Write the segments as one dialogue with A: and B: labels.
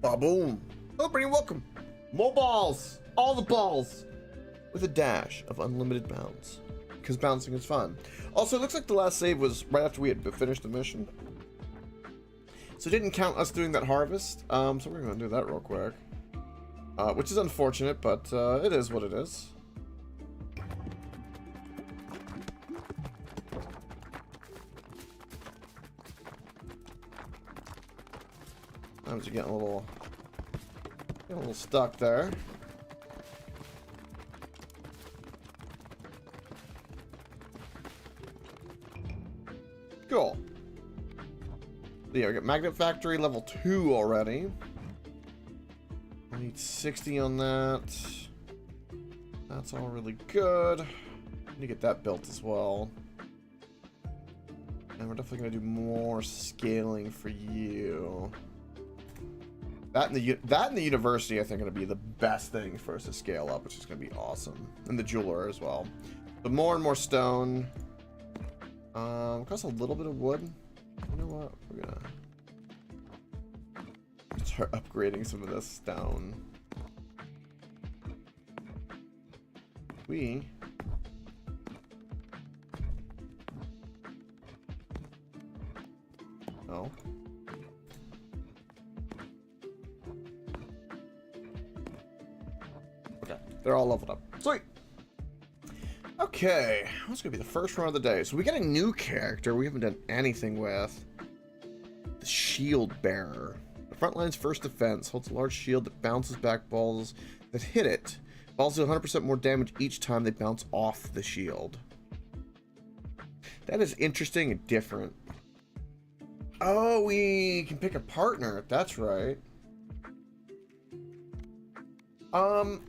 A: Ba-boom. Oh, pretty welcome. More balls. All the balls. With a dash of unlimited bounce. Because bouncing is fun. Also, it looks like the last save was right after we had finished the mission. So it didn't count us doing that harvest. So we're going to do that real quick. Which is unfortunate, but it is what it is. Sometimes you get a little stuck there. Cool. Yeah, we got Magnet Factory level 2 already. I need 60 on that. That's all really good. Need to get that built as well. And we're definitely gonna do more scaling for you. That and the university, I think, are gonna be the best thing for us to scale up, which is gonna be awesome. And the jeweler as well. But more and more stone. Costs a little bit of wood. You know what? We're gonna start upgrading some of this stone. Oh. Okay, they're all leveled up. Sweet. Okay, what's gonna be the first run of the day? So we got a new character we haven't done anything with. The Shield Bearer. The front line's first defense holds a large shield that bounces back balls that hit it. Balls do 100% more damage each time they bounce off the shield. That is interesting and different. Oh, we can pick a partner. That's right. I'm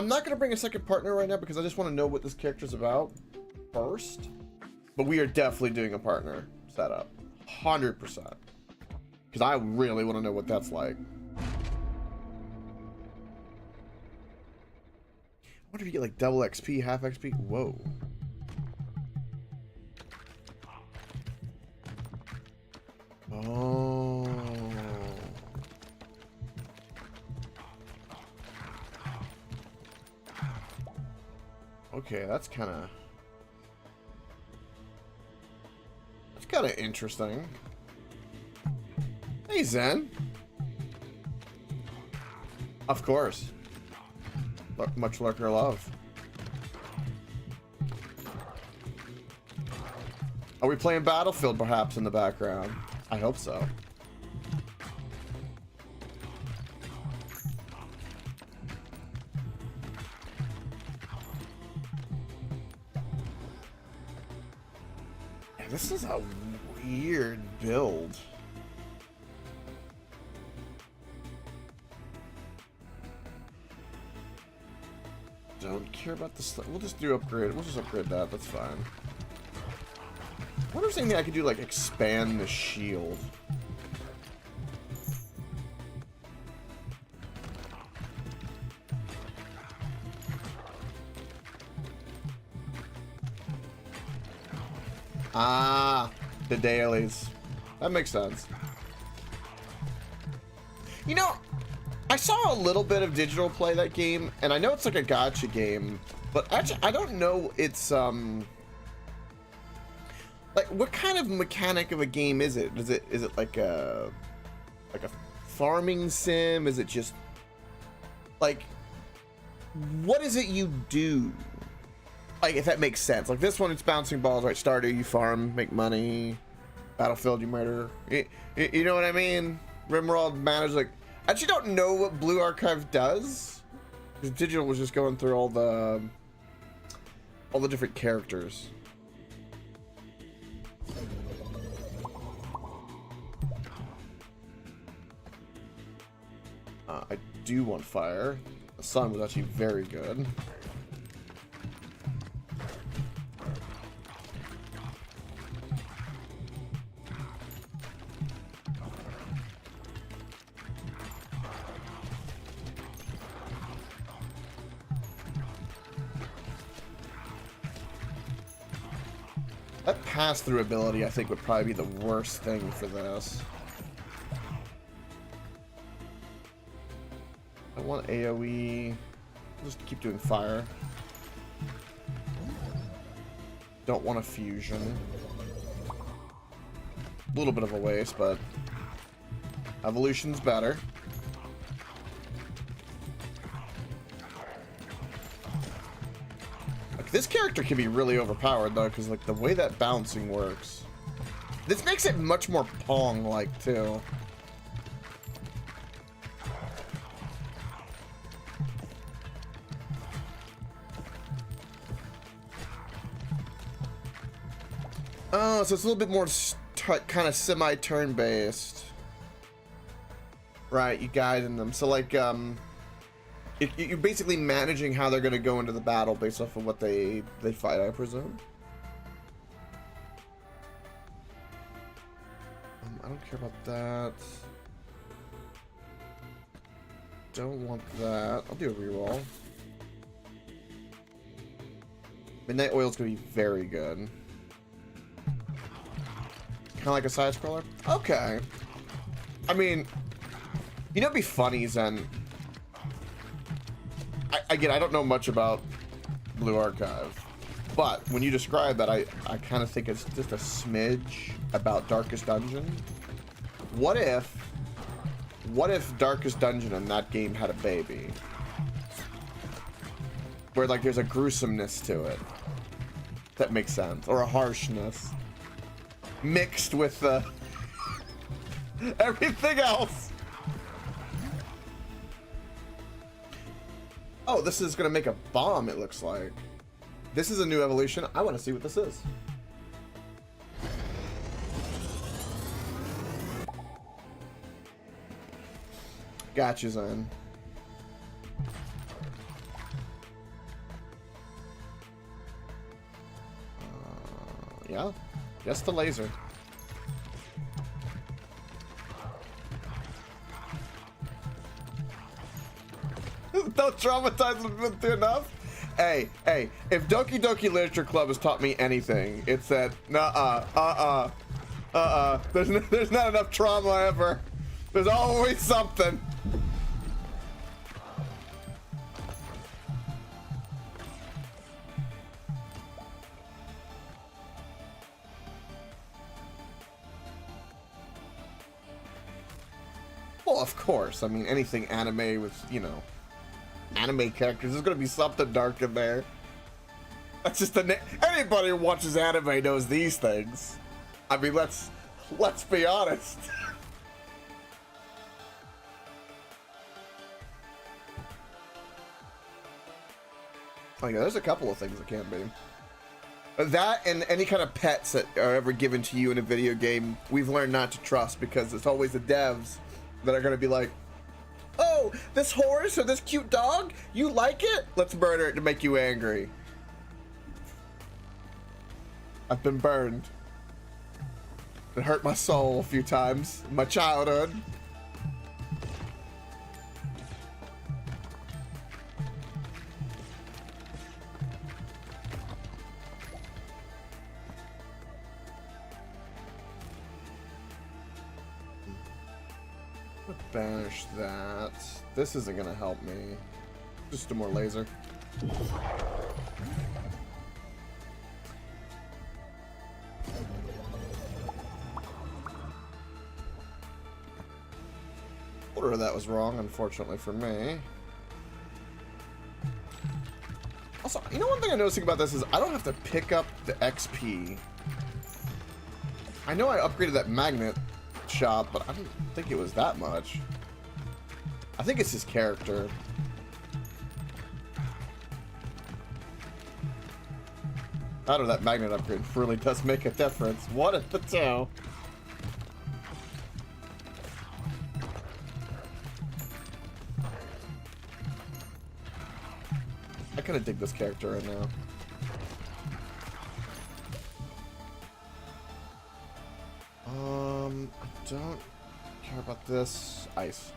A: not going to bring a second partner right now because I just want to know what this character's about first. But we are definitely doing a partner setup. 100%. Because I really want to know what that's like. I wonder if you get like double XP, half XP. Whoa. Oh. Okay, that's kind of interesting. Hey, Zen. Of course. Much lurker love. Are we playing Battlefield perhaps in the background? I hope so. Yeah, this is a weird build. Don't care about this. We'll just do upgrade. We'll just upgrade that. That's fine. I wonder if something I could do, like expand the shield. Ah, the dailies. That makes sense. You know, I saw a little bit of digital play that game, and I know it's like a gacha game, but actually I don't know it's like what kind of mechanic of a game is it? Is it like a farming sim? Is it just like what is it you do? Like if that makes sense. Like this one, it's bouncing balls, right? Stardew, you farm, make money. Battlefield, you murder. You know what I mean? Rimworld managed like. I actually don't know what Blue Archive does. Because digital was just going through all the different characters. I do want fire. The sun was actually very good. That pass-through ability, I think, would probably be the worst thing for this. I want AoE. Just keep doing fire. Don't want a fusion. A little bit of a waste, but evolution's better. Like, this character can be really overpowered though, because like the way that bouncing works. This makes it much more Pong-like too. Oh, so it's a little bit more kind of semi-turn based. Right, you guiding them. So like, you're basically managing how they're gonna go into the battle based off of what they fight, I presume. I don't care about that. Don't want that. I'll do a reroll. Midnight Oil's gonna be very good. Kind of like a side scroller? Okay. I mean, you know, it'd be funny, Zen. Again, I don't know much about Blue Archive, but when you describe that, I kind of think it's just a smidge about Darkest Dungeon. What if Darkest Dungeon in that game had a baby? Where, like, there's a gruesomeness to it. That makes sense. Or a harshness. Mixed with everything else. Oh, this is gonna make a bomb, it looks like. This is a new evolution. I want to see what this is. Gotcha, Zen. Yeah. Just the laser. Don't traumatize them enough. Hey, if Doki Doki Literature Club has taught me anything, it's that there's not enough trauma ever. There's always something. Well, of course. I mean, anything anime with, you know, anime characters, there's gonna be something dark in there. That's just anybody who watches anime knows these things. I mean, let's be honest. Oh yeah, there's a couple of things that can be. That and any kind of pets that are ever given to you in a video game, we've learned not to trust, because it's always the devs that are going to be like, oh, this horse or this cute dog, you like it? Let's murder it to make you angry. I've been burned. It hurt my soul a few times in my childhood. Banish that. This isn't gonna help me. Just do more laser. Order of that was wrong, unfortunately for me. Also, you know, one thing I'm noticing about this is I don't have to pick up the XP. I know I upgraded that magnet shop, but I don't think it was that much. I think it's his character. Out of that magnet upgrade really does make a difference. What at the toe? I kind of dig this character right now. I don't care about this. Ice.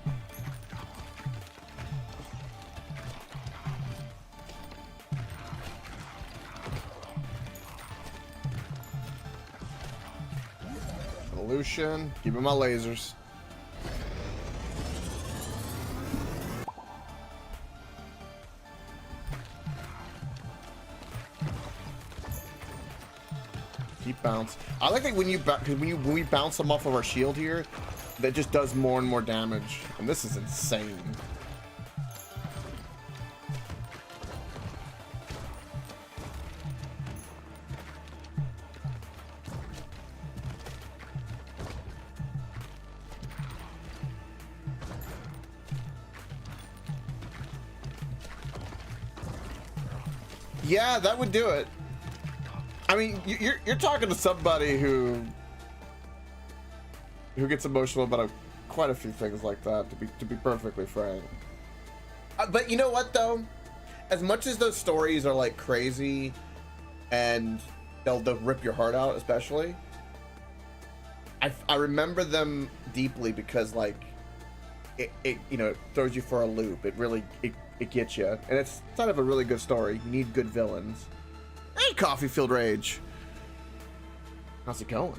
A: Evolution. Give me my lasers. Keep bounce. I like that when when we bounce them off of our shield here, that just does more and more damage. And this is insane. Yeah, that would do it. I mean, you're talking to somebody who gets emotional about quite a few things like that. To be perfectly frank. But you know what though? As much as those stories are like crazy, and they'll rip your heart out, especially. I remember them deeply because like it you know, it throws you for a loop. It really it gets you, and it's kind of a really good story. You need good villains. Hey, Coffee Field Rage. How's it going?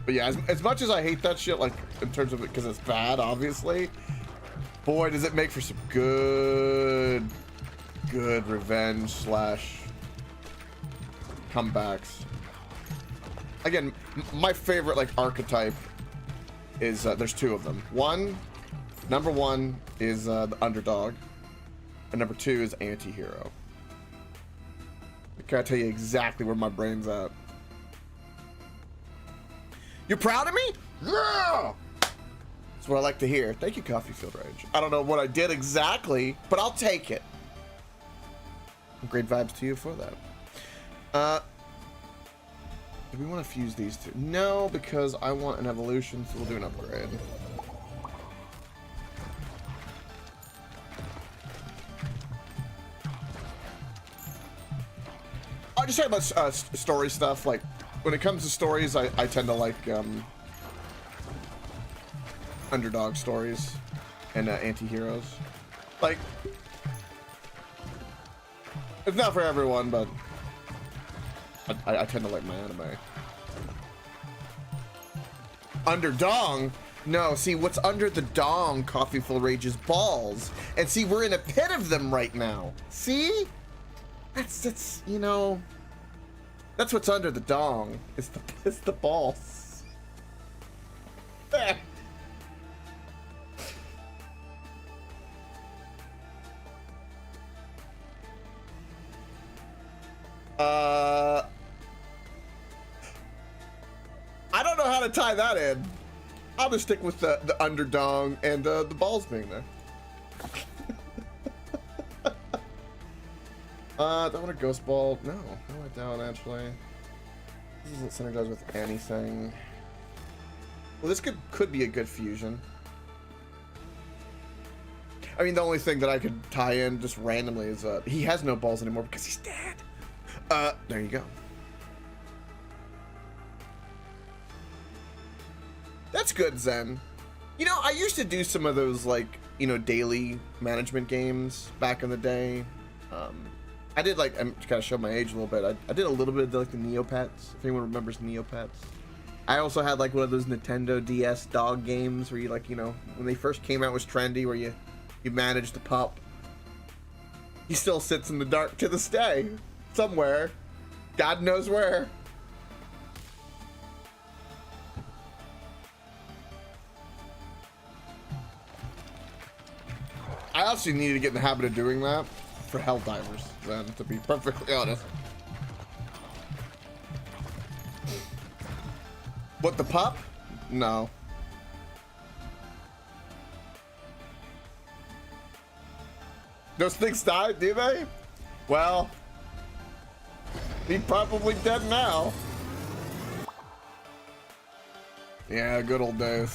A: But yeah, as much as I hate that shit, like in terms of it, because it's bad, obviously. Boy, does it make for some good revenge slash comebacks. Again, my favorite like archetype is there's two of them. Number one is the underdog, and number two is anti-hero. I can't tell you exactly where my brain's at. You proud of me? Yeah! That's what I like to hear. Thank you, Coffee Field Rage. I don't know what I did exactly, but I'll take it. Great vibes to you for that. Do we want to fuse these two? No, because I want an evolution, so we'll do an upgrade. I just talk about story stuff. Like when it comes to stories, I tend to like underdog stories and anti-heroes. Like it's not for everyone, but I tend to like my anime. Underdong? No, see what's under the dong, Coffee Full Rage's balls. And see, we're in a pit of them right now. See? That's you know, that's what's under the dong. It's the balls. There. I don't know how to tie that in. I'll just stick with the underdong and the balls being there. Don't want a ghost ball. No, I don't actually. This isn't synergized with anything. Well, this could be a good fusion. I mean, the only thing that I could tie in just randomly is he has no balls anymore because he's dead. There you go. That's good, Zen. You know, I used to do some of those like, you know, daily management games back in the day. I did like, I'm kind of show my age a little bit. I did a little bit of like the Neopets, if anyone remembers Neopets. I also had like one of those Nintendo DS dog games where you like, you know, when they first came out was trendy, where you managed the pup. He still sits in the dark to this day, somewhere. God knows where. I also need to get in the habit of doing that for Helldivers, then, to be perfectly honest. What, the pup? No. Those things die, do they? Well, he's probably dead now. Yeah, good old days.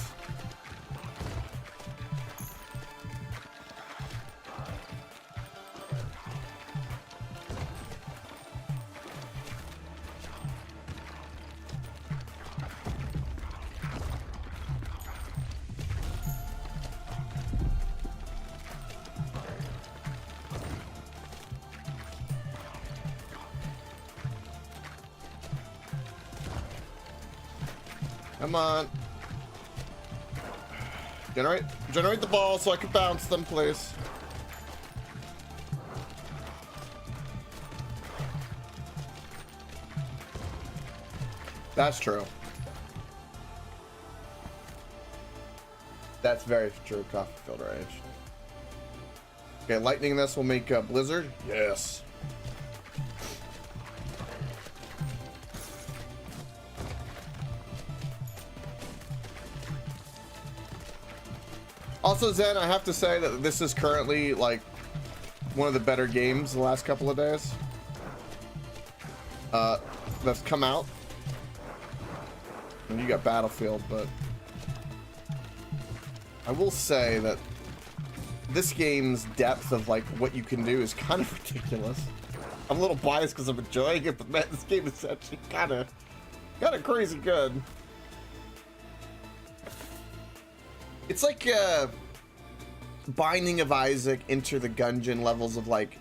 A: Come on. Generate the ball so I can bounce them, please. That's true. That's very true, Coffee-Filled Rage. Okay, lightning this will make a blizzard. Yes. Also, Zen, I have to say that this is currently like one of the better games the last couple of days that's come out. And you got Battlefield, but I will say that this game's depth of like what you can do is kind of ridiculous. I'm a little biased because I'm enjoying it, but man, this game is actually kind of crazy good. It's like Binding of Isaac, Enter the Gungeon levels of like,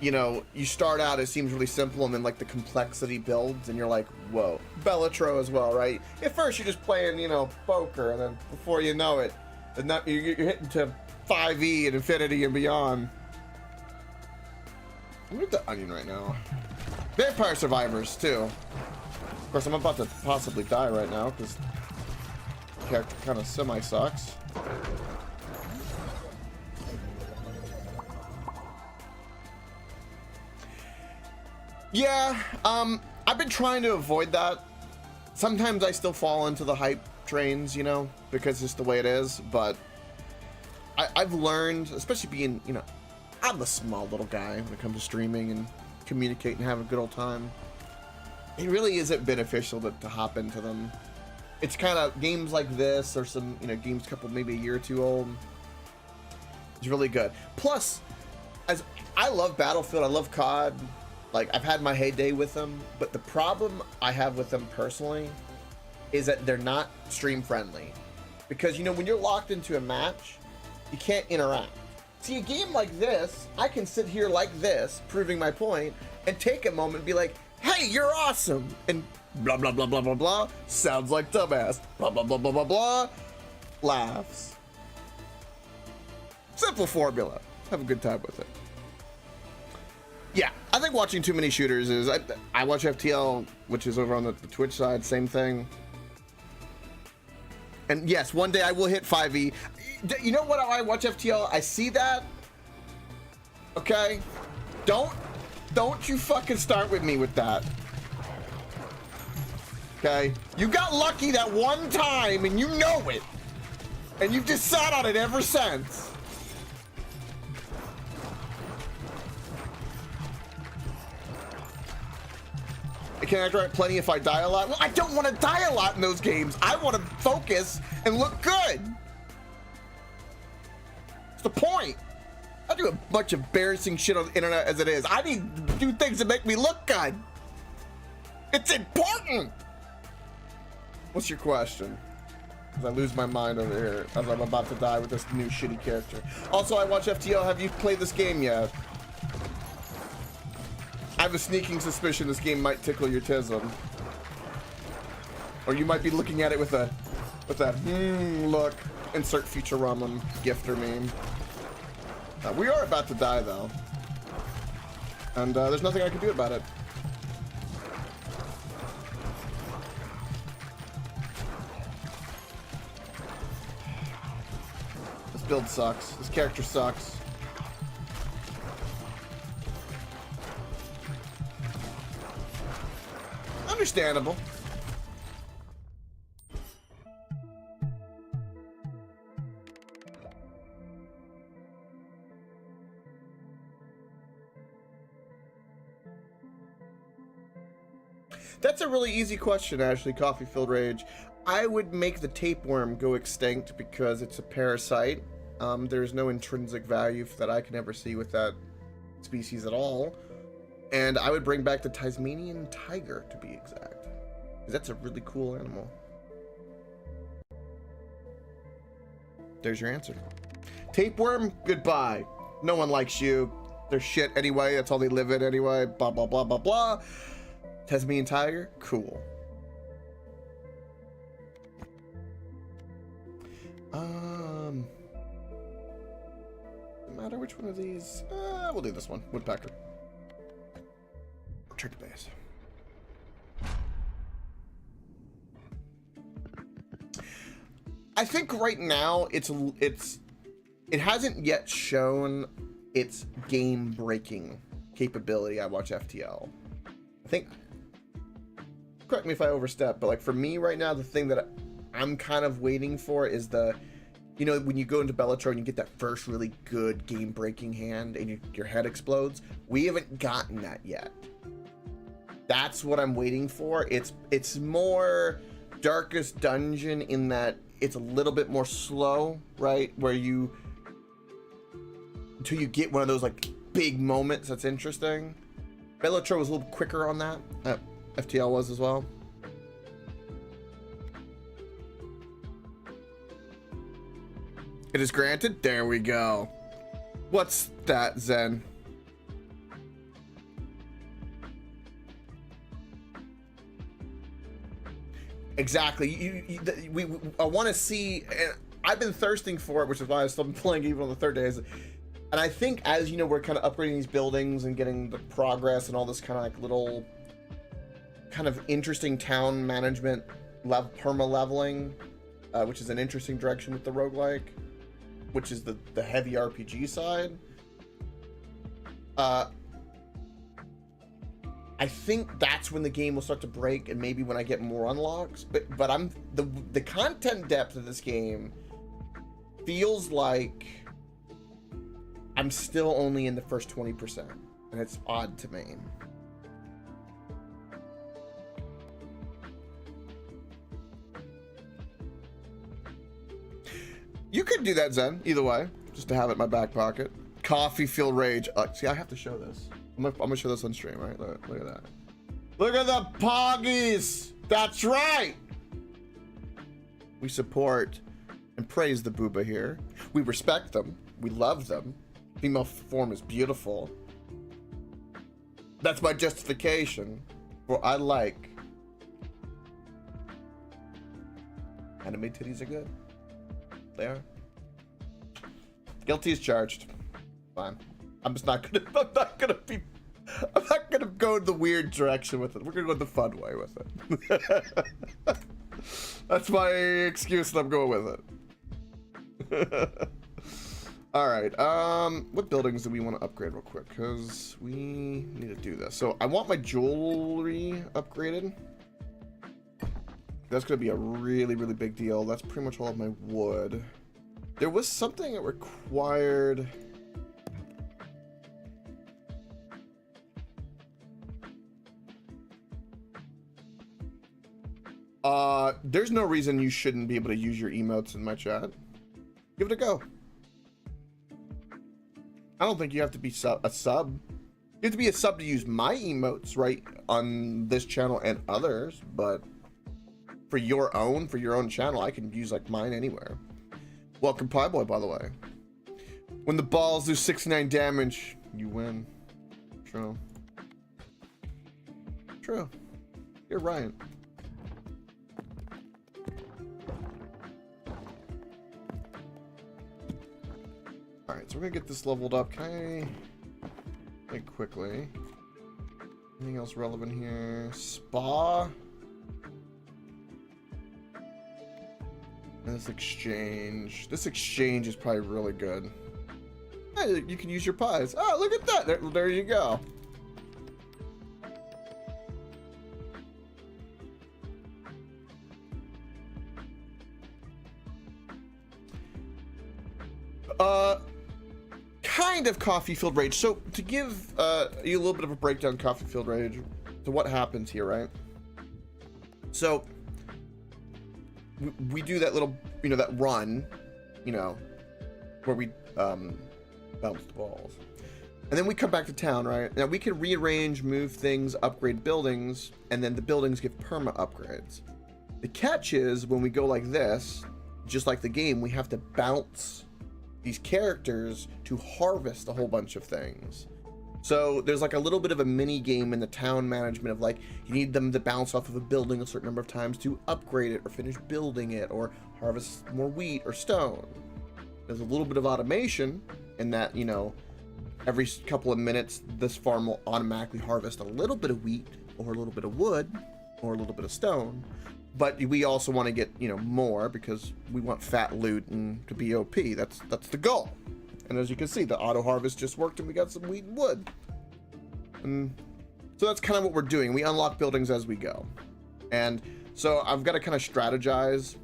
A: you know, you start out, it seems really simple, and then like the complexity builds, and you're like, whoa. Bellatro as well, right? At first you're just playing, you know, poker, and then before you know it, you're hitting to 5e and infinity and beyond. I'm with the onion right now. Vampire Survivors too. Of course, I'm about to possibly die right now because the character kind of semi sucks. Yeah, I've been trying to avoid that. Sometimes I still fall into the hype trains, you know, because it's the way it is, but I've learned, especially being, you know, I'm a small little guy when it comes to streaming and communicate and have a good old time. It really isn't beneficial to hop into them. It's kind of games like this or some, you know, games couple maybe a year or two old. It's really good. Plus, as I love Battlefield, I love COD. Like, I've had my heyday with them, but the problem I have with them personally is that they're not stream friendly. Because, you know, when you're locked into a match, you can't interact. See, a game like this, I can sit here like this, proving my point, and take a moment and be like, hey, you're awesome! And blah, blah, blah, blah, blah, blah, sounds like dumbass. Blah, blah, blah, blah, blah, blah, laughs. Simple formula. Have a good time with it. Yeah, I think watching too many shooters is... I watch FTL, which is over on the Twitch side, same thing. And yes, one day I will hit 5e. You know what, I watch FTL, I see that. Okay? Don't you fucking start with me with that. Okay? You got lucky that one time and you know it. And you've just sat on it ever since. Can I try plenty if I die a lot? Well, I don't want to die a lot in those games. I want to focus and look good. That's the point. I do a bunch of embarrassing shit on the internet as it is. I need to do things that make me look good. It's important. What's your question? As I lose my mind over here as I'm about to die with this new shitty character. Also, I watch FTL. Have you played this game yet? I have a sneaking suspicion this game might tickle your tism. Or you might be looking at it with a look. Insert Futurama gift or meme. We are about to die though. And there's nothing I can do about it. This build sucks. This character sucks. Understandable. That's a really easy question, Ashley. Coffee-Filled Rage. I would make the tapeworm go extinct because it's a parasite. There's no intrinsic value that I can ever see with that species at all. And I would bring back the Tasmanian tiger, to be exact. Because that's a really cool animal. There's your answer. Tapeworm, goodbye. No one likes you. They're shit anyway. That's all they live in anyway. Blah, blah, blah, blah, blah. Tasmanian tiger, cool. No matter which one of these. We'll do this one. Woodpecker. Return to base. I think right now it hasn't yet shown its game-breaking capability. I watch FTL. I think, correct me if I overstep, but like for me right now, the thing that I'm kind of waiting for is the, you know, when you go into Bellator and you get that first really good game-breaking hand and your head explodes. We haven't gotten that yet. That's what I'm waiting for. It's more Darkest Dungeon in that it's a little bit more slow, right? Where until you get one of those like big moments that's interesting. Bellator was a little quicker on that. FTL was as well. It is granted. There we go. What's that, Zen? Exactly. I want to see. I've been thirsting for it, which is why I've still been playing even on the third day. And I think, as you know, we're kind of upgrading these buildings and getting the progress and all this kind of like little, kind of interesting town management, perma leveling, which is an interesting direction with the roguelike, which is the heavy RPG side. I think that's when the game will start to break, and maybe when I get more unlocks. But I'm the content depth of this game feels like I'm still only in the first 20%, and it's odd to me. You could do that, Zen, either way, just to have it in my back pocket. Coffee Field Rage. See, I have to show this. I'm gonna show this on stream, right? Look at that. Look at the Poggies! That's right! We support and praise the booba here. We respect them. We love them. Female form is beautiful. That's my justification for I like. Anime titties are good. They are. Guilty as charged. Fine. I'm not gonna go in the weird direction with it. We're gonna go the fun way with it. That's my excuse, and I'm going with it. All right. What buildings do we want to upgrade real quick? Because we need to do this. So I want my jewelry upgraded. That's gonna be a really, really big deal. That's pretty much all of my wood. There was something that required. There's no reason you shouldn't be able to use your emotes in my chat. Give it a go. I don't think you have to be a sub. You have to be a sub to use my emotes, right, on this channel and others, but for your own channel, I can use like mine anywhere. Welcome, Pie Boy, by the way. When the balls do 69 damage, you win. True. True. You're right. Alright, so we're gonna get this leveled up. Can I make quickly? Anything else relevant here? Spa. And this exchange. This exchange is probably really good. Hey, you can use your pies. Oh, look at that. There you go. Kind of Coffee Field Rage. So to give you a little bit of a breakdown, Coffee Field Rage, to what happens here, right? So we do that little, that run, where we bounce the balls, and then we come back to town, right? Now we can rearrange, move things, upgrade buildings, and then the buildings give perma upgrades. The catch is when we go like this, just like the game, we have to bounce these characters to harvest a whole bunch of things. So there's like a little bit of a mini game in the town management of like, you need them to bounce off of a building a certain number of times to upgrade it or finish building it or harvest more wheat or stone. There's a little bit of automation in that, you know, every couple of minutes, this farm will automatically harvest a little bit of wheat or a little bit of wood or a little bit of stone. But we also want to get, you know, more because we want fat loot and to be OP. That's the goal. And as you can see, the auto harvest just worked and we got some wheat and wood. And so that's kind of what we're doing. We unlock buildings as we go. And so I've got to kind of strategize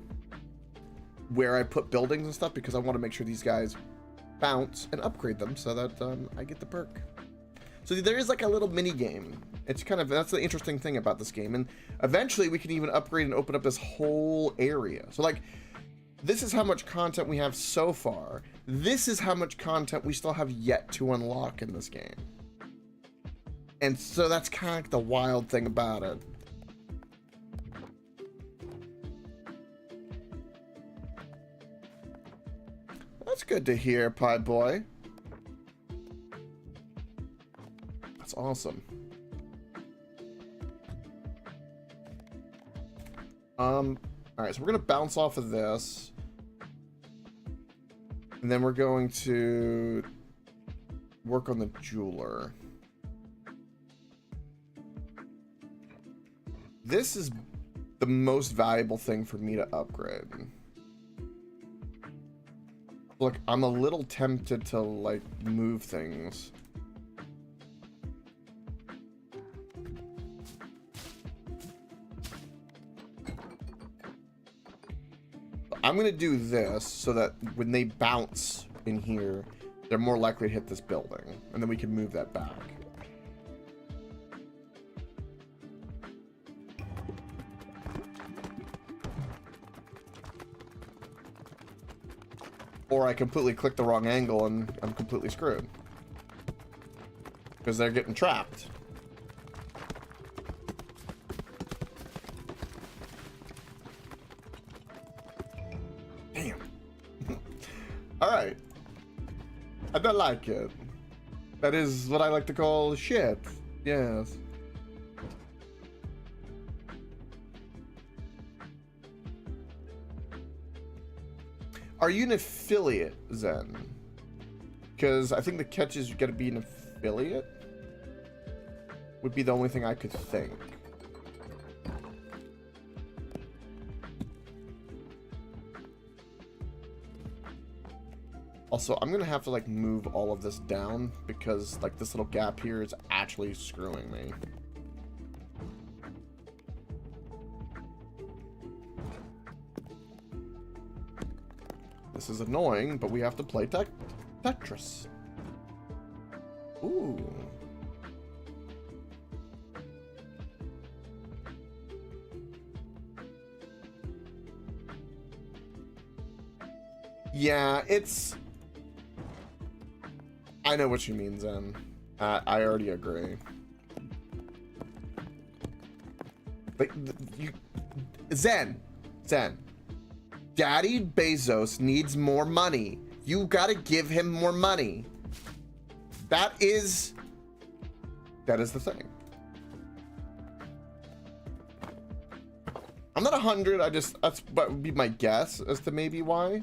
A: where I put buildings and stuff because I want to make sure these guys bounce and upgrade them so that I get the perk. So there is like a little mini game. It's kind of, that's the interesting thing about this game. And eventually we can even upgrade and open up this whole area. So like, this is how much content we have so far. This is how much content we still have yet to unlock in this game. And so that's kind of like the wild thing about it. That's good to hear, Pie Boy. That's awesome. All right, so we're gonna bounce off of this, and then we're going to work on the jeweler. This is the most valuable thing for me to upgrade. Look, I'm a little tempted to like move things. I'm gonna do this so that when they bounce in here, they're more likely to hit this building, and then we can move that back. Or I completely click the wrong angle and I'm completely screwed. Because they're getting trapped. Damn. Alright. I don't like it. That is what I like to call shit. Yes. Are you an affiliate, Zen? Because I think the catch is you gotta be an affiliate. Would be the only thing I could think. Also, I'm gonna have to like move all of this down because like this little gap here is actually screwing me. This is annoying, but we have to play Tetris. Ooh. Yeah, it's... I know what you mean, Zen. I already agree. Like, Zen. Daddy Bezos needs more money. You gotta give him more money. That is the thing. I'm not 100. That's what would be my guess as to maybe why.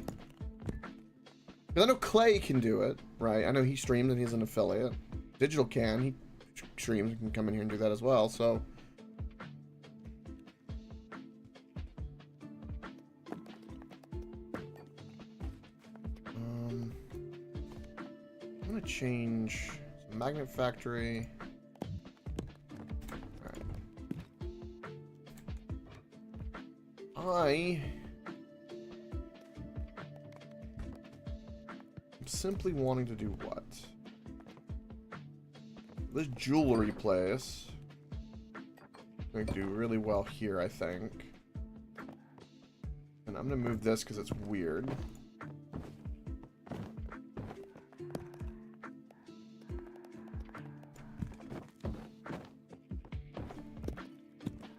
A: Because I know Clay can do it, right? I know he streams and he's an affiliate. Digital can. He streams and can come in here and do that as well, so... I'm gonna change magnet factory. All right. I'm simply wanting to do what? This jewelry place. Going to do really well here, I think. And I'm gonna move this because it's weird.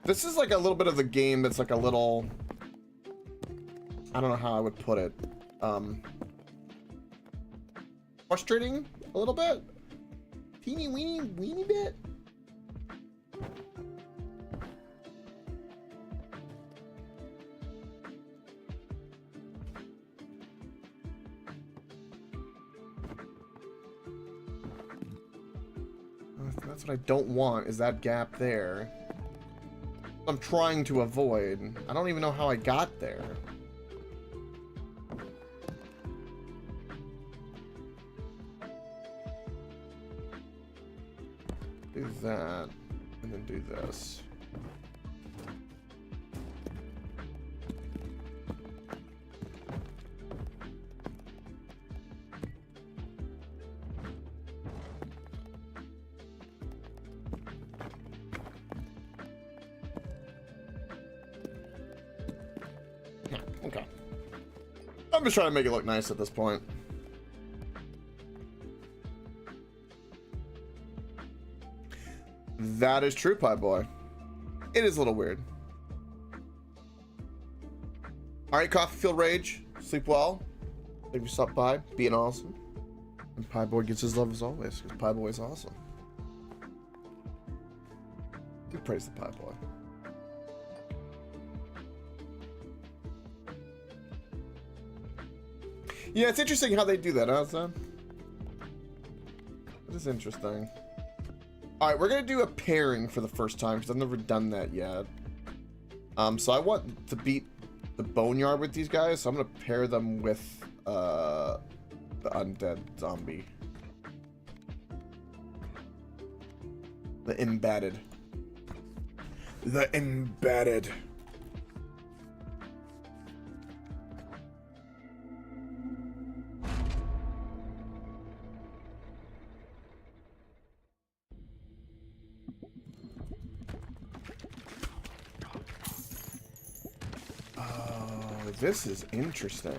A: This is like a little bit of the game that's like a little... I don't know how I would put it. Frustrating a little bit. teeny weeny bit. That's what I don't want, is that gap there. I'm trying to avoid. I don't even know how I got there. Do that, and then do this. Okay. I'm just trying to make it look nice at this point. That is true, Pie Boy. It is a little weird. Alright, Coffee Field Rage. Sleep well. Thank you for stopping by, being awesome. And Pie Boy gets his love as always, because Pie Boy is awesome. We praise the Pie Boy. Yeah, it's interesting how they do that, huh, Sam? It is interesting. Alright, we're gonna do a pairing for the first time, because I've never done that yet. So I want to beat the Boneyard with these guys, so I'm gonna pair them with, the undead zombie. The embedded. The embedded. This is interesting.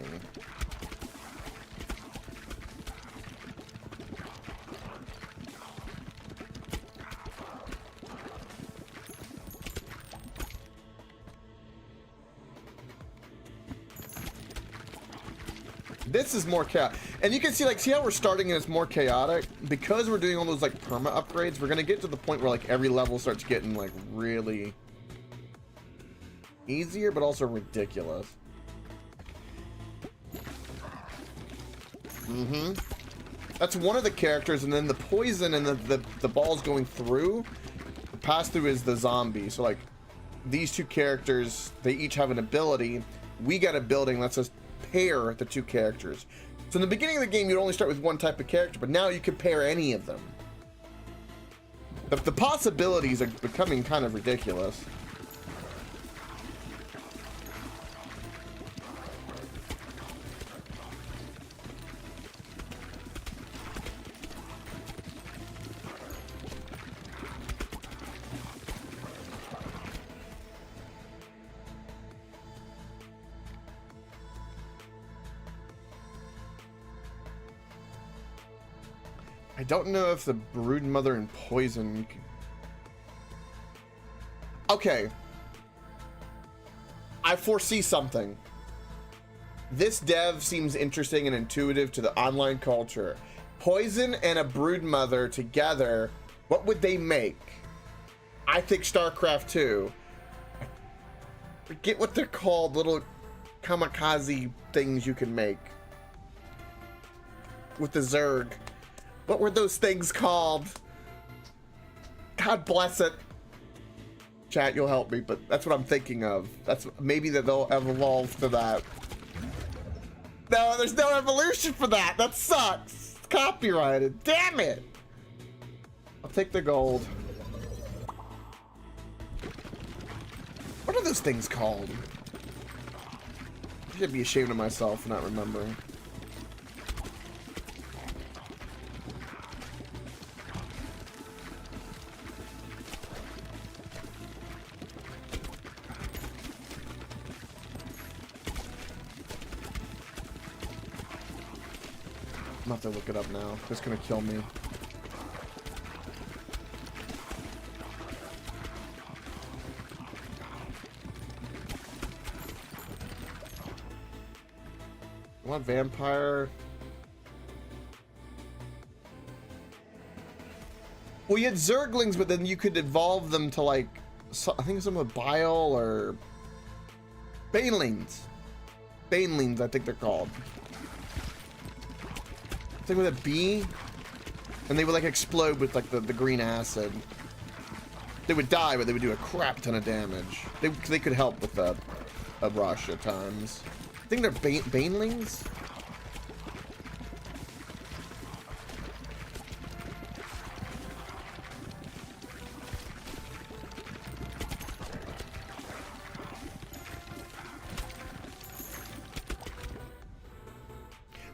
A: This is more chaotic. And you can see, like, see how we're starting and it's more chaotic? Because we're doing all those, like, perma upgrades, we're gonna get to the point where, like, every level starts getting, like, really easier, but also ridiculous. That's one of the characters, and then the poison and the balls going through, the pass through is the zombie. So like these two characters, they each have an ability. We got a building lets us pair the two characters. So in the beginning of the game, you'd only start with one type of character, but now you can pair any of them. The possibilities are becoming kind of ridiculous. I don't know if the Brood Mother and Poison... Okay. I foresee something. This dev seems interesting and intuitive to the online culture. Poison and a Brood Mother together, what would they make? I think StarCraft 2. I forget what they're called, little kamikaze things you can make. With the Zerg. What were those things called? God bless it. Chat, you'll help me, but that's what I'm thinking of. That's maybe that they'll evolve to that. No, there's no evolution for that. That sucks. It's copyrighted. Damn it. I'll take the gold. What are those things called? I should be ashamed of myself for not remembering. I'm about to look it up now. It's gonna kill me. What vampire? Well, you had Zerglings, but then you could evolve them to like, I think some with Bile or Banelings. Banelings, I think they're called. I think with a B, and they would like explode with like the green acid. They would die, but they would do a crap ton of damage. They could help with a rush at times. I think they're Banelings.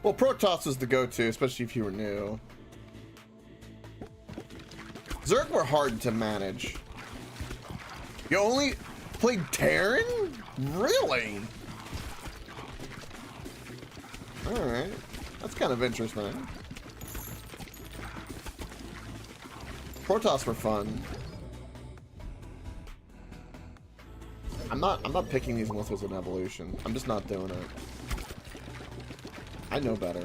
A: Well, Protoss was the go-to, especially if you were new. Zerg were hard to manage. You only played Terran? Really? Alright. That's kind of interesting. Protoss were fun. I'm not picking these unless there's an evolution. I'm just not doing it. I know better.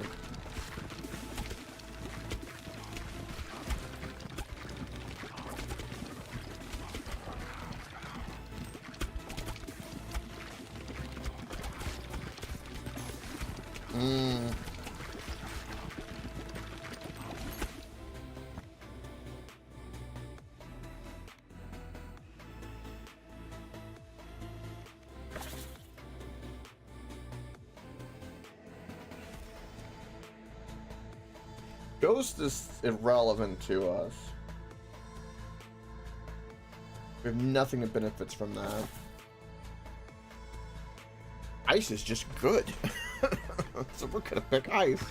A: Ghost is irrelevant to us. We have nothing that benefits from that. Ice is just good. So we're gonna pick ice.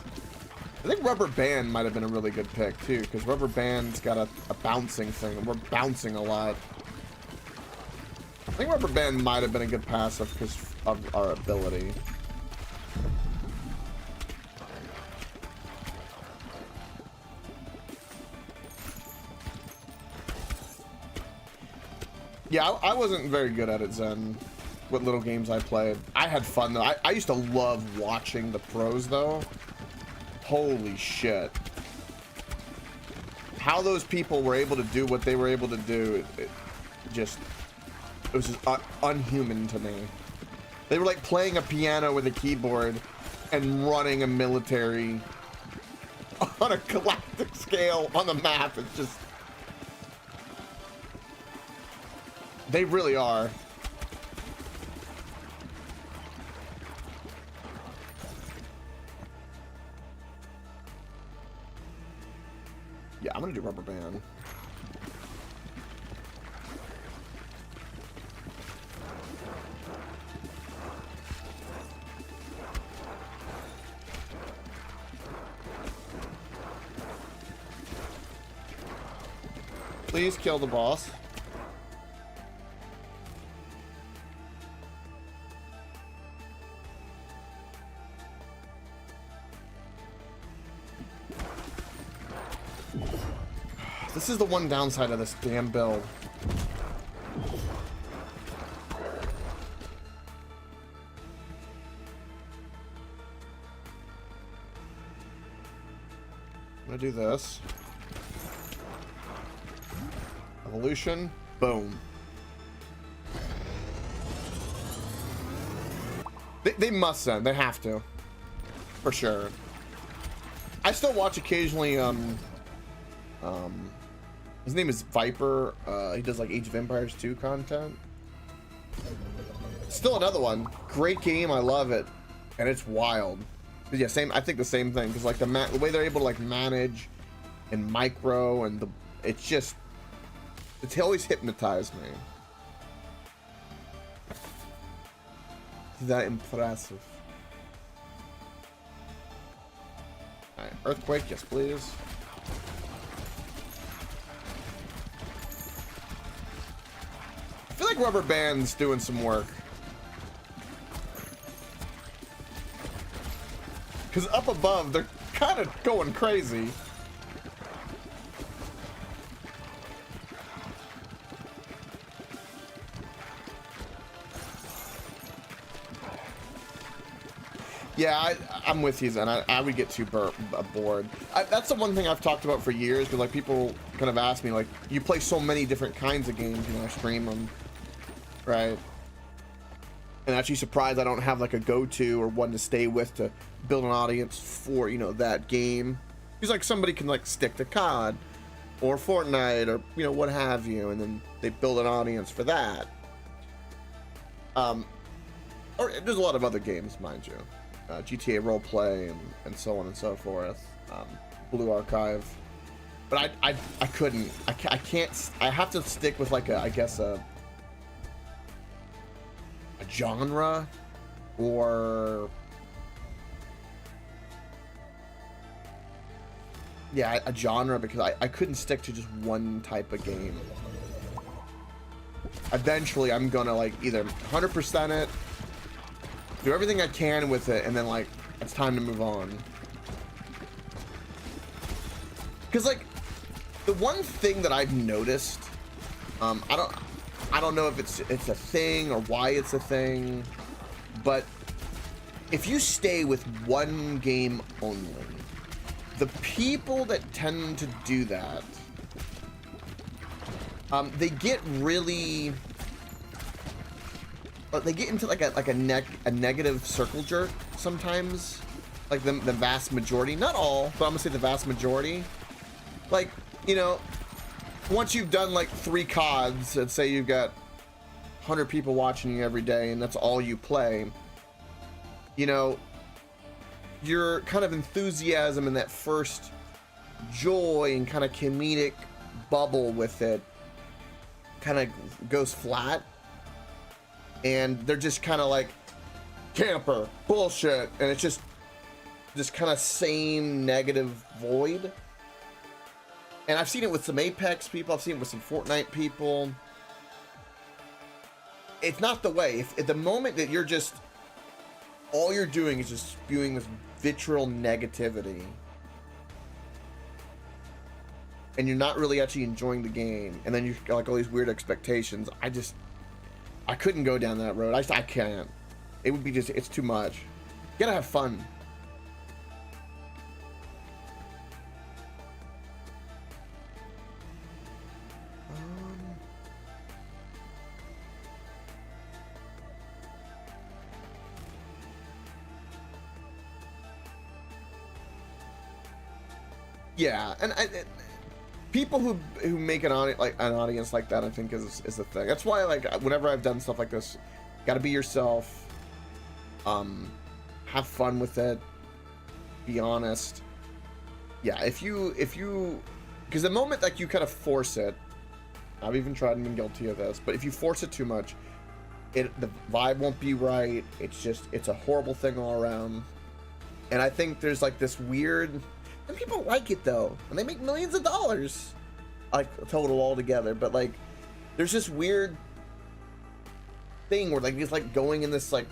A: I think Rubber Band might have been a really good pick too, because Rubber Band's got a bouncing thing, and we're bouncing a lot. I think Rubber Band might have been a good passive because of our ability. Yeah, I wasn't very good at it, Zen. What little games I played. I had fun, though. I used to love watching the pros, though. Holy shit. How those people were able to do what they were able to do, it was just unhuman to me. They were like playing a piano with a keyboard and running a military on a galactic scale on the map. It's just... They really are. Yeah, I'm gonna do Rubber Band. Please kill the boss. This is the one downside of this damn build. I'm gonna do this. Evolution. Boom. They must send. They have to. For sure. I still watch occasionally, his name is Viper. He does like Age of Empires 2 content. Still another one. Great game. I love it. And it's wild. But yeah, same. I think the same thing. Because like the way they're able to like manage and micro and it's always hypnotized me. That impressive. Alright, Earthquake, yes please. I feel like Rubber Band's doing some work. Because up above, they're kind of going crazy. Yeah, I'm with you, Zen. I would get too bored. That's the one thing I've talked about for years, because like people kind of ask me, like, you play so many different kinds of games, you know, I stream them, right? And actually surprised I don't have like a go-to or one to stay with to build an audience for, you know, that game. Because like somebody can like stick to COD or Fortnite or, you know, what have you, and then they build an audience for that. Or there's a lot of other games, mind you. GTA roleplay and so on and so forth. Blue Archive. But I couldn't. I can't. I have to stick with like I guess a genre or yeah, a genre, because I couldn't stick to just one type of game. Eventually I'm gonna like either 100% it, do everything I can with it, and then like it's time to move on. Because like the one thing that I've noticed, I don't know if it's a thing or why it's a thing, but if you stay with one game only, the people that tend to do that, they get really, they get into like a negative circle jerk sometimes. Like the vast majority, not all, but I'm gonna say the vast majority. Like, you know, once you've done like 3 CODs, and say you've got 100 people watching you every day, and that's all you play, you know, your kind of enthusiasm and that first joy and kind of comedic bubble with it kind of goes flat, and they're just kind of like camper bullshit, and it's just this kind of same negative void. And I've seen it with some Apex people, I've seen it with some Fortnite people. It's not the way. If at the moment that you're just, all you're doing is just spewing this vitriol negativity, and you're not really actually enjoying the game, and then you've got like all these weird expectations, I couldn't go down that road. I can't. It would be just, it's too much. You gotta have fun. Yeah, and people who make an audience like that, I think is the thing. That's why, like, whenever I've done stuff like this, gotta be yourself. Have fun with it. Be honest. Yeah, if you, because the moment like you kind of force it, I've even tried and been guilty of this, but if you force it too much, the vibe won't be right. It's a horrible thing all around. And I think there's like this weird. And people like it though, and they make millions of dollars, like total altogether. But like, there's this weird thing where like it's like going in this like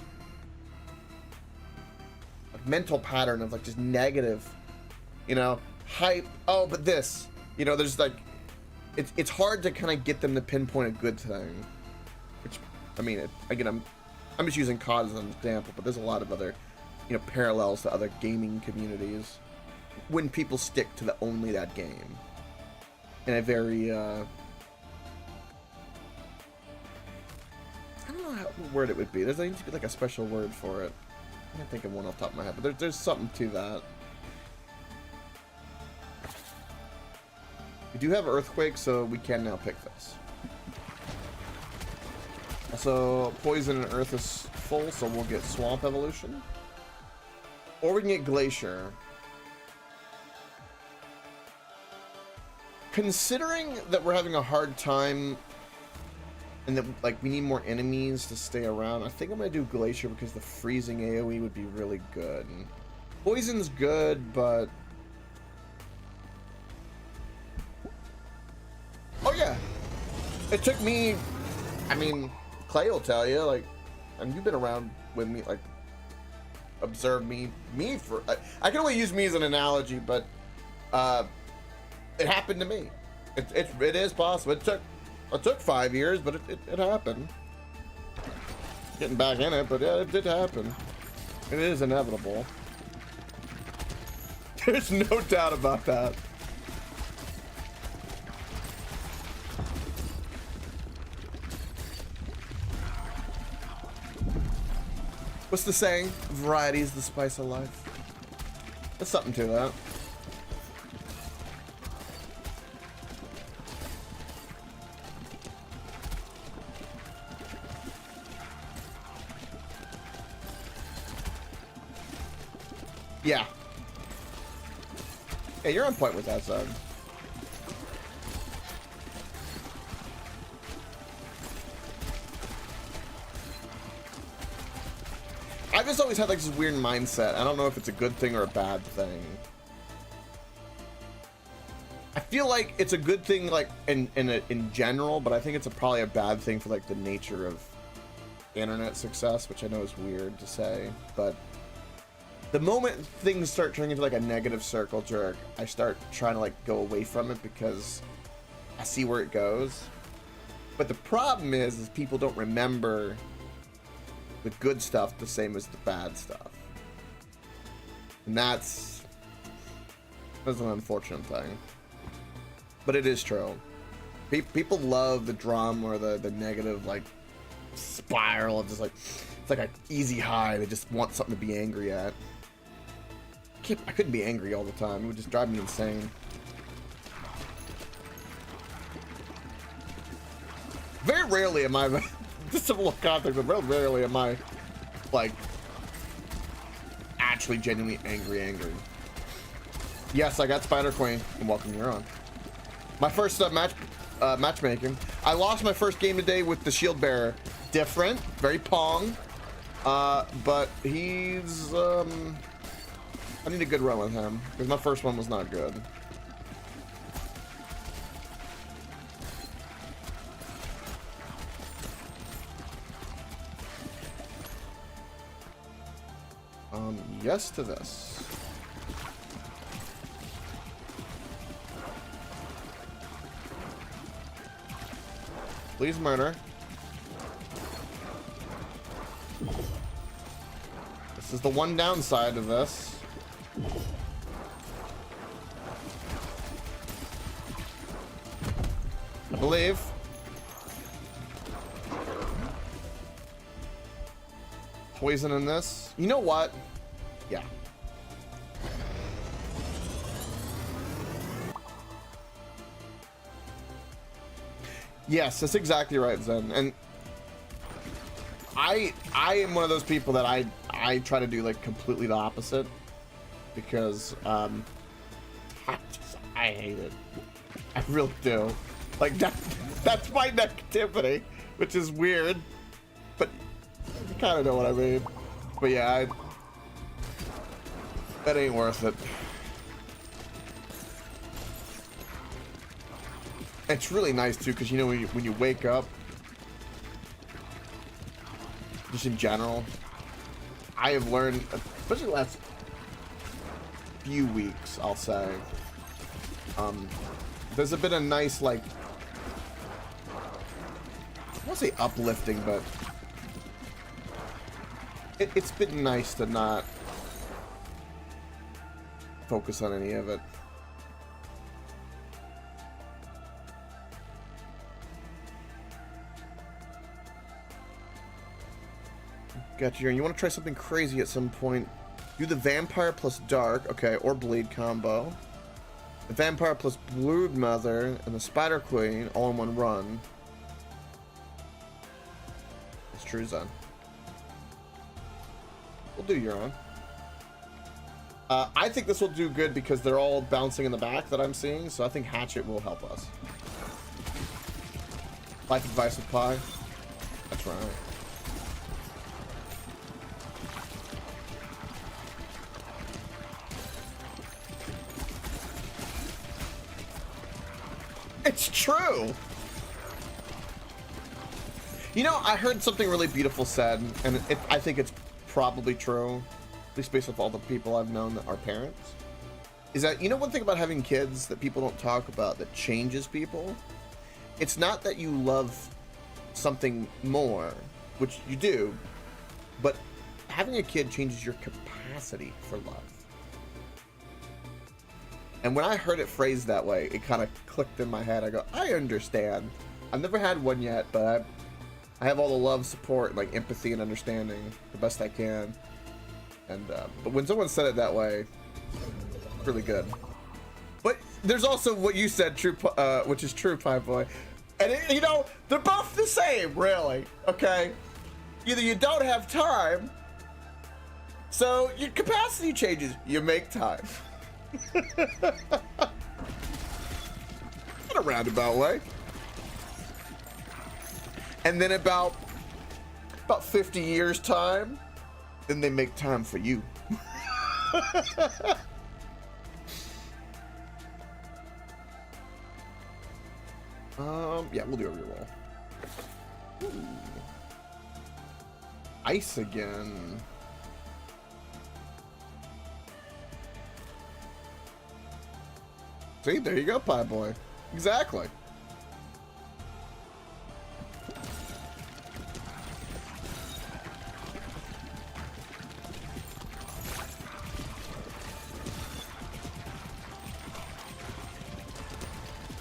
A: mental pattern of like just negative, you know, hype. Oh, but this, you know, there's like, it's hard to kind of get them to pinpoint a good thing. Which, I mean, again, I'm just using COD as an example, but there's a lot of other, you know, parallels to other gaming communities. When people stick to only that game in a very I don't know what word it would be. There needs to be like a special word for it. I can't think of one off the top of my head, but there's something to that. We do have Earthquake, so we can now pick this. Also, Poison and Earth is full, so we'll get Swamp Evolution. Or we can get Glacier. Considering that we're having a hard time and that like we need more enemies to stay around, I think I'm gonna do Glacier because the freezing AoE would be really good. Poison's good, but oh yeah, it took me, I mean, Clay will tell you, like, and you've been around with me, like, observe me for, I can only use me as an analogy, but it happened to me. It is possible. It took 5 years, but it happened. Getting back in it, but yeah, it did happen. It is inevitable. There's no doubt about that. What's the saying? Variety is the spice of life. There's something to that. Yeah. Yeah, you're on point with that, son. I've just always had like this weird mindset. I don't know if it's a good thing or a bad thing. I feel like it's a good thing like in general, but I think it's probably a bad thing for like the nature of internet success, which I know is weird to say, but the moment things start turning into like a negative circle jerk, I start trying to like go away from it because I see where it goes. But the problem is people don't remember the good stuff the same as the bad stuff. And that's an unfortunate thing. But it is true. People love the drama or the negative like spiral of just like, it's like an easy high. They just want something to be angry at. I couldn't be angry all the time. It would just drive me insane. Very rarely am I, just a little context, but very rarely am I, like, actually genuinely angry. Yes, I got Spider Queen, and welcome, you're on. My first matchmaking. I lost my first game today with the Shield Bearer. Different, very Pong, but he's, I need a good run with him, because my first one was not good. Yes to this. Please murder. This is the one downside of this. I believe. Poison in this. You know what? Yeah. Yes, that's exactly right, Zen. And I am one of those people that I try to do like completely the opposite because I hate it. I really do. Like that's my negativity, which is weird, but you kind of know what I mean. But yeah, that ain't worth it. It's really nice too, because you know when you wake up, just in general, I have learned, especially the last few weeks, I'll say, there's a bit of nice, like, I won't say uplifting, but it's been nice to not focus on any of it. Gotcha. You want to try something crazy at some point? Do the vampire plus dark, okay, or bleed combo. The vampire plus brood mother and the spider queen all in one run. It's true, Zen. We'll do your own. I think this will do good because they're all bouncing in the back that I'm seeing, so I think Hatchet will help us. Life advice with Pie. That's right. It's true. You know, I heard something really beautiful said, and I think it's probably true, at least based off all the people I've known that are parents, is that, you know, one thing about having kids that people don't talk about that changes people? It's not that you love something more, which you do, but having a kid changes your capacity for love. And when I heard it phrased that way, it kind of clicked in my head. I go, I understand. I've never had one yet, but I have all the love, support, like empathy and understanding the best I can. And but when someone said it that way, it's really good. But there's also what you said, true, which is true, Pie Boy. And it, you know, they're both the same, really. Okay, either you don't have time, so your capacity changes. You make time. In a roundabout way. And then about 50 years time, then they make time for you. Yeah, we'll do a reroll. Ooh. Ice again. See, there you go, Pie Boy. Exactly.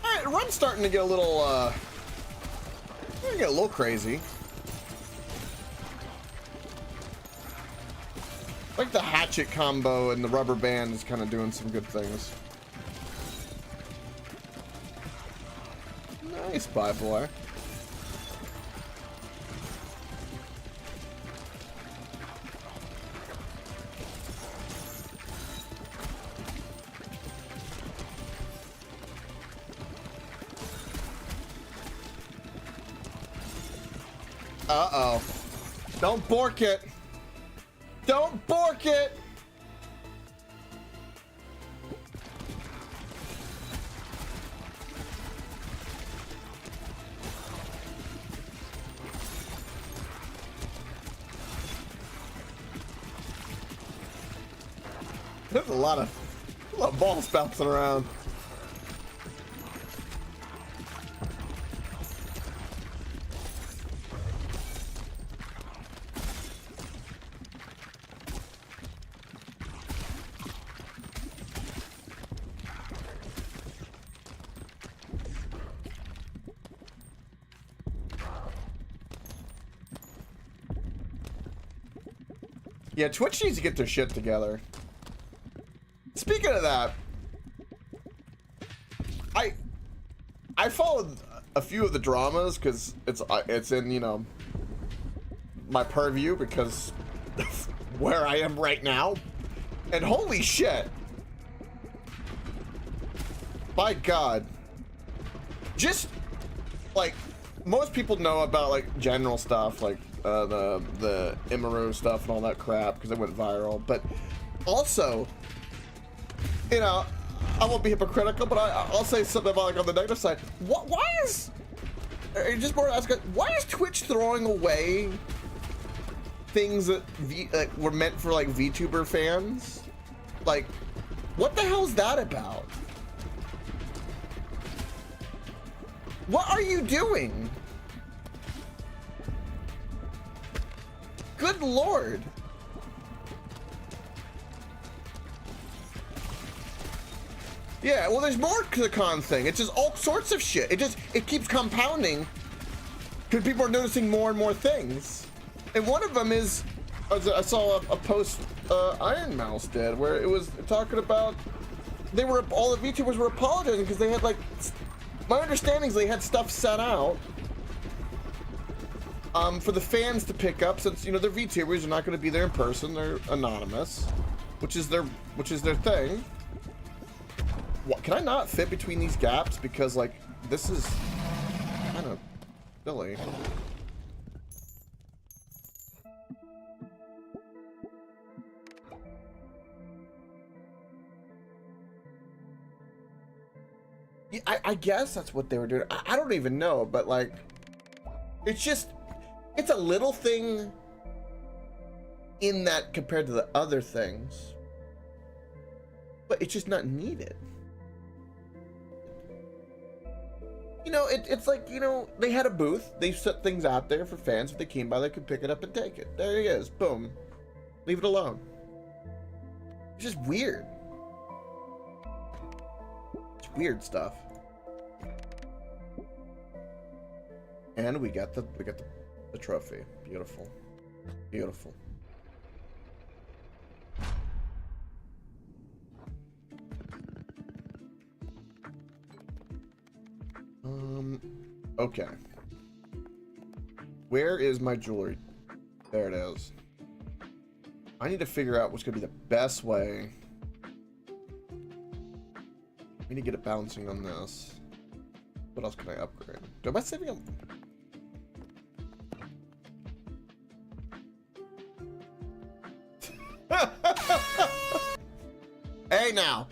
A: Alright, run's starting to get a little, crazy. Like the hatchet combo and the rubber band is kind of doing some good things. Nice, Pie Boy. Uh-oh. Don't bork it. Don't bork it. There's a lot of balls bouncing around. Yeah, Twitch needs to get their shit together. Speaking of that, I followed a few of the dramas because it's in, you know, my purview because of where I am right now, and holy shit, by God, just like most people know about like general stuff like the Imaro stuff and all that crap because it went viral, but also, you know, I won't be hypocritical, but I'll say something about like on the negative side. Why is just more ask, why is Twitch throwing away things that were meant for like VTuber fans? Like, what the hell's that about? What are you doing? Good Lord. Yeah, well, there's more to the con thing. It's just all sorts of shit. It keeps compounding because people are noticing more and more things. And one of them is, I saw a post Iron Mouse did where it was talking about all the VTubers were apologizing because they had like, my understanding is they had stuff set out for the fans to pick up, since, you know, they're VTubers, they're not going to be there in person, they're anonymous, which is their thing. What, can I not fit between these gaps? Because like this is kind of silly. Yeah, I guess that's what they were doing. I don't even know, but like, it's a little thing in that compared to the other things, but it's just not needed. You know, it's like, you know, they had a booth, they set things out there for fans. If they came by, they could pick it up and take it. There he is, boom. Leave it alone. It's just weird. It's weird stuff. And we got the trophy. Beautiful. Beautiful. Okay. Where is my jewelry? There it is. I need to figure out what's gonna be the best way. We need to get it bouncing on this. What else can I upgrade? Am I saving up? Hey now!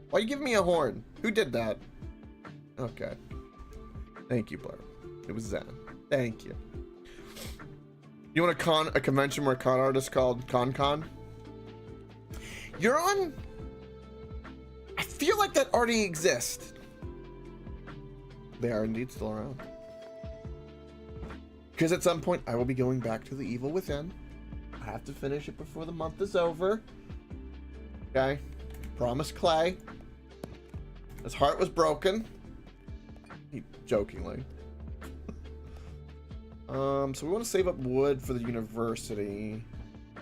A: Why are you giving me a horn? Who did that? Okay. Thank you, Blair. It was Zen. Thank you. You want a convention where a con artist called Con? You're on? I feel like that already exists. They are indeed still around. Because at some point I will be going back to the Evil Within. I have to finish it before the month is over. Okay? Promise Clay. His heart was broken. Jokingly. So we want to save up wood for the university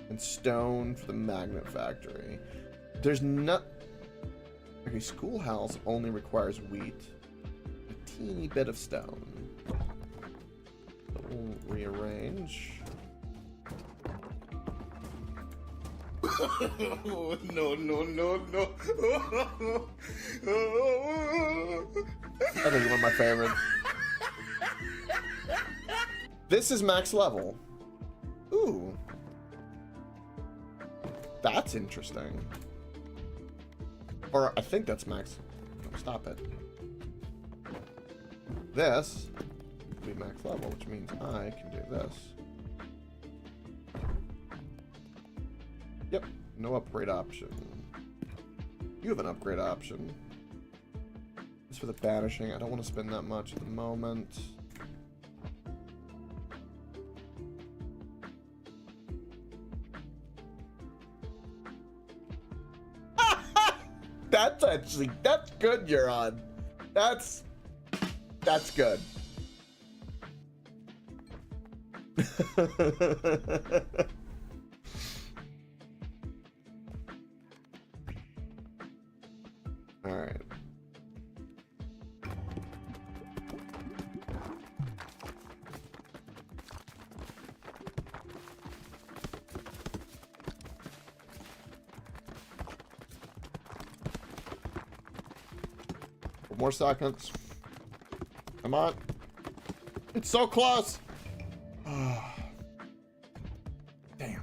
A: and stone for the magnet factory. There's not... Okay, schoolhouse only requires wheat. A teeny bit of stone. So we'll rearrange. No. I think you're one of my favorites. This is max level. Ooh. That's interesting. Or I think that's max. No, stop it. This will be max level, which means I can do this. Yep, no upgrade option. You have an upgrade option. It's for the banishing. I don't want to spend that much at the moment. That's good, you're on. That's good. All right. More seconds. Come on. It's so close. Oh. Damn.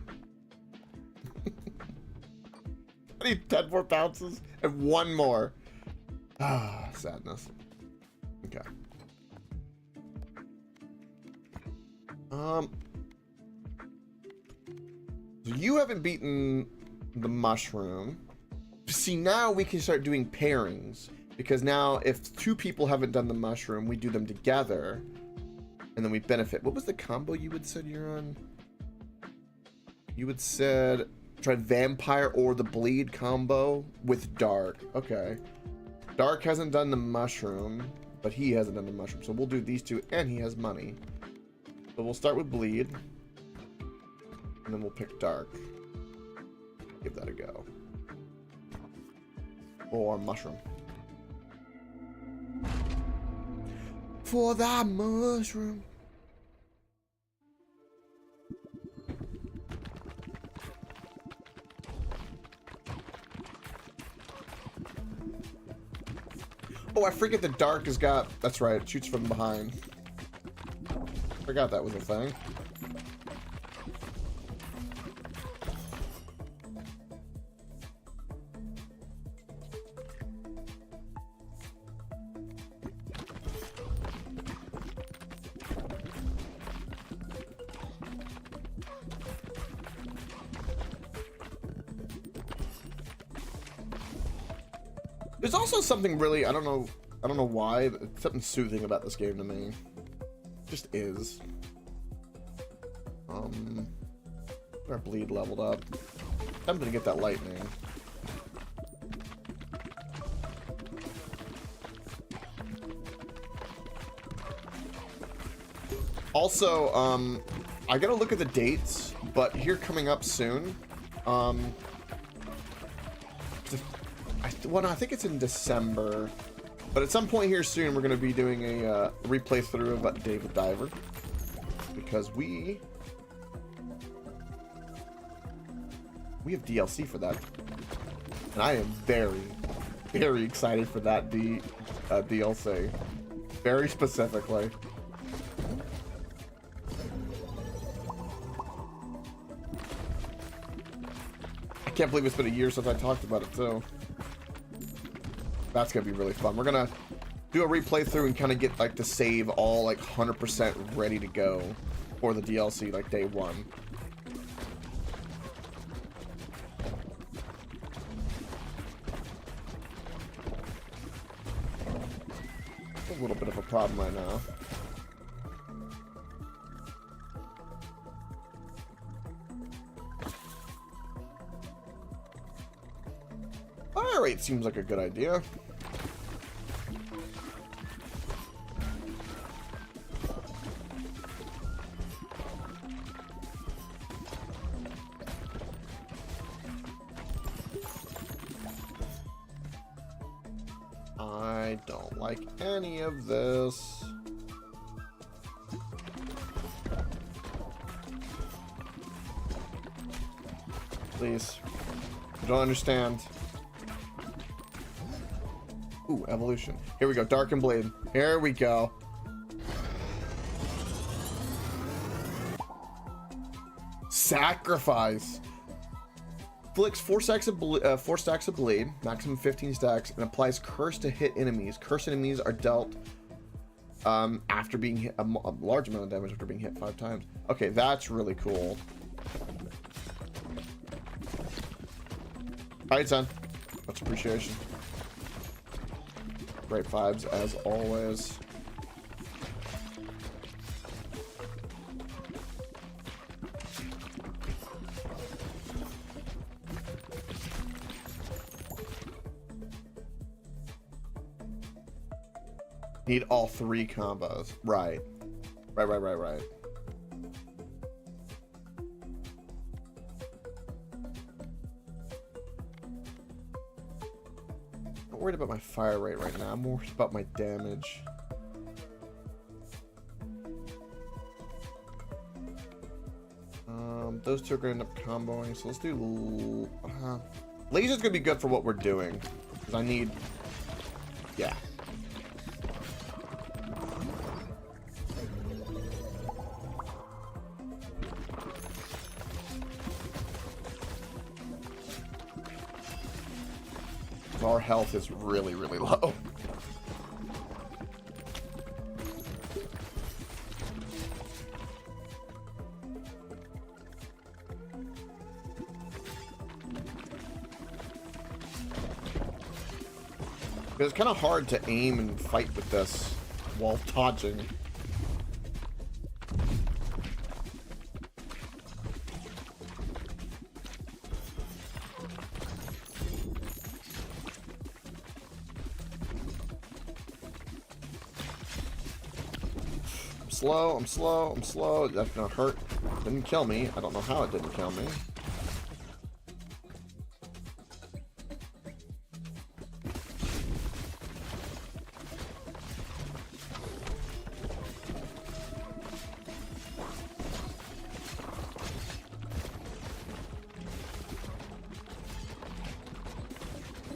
A: I need 10 more bounces and one more. Ah, sadness. Okay. So you haven't beaten the mushroom. See, now we can start doing pairings. Because now, if two people haven't done the mushroom, we do them together, and then we benefit. What was the combo you would said you're on? You would said try vampire or the bleed combo with dark. Okay. Dark hasn't done the mushroom, but he hasn't done the mushroom. So we'll do these two, and he has money. So we'll start with bleed, and then we'll pick dark. Give that a go. Or mushroom. For the mushroom. Oh, I forget the dark has got... That's right, it shoots from behind. Forgot that was a thing. There's also something really, I don't know why, but it's something soothing about this game to me. It just is. Our bleed leveled up. I'm gonna get that lightning. Also, I gotta look at the dates, but here coming up soon, well, no, I think it's in December, but at some point here soon, we're gonna be doing a replay through of David Diver, because we have DLC for that, and I am very, very excited for that DLC, very specifically. I can't believe it's been a year since I talked about it too. That's gonna be really fun. We're gonna do a replay through and kind of get like the save all like 100% ready to go for the DLC like day one. A little bit of a problem right now. Fire rate seems like a good idea. I don't like any of this. Please. I don't understand. Ooh, evolution. Here we go. Darken Blade. Here we go. Sacrifice. Flicks 4 stacks of blade, maximum 15 stacks, and applies curse to hit enemies. Curse enemies are dealt after being hit a large amount of damage after being hit 5 times. Okay, that's really cool. Alright, son. Much appreciation. Great vibes as always. Need all 3 combos. Right. Right. I'm not worried about my fire rate right now. I'm worried about my damage. Those two are going to end up comboing, so let's do... Laser's going to be good for what we're doing. Because I need... Yeah. Our health is really, really low. It's kind of hard to aim and fight with this while dodging. I'm slow. That's gonna hurt. Didn't kill me. I don't know how it didn't kill me.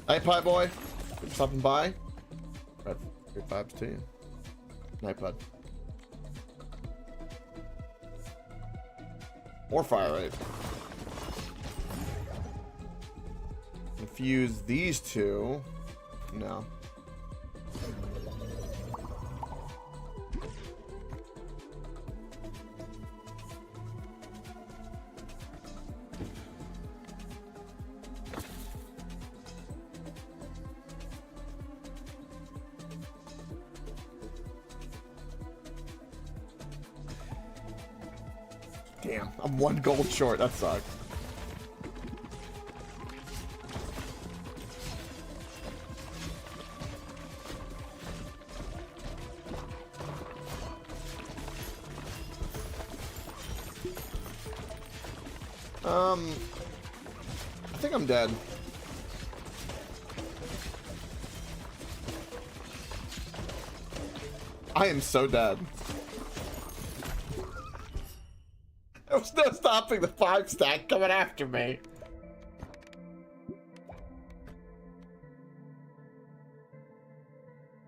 A: Hey, Pie Boy. Thanks for stopping by. Right, good vibes to you. Night, bud. More fire rate. Infuse these two. No. Damn, I'm 1 gold short. That sucks. I think I'm dead. I am so dead. There was no stopping the 5 stack coming after me.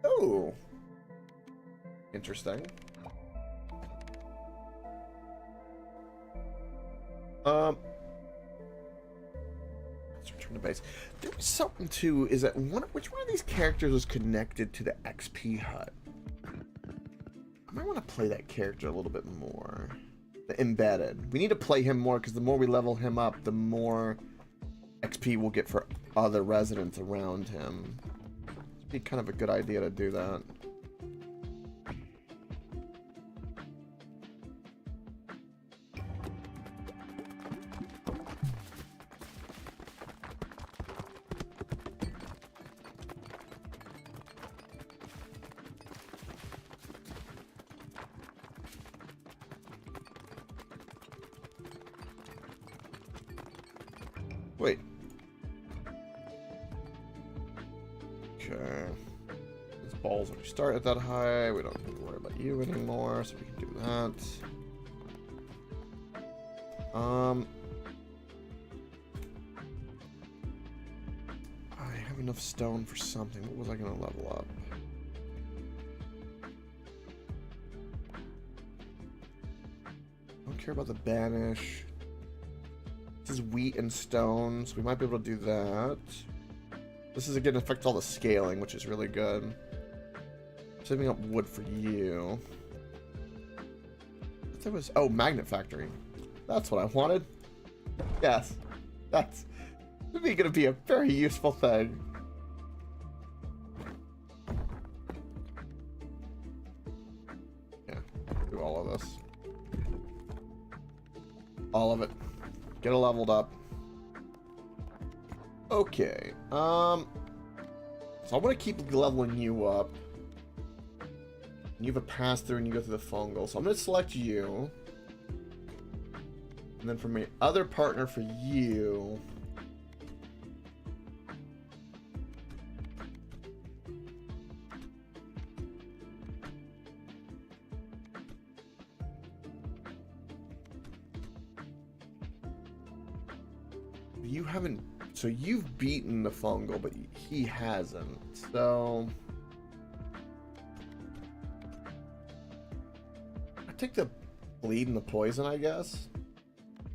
A: Oh. Interesting. Let's return to base. There was something too, is that which one of these characters was connected to the XP hut? I might want to play that character a little bit more. The embedded. We need to play him more because the more we level him up, the more XP we'll get for other residents around him. It'd be kind of a good idea to do that. Wait. Okay. These balls already start at that high. We don't need to worry about you anymore, so we can do that. I have enough stone for something. What was I gonna level up? I don't care about the banish. This is wheat and stone, so we might be able to do that. This is again affect all the scaling, which is really good. Saving up wood for you. There was magnet factory. That's what I wanted. Yes, that's going to be a very useful thing. Yeah, do all of this. All of it. Get it leveled up. Okay. So I want to keep leveling you up. You have a pass through and you go through the fungal. So I'm going to select you. And then for my other partner for you. You haven't, so you've beaten the fungal, but he hasn't. So I take the bleed and the poison, I guess,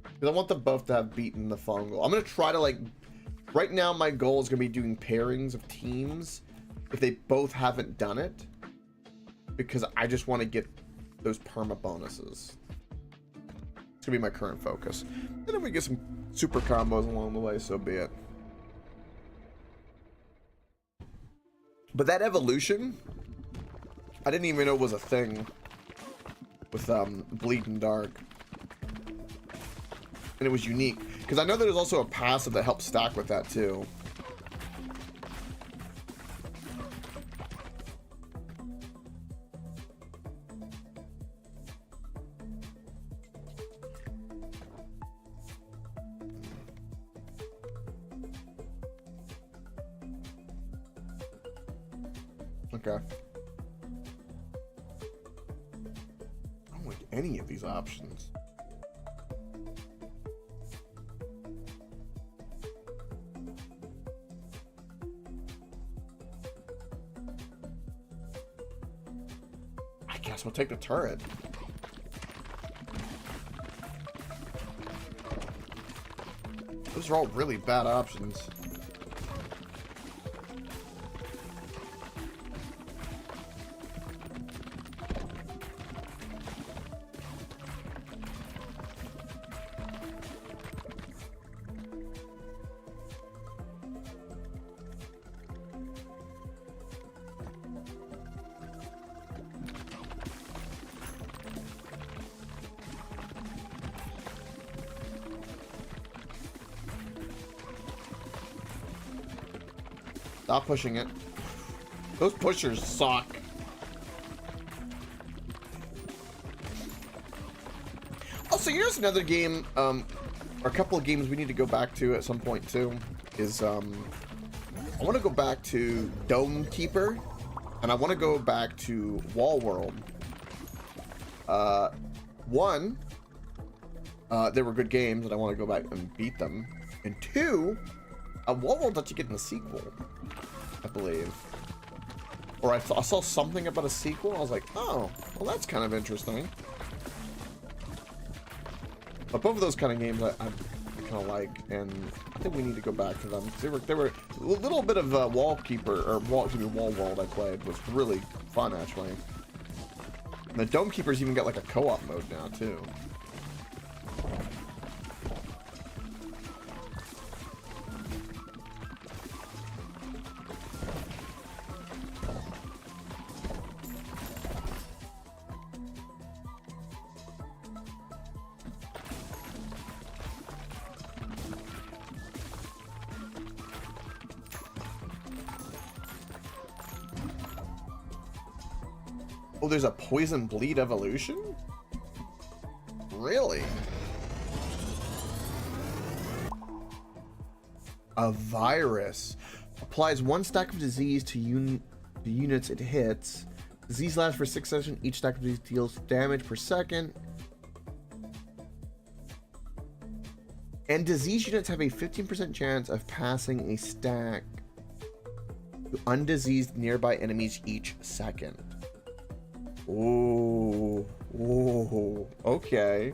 A: because I want them both to have beaten the fungal. I'm gonna try to, like, right now my goal is gonna be doing pairings of teams if they both haven't done it, because I just want to get those perma bonuses. It's gonna be my current focus, and if we get some super combos along the way, so be it. But that evolution, I didn't even know it was a thing with Bleeding Dark. And it was unique, because I know there's also a passive that helps stack with that too. Okay. I don't like any of these options. I guess we'll take the turret. Those are all really bad options. Stop pushing it. Those pushers suck. Also, here's another game, or a couple of games we need to go back to at some point too, is, I want to go back to Dome Keeper, and I want to go back to Wall World. One, they were good games, and I want to go back and beat them. And two, Wall World's actually getting a sequel, I believe. Or I saw something about a sequel, I was like, oh, well that's kind of interesting. But both of those kind of games I kind of like, and I think we need to go back to them. They were a little bit of Wall World I played was really fun actually. And the Dome Keepers even got like a co-op mode now too. Oh, there's a poison bleed evolution? Really? A virus. Applies 1 stack of disease to units it hits. Disease lasts for 6 sessions. Each stack of disease deals damage per second. And disease units have a 15% chance of passing a stack to undiseased nearby enemies each second. Ooh, ooh, okay.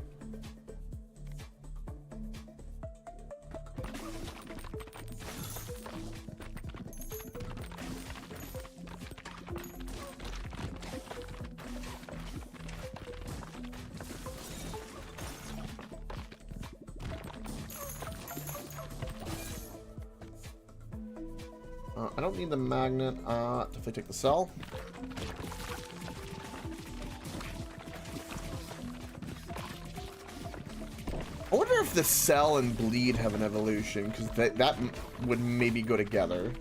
A: I don't need the magnet. Definitely take the cell. I wonder if the cell and bleed have an evolution, because that would maybe go together.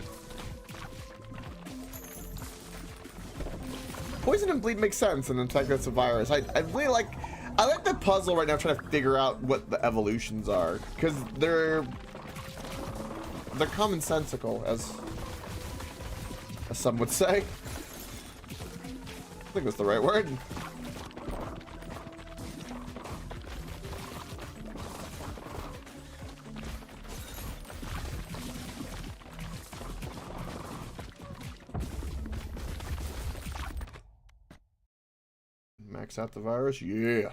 A: Poison and bleed makes sense, and attack that's a virus. I really like the puzzle right now, trying to figure out what the evolutions are, because they're commonsensical, as some would say. I think that's the right word. Max out the virus, yeah.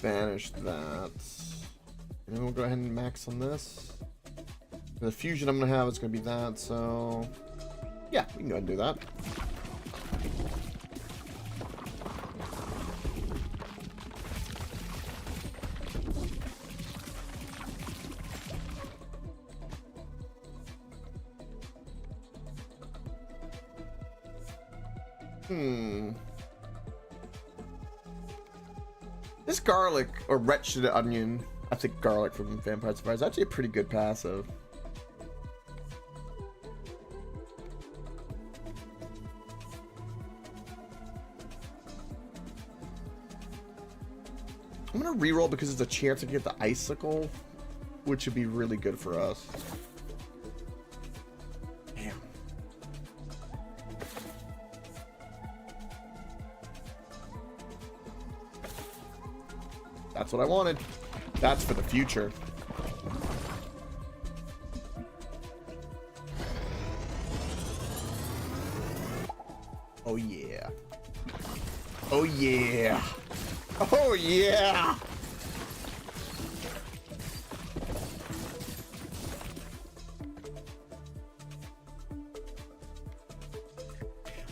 A: Banish that. And then we'll go ahead and max on this. The fusion I'm gonna have is gonna be that, so yeah, we can go ahead and do that. This garlic, or wretched onion, I think garlic from Vampire Survivor is actually a pretty good passive. I'm gonna reroll because there's a chance to get the icicle, which would be really good for us. Damn. That's what I wanted. That's for the future. Oh yeah. Oh yeah. Oh yeah.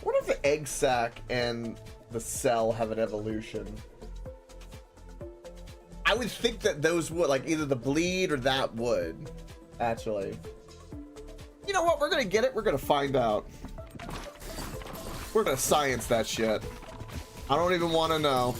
A: What if the egg sac and the cell have an evolution? would think that those would, like, either the bleed or that would. Actually. You know what? We're gonna get it. We're gonna find out. We're gonna science that shit. I don't even want to know.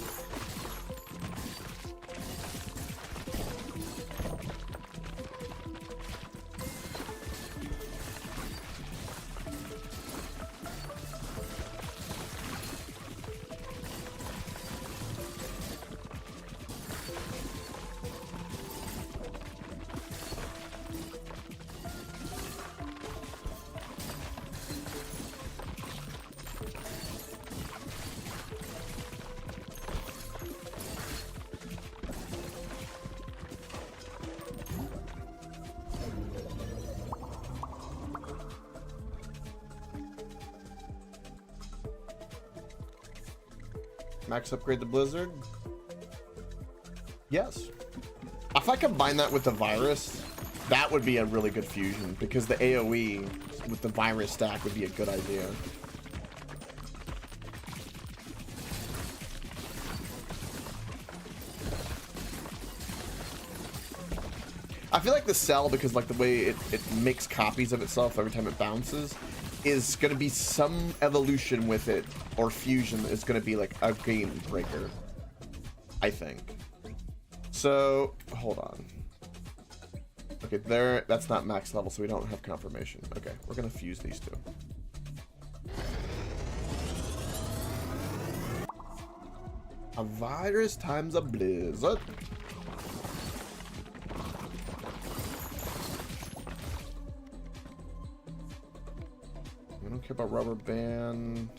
A: Max upgrade the blizzard? Yes. If I combine that with the virus, that would be a really good fusion, because the AoE with the virus stack would be a good idea. I feel like the cell, because like the way it makes copies of itself every time it bounces, is going to be some evolution with it, or fusion is going to be like a game breaker, I think. So hold on. Okay, there, that's not max level, so we don't have confirmation. Okay, we're going to fuse these two. A virus times a blizzard. I don't care about rubber band.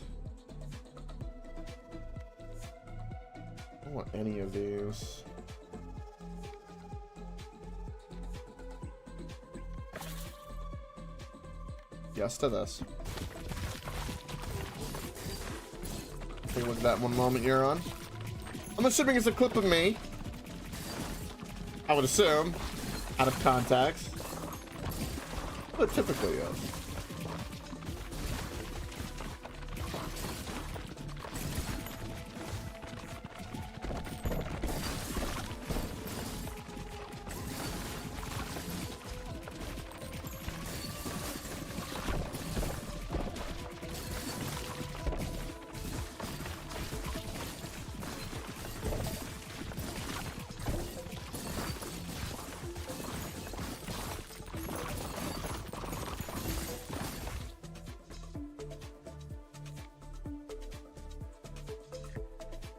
A: I don't want any of these. Yes to this. Take a look at that one moment you're on. I'm assuming it's a clip of me. I would assume. Out of context. But it typically is.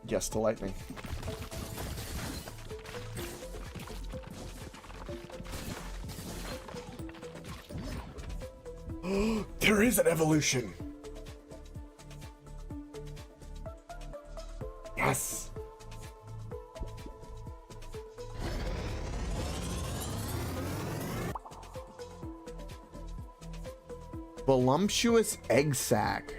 A: Yes to lightning. There is an evolution. Yes. Voluptuous egg sac.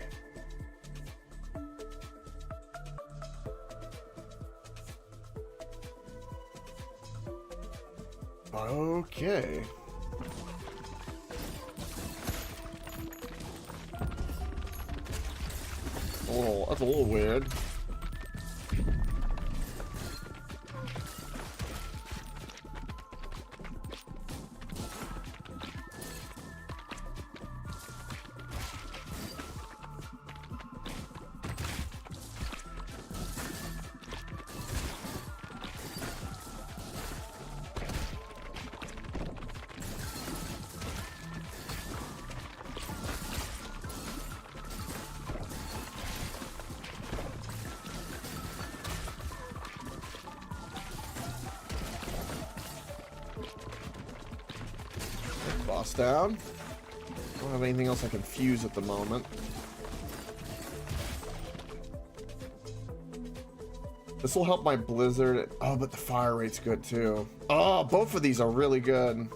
A: Okay. Oh, that's a little weird. Boss down. I don't have anything else I can fuse at the moment. This will help my blizzard. Oh, but the fire rate's good too. Oh, both of these are really good. I'm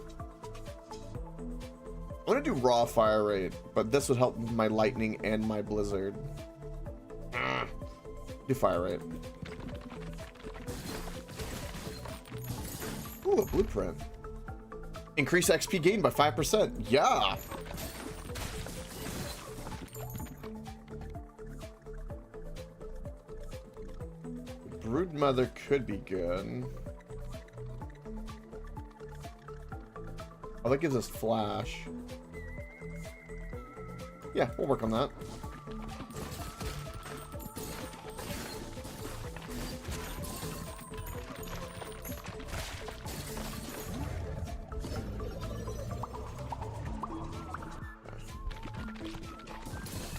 A: gonna do raw fire rate, but this would help my lightning and my blizzard. Do fire rate. Ooh, a blueprint. Increase XP gain by 5%. Yeah. Brood Mother could be good. Oh, that gives us flash. Yeah, we'll work on that.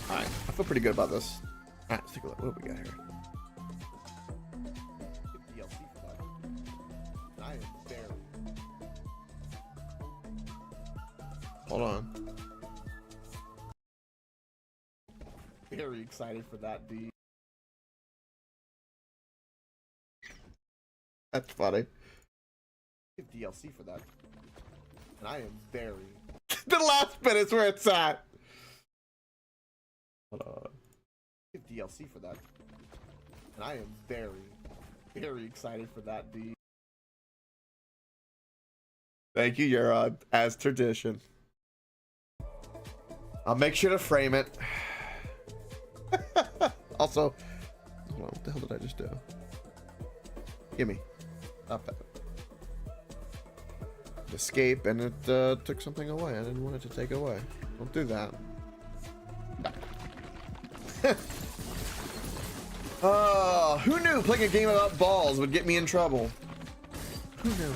A: Alright, I feel pretty good about this. Alright, let's take a look. What do we got here? DLC for that. I am very... Hold on. Very excited for that, dude. That's funny. DLC for that. And I am very... The last bit is where it's at. Hold on. DLC for that. And I am very, very excited for that, dude. Thank you, Euron, as tradition. I'll make sure to frame it. Also, hold on, what the hell did I just do? Gimme. Not that. Escape, and it took something away. I didn't want it to take away. Don't do that. Who knew playing a game about balls would get me in trouble? Who knew?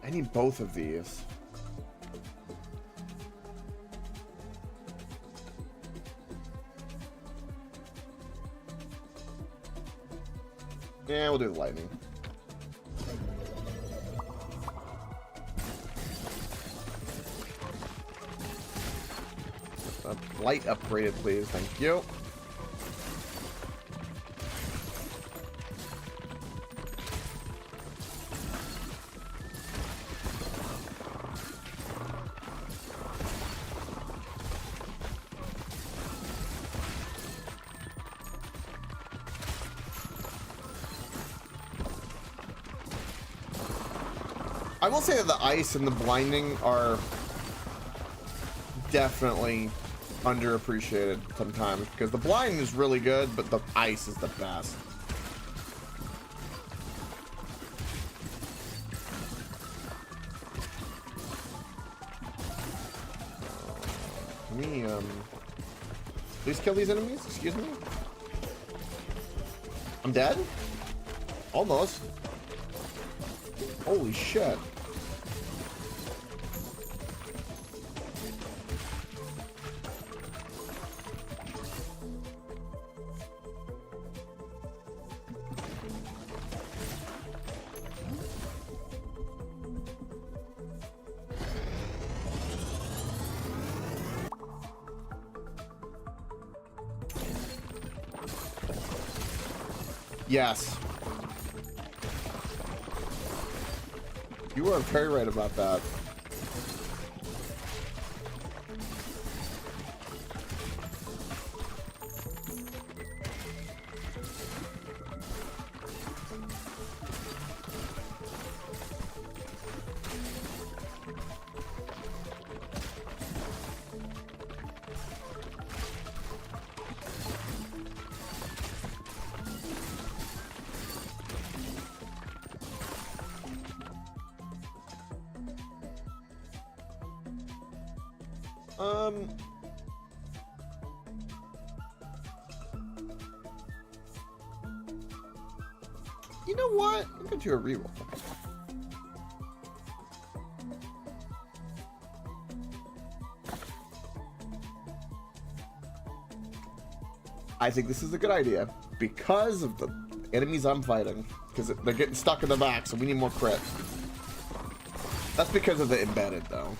A: I need both of these. Yeah, we'll do the lightning. Light upgraded, please. Thank you. I will say that the ice and the blinding are definitely underappreciated sometimes, because the blinding is really good, but the ice is the best. Can we, please kill these enemies? Excuse me? I'm dead? Almost. Holy shit. Yes. You are very right about that. You know what? I'm gonna do a reroll. I think this is a good idea because of the enemies I'm fighting, because they're getting stuck in the back, so we need more crit. That's because of the embedded, though.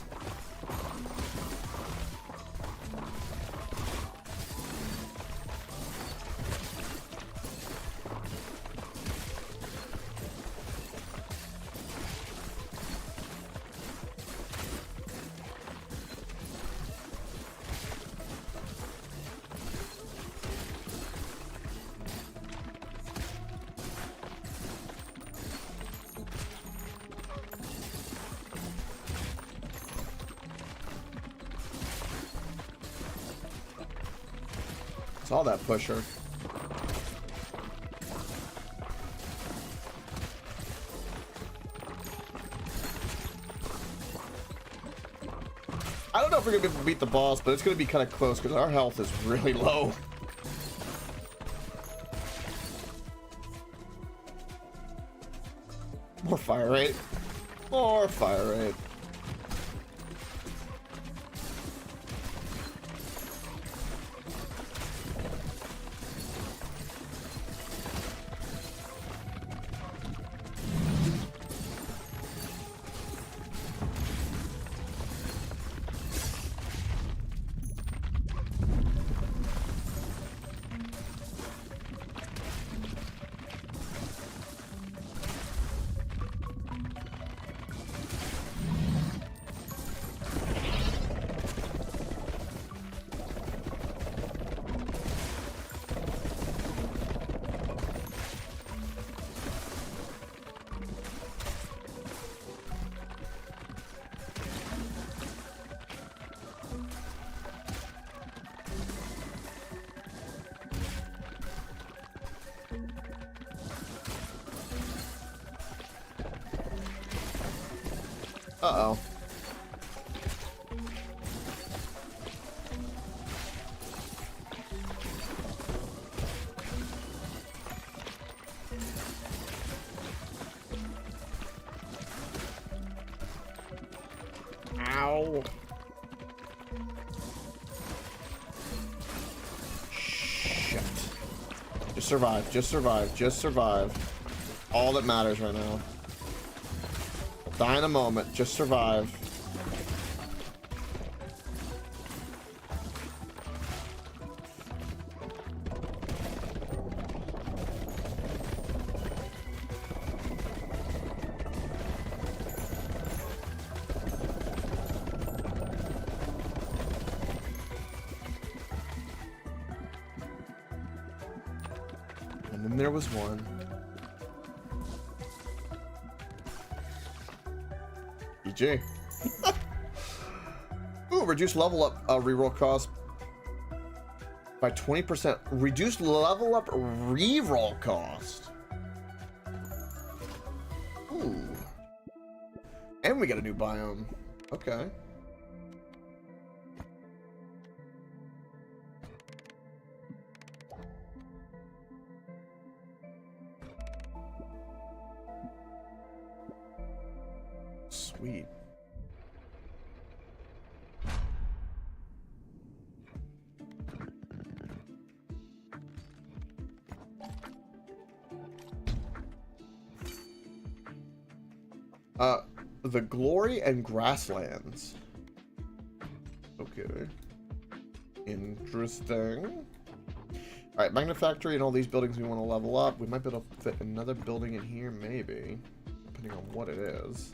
A: Saw that pusher. I don't know if we're gonna be able to beat the boss, but it's gonna be kind of close because our health is really low. More fire rate. More fire rate. Uh-oh. Ow. Shit. Just survive. Just survive. Just survive. All that matters right now. Die in a moment. Just survive. And then there was one. GG. Ooh, reduce level up reroll cost by 20%. Reduce level up reroll cost. Ooh. And we got a new biome. Okay. Sweet. The Glory and Grasslands. Okay. Interesting. Alright, Magna Factory and all these buildings we want to level up. We might be able to fit another building in here, maybe. Depending on what it is.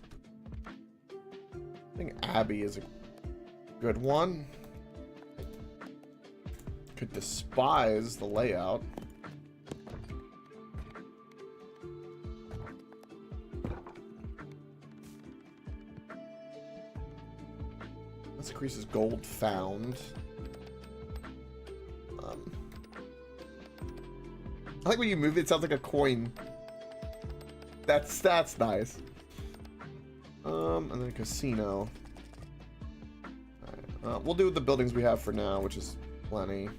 A: I think Abbey is a good one. Could despise the layout. This increases gold found. I like when you move it, it sounds like a coin. That's nice. And then a casino. Alright, we'll do the buildings we have for now, which is plenty.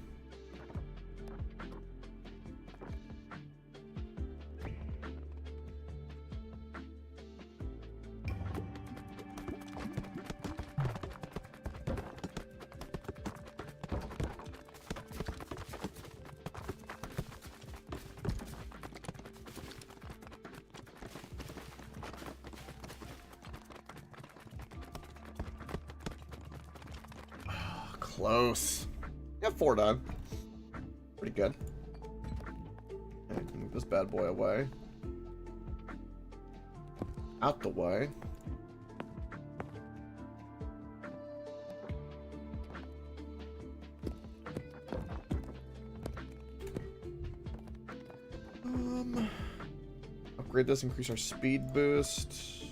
A: Close. Yeah, 4 done. Pretty good. Okay, move this bad boy away. Out the way. Upgrade this, increase our speed boost.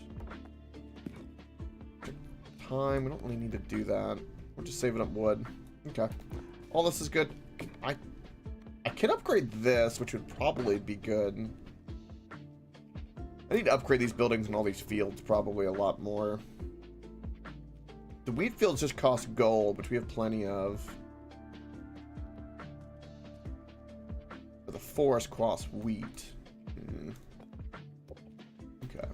A: Time, we don't really need to do that. We're just saving up wood. Okay. All this is good. can upgrade this, which would probably be good. I need to upgrade these buildings and all these fields probably a lot more. The wheat fields just cost gold, which we have plenty of. But the forest costs wheat. Okay.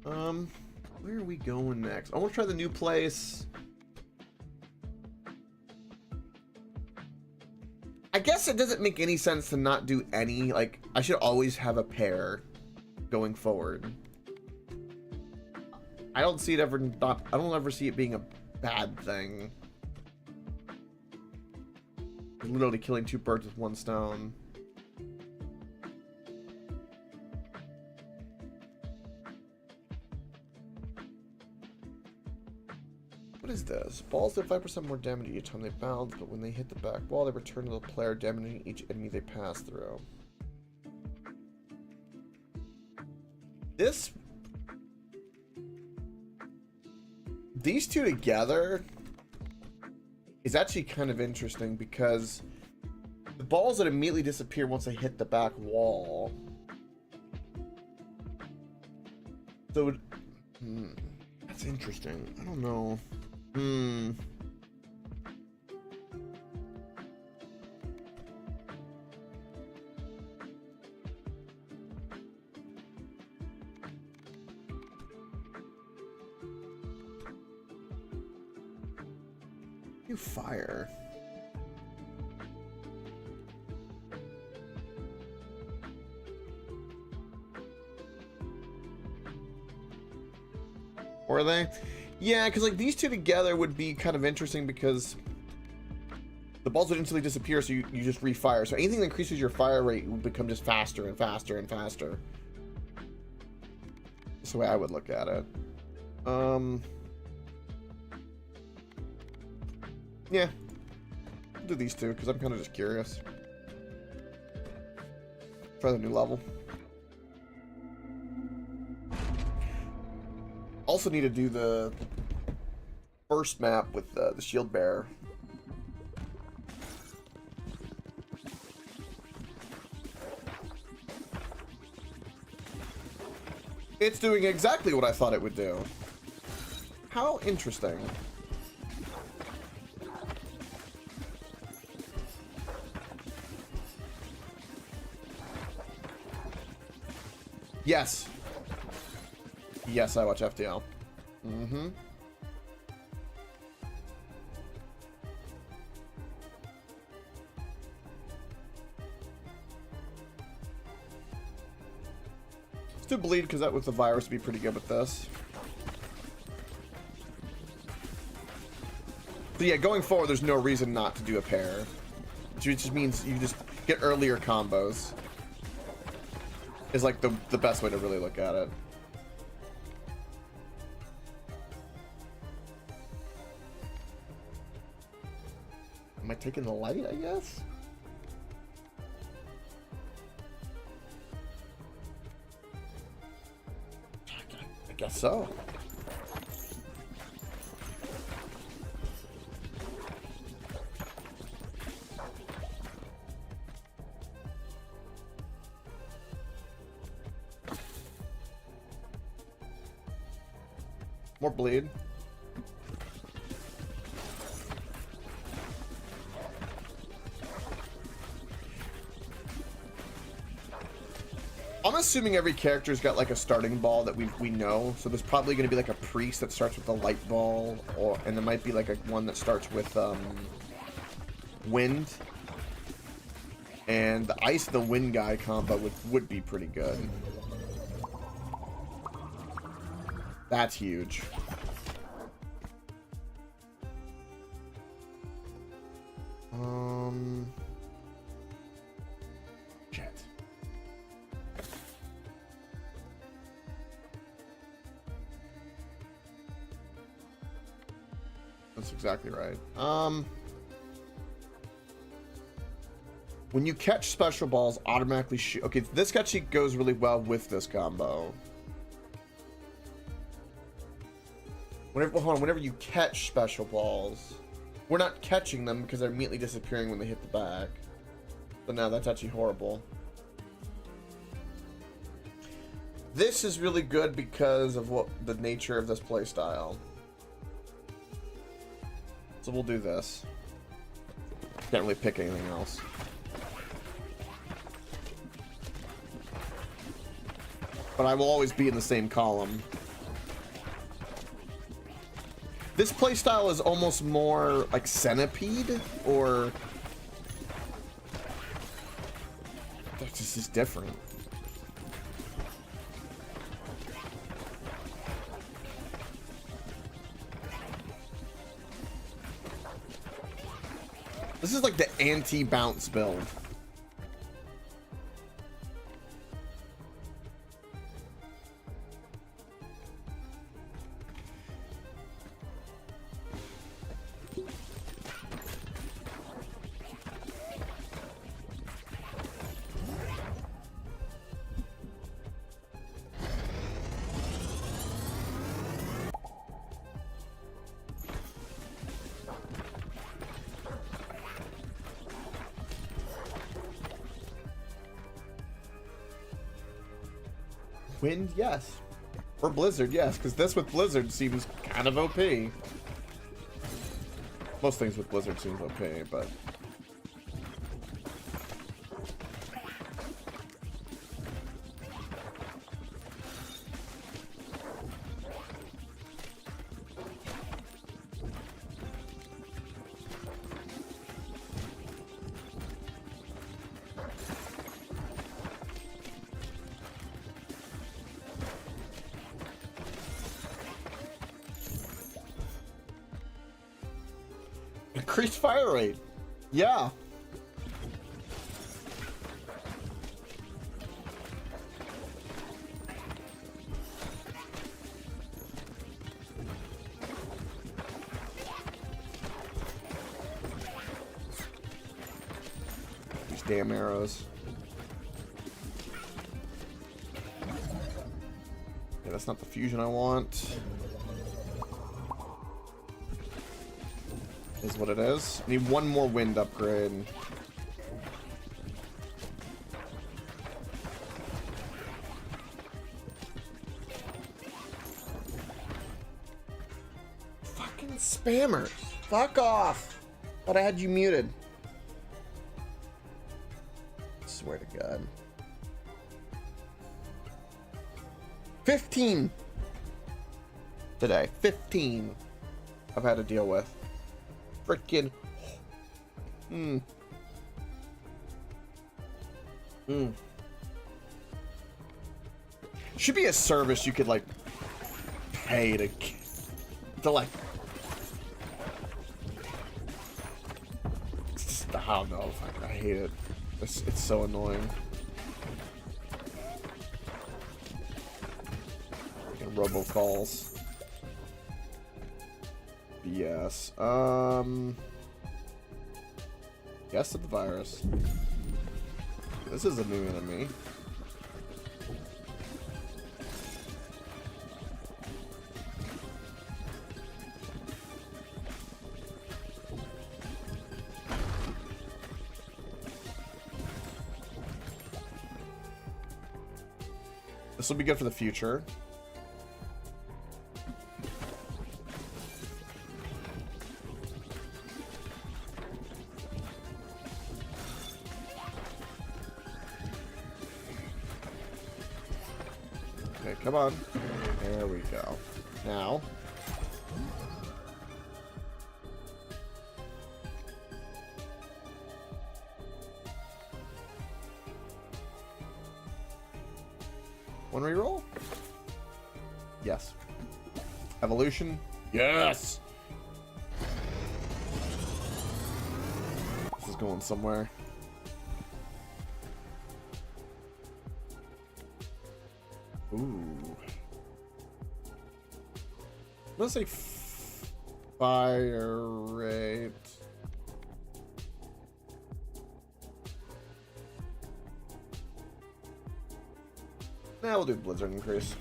A: Where are we going next? I want to try the new place. I guess it doesn't make any sense to not do any. Like, I should always have a pair going forward. I don't see it ever not. I don't ever see it being a bad thing. Literally killing two birds with one stone. What is this? Balls do 5% more damage each time they bounce, but when they hit the back wall, they return to the player, damaging each enemy they pass through. These two together is actually kind of interesting because the balls that immediately disappear once they hit the back wall. So, that's interesting. I don't know. New fire. Or are they? Yeah, because like these two together would be kind of interesting because the balls would instantly disappear, so you just refire. So anything that increases your fire rate will become just faster and faster and faster. That's the way I would look at it. Yeah, I'll do these two because I'm kind of just curious. Try the new level. Also need to do the first map with the shield bearer. It's doing exactly what I thought it would do. How interesting. Yes. Yes, I watch FTL. Mm-hmm. Still bleed because that with the virus would be pretty good with this. But yeah, going forward, there's no reason not to do a pair. Which just means you just get earlier combos. Is like the best way to really look at it. Am I taking the light, I guess? I guess so. More bleed. I'm assuming every character's got like a starting ball that we know. So there's probably going to be like a priest that starts with the light ball, and there might be like a one that starts with wind. And the ice, the wind guy combo would be pretty good. That's huge. Shit. That's exactly right. When you catch special balls, automatically shoot. Okay, this actually goes really well with this combo. Whenever you catch special balls, we're not catching them because they're immediately disappearing when they hit the back. But no, that's actually horrible. This is really good because of what the nature of this playstyle. So we'll do this. Can't really pick anything else. But I will always be in the same column. This playstyle is almost more like Centipede, or... This is different. This is like the anti-bounce build. Wind, yes. Or Blizzard, yes, because this with Blizzard seems kind of OP. Most things with Blizzard seems OP, but... Increased fire rate. Yeah. These damn arrows. Yeah, that's not the fusion I want. Is what it is. Need one more wind upgrade. Fucking spammers. Fuck off. Thought I had you muted. I swear to God. 15 today. 15 I've had to deal with. Frickin' should be a service you could like pay to like. It's just, I don't know. I hate it. It's so annoying. Fucking robocalls. Yes. Guess of the virus. This is a new enemy. This will be good for the future. Come on. There we go. Now. One reroll? Yes. Evolution? Yes! This is going somewhere. Ooh. Let's say fire rate. Nah, we'll do Blizzard increase.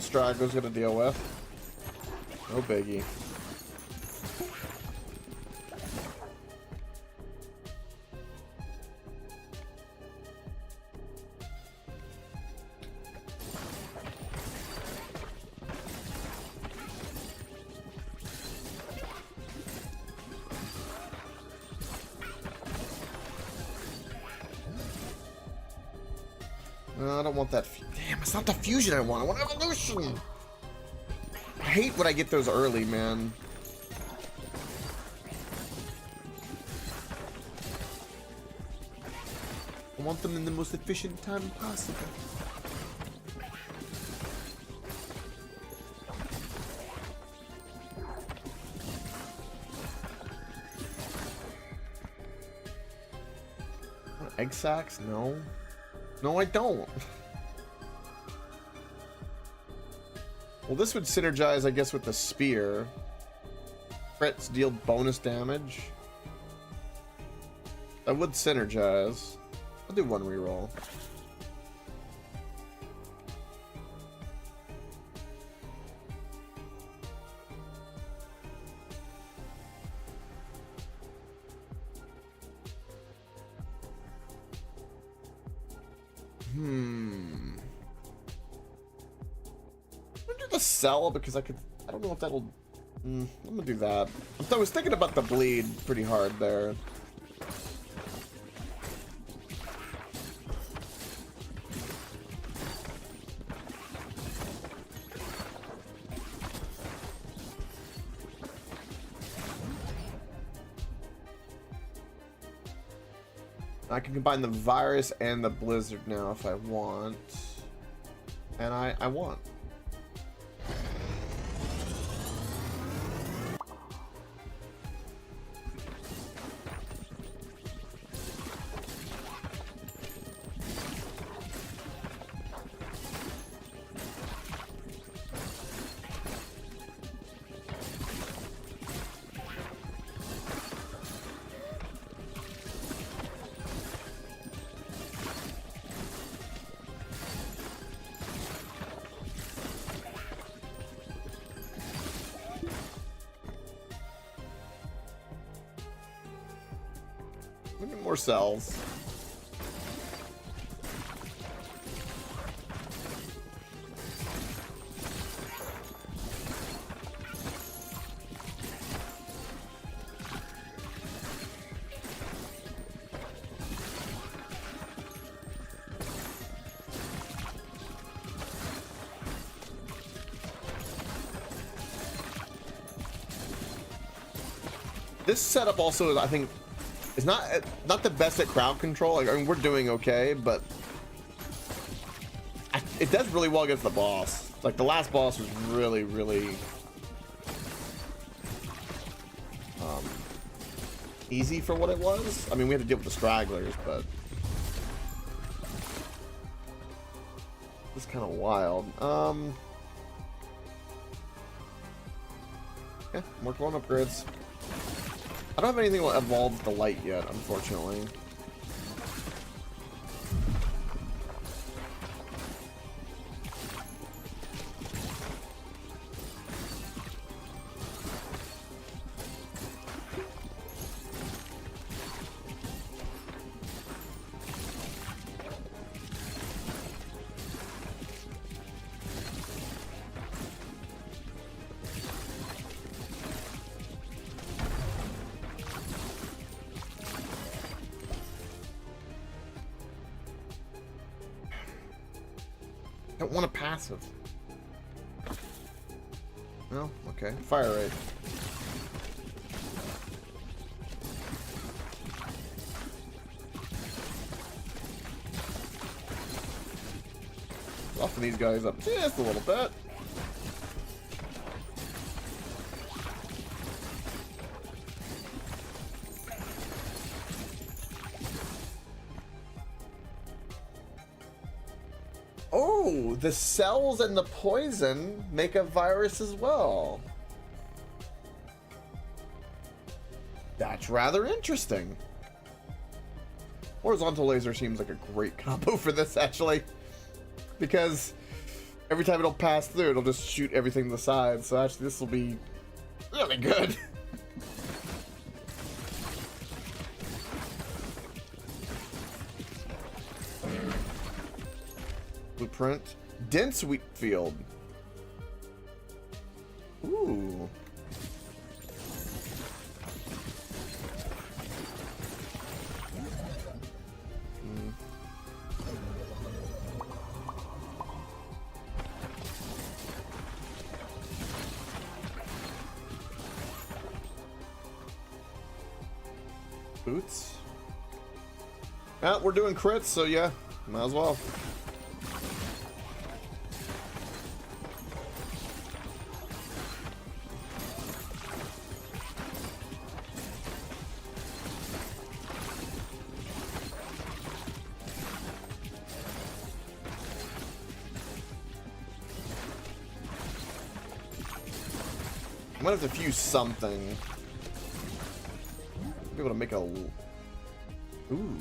A: Straggler's gonna deal with. No biggie. No, I don't want that. Damn, it's not the fusion I want. I want evolution. I hate when I get those early, man. I want them in the most efficient time possible. What, egg sacs? No. No, I don't. Well, this would synergize, I guess, with the spear. Crits deal bonus damage. That would synergize. I'll do one reroll. Sell because I don't know if that'll. I'm gonna do that. I was thinking about the bleed pretty hard there. I can combine the virus and the blizzard now if I want, and I want. We need more cells. This setup also, I think, is not the best at crowd control. Like, I mean, we're doing okay, but it does really well against the boss. Like, the last boss was really, really easy for what it was. I mean, we had to deal with the stragglers, but it's kind of wild. Yeah, more clone upgrades. I don't have anything that evolves the light yet, unfortunately. I don't want a passive. No? Okay. Fire rate. Buffing these guys up just a little bit. Oh, the cells and the poison make a virus as well. That's rather interesting. Horizontal laser seems like a great combo for this, actually. Because every time it'll pass through, it'll just shoot everything to the side. So actually, this will be really good. Blueprint. Dense wheat field. Ooh. Boots. We're doing crits, so yeah, might as well. I'm gonna have to fuse something. Be able to make a... Ooh.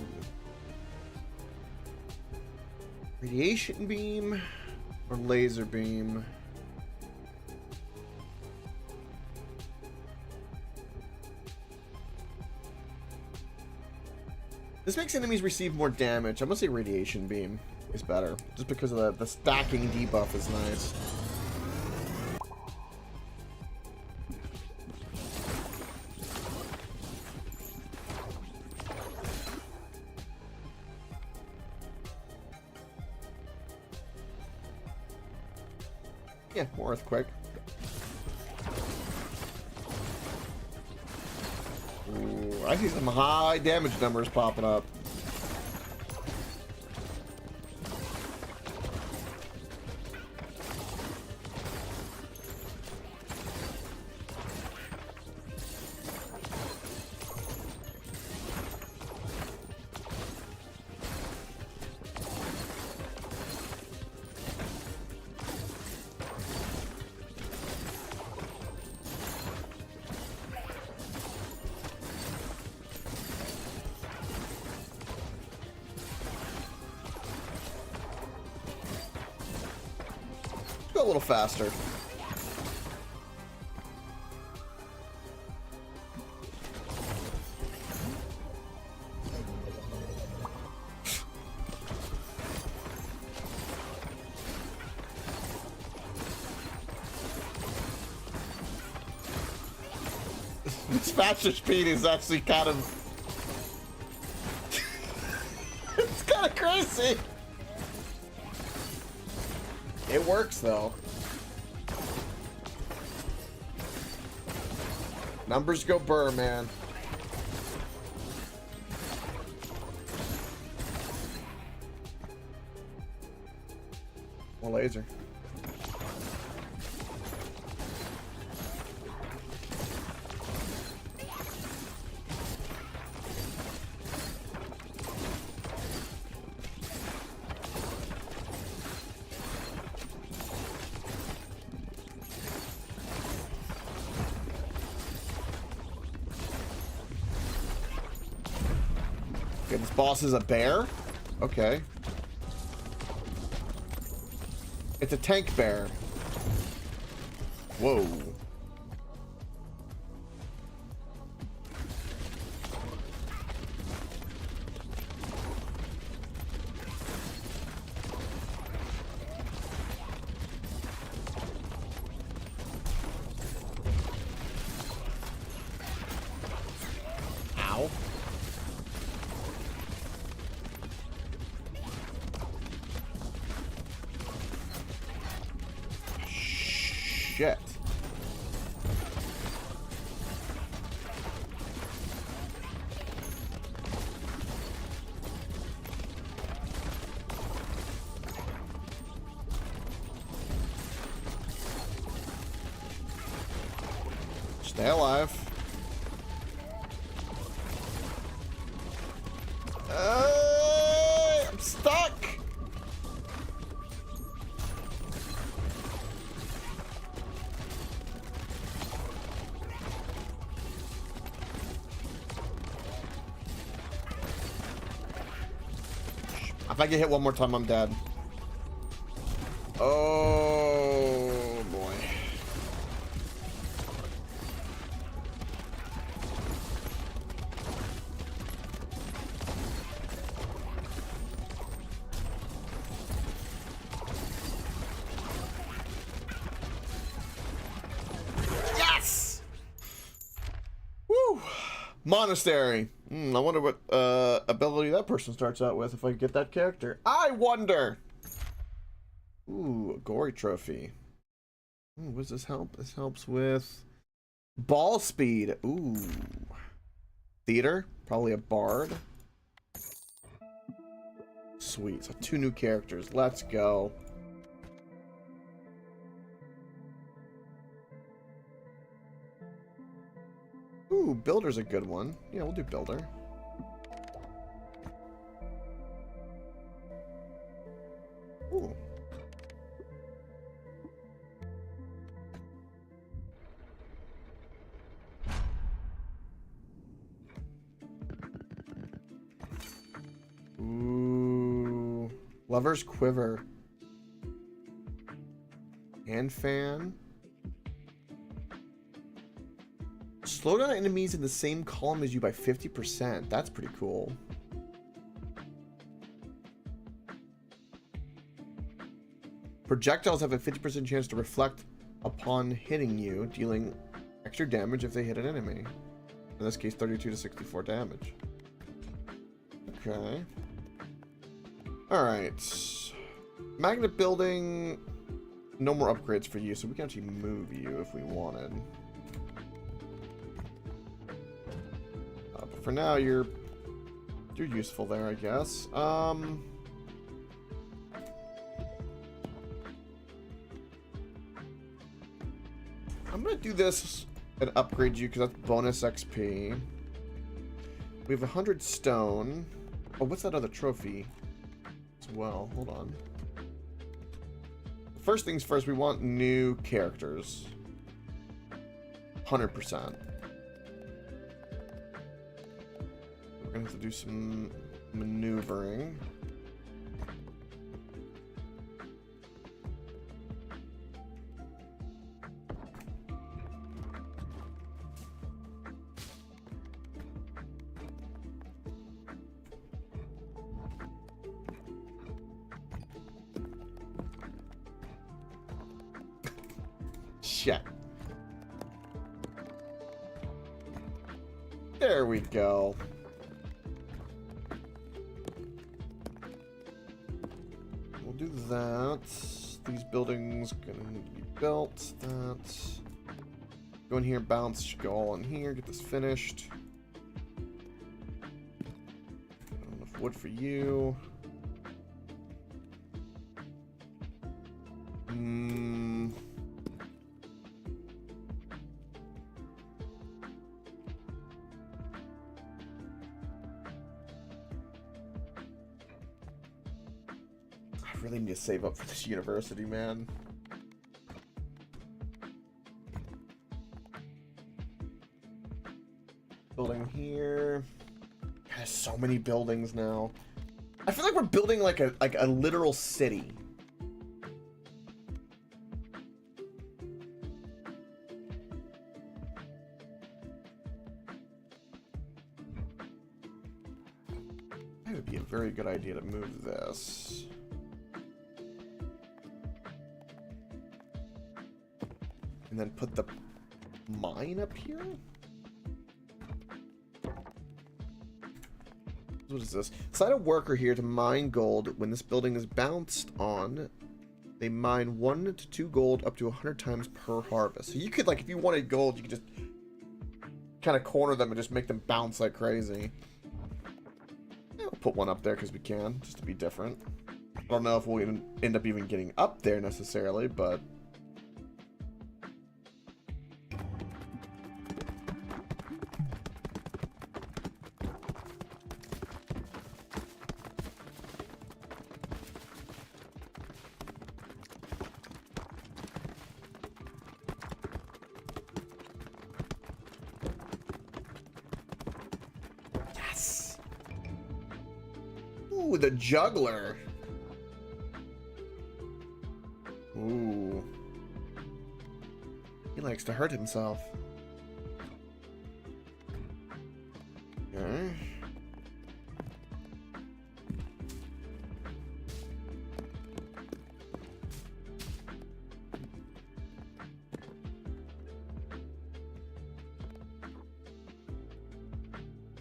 A: Radiation beam or laser beam? This makes enemies receive more damage. I'm gonna say radiation beam is better. Just because of the stacking debuff is nice. Yeah, more earthquake. Ooh, I see some high damage numbers popping up. Go a little faster. This faster speed is actually kind of... it's kind of crazy. It works, though. Numbers go burr, man. More laser. Okay, this boss is a bear? Okay. It's a tank bear. Whoa. Ow. Shit. Stay alive. I'm stuck. If I get hit one more time, I'm dead. Oh boy. Yes! Woo! Monastery. I wonder what ability that person starts out with if I get that character. I wonder! Ooh, a gory trophy. Ooh, what does this help? This helps with ball speed. Ooh. Theater, probably a bard. Sweet, so 2 new characters. Let's go. Ooh, builder's a good one. Yeah, we'll do builder. Ooh. Ooh. Lover's Quiver. Hand fan. Slow down enemies in the same column as you by 50%. That's pretty cool. Projectiles have a 50% chance to reflect upon hitting you, dealing extra damage if they hit an enemy. In this case, 32 to 64 damage. Okay. Alright. Magnet building. No more upgrades for you, so we can actually move you if we wanted. But for now, you're useful there, I guess. I'm gonna do this and upgrade you because that's bonus XP. We have 100 stone. Oh, what's that other trophy as well? Hold on. First things first, we want new characters. 100%. We're gonna have to do some maneuvering. Shit. There we go. We'll do that. These buildings gonna need to be built. That. Go in here, bounce. Should go all in here. Get this finished. Enough wood for you. I really need to save up for this university, man. Building here. There's so many buildings now. I feel like we're building like a literal city. That would be a very good idea to move this. And then put the mine up here? What is this? Assign a worker here to mine gold. When this building is bounced on, they mine 1 to 2 gold up to 100 times per harvest. So you could, like, if you wanted gold, you could just kind of corner them and just make them bounce like crazy. Yeah, we'll put one up there because we can, just to be different. I don't know if we'll even end up even getting up there necessarily, but... Ooh, the juggler. Ooh. He likes to hurt himself. Okay.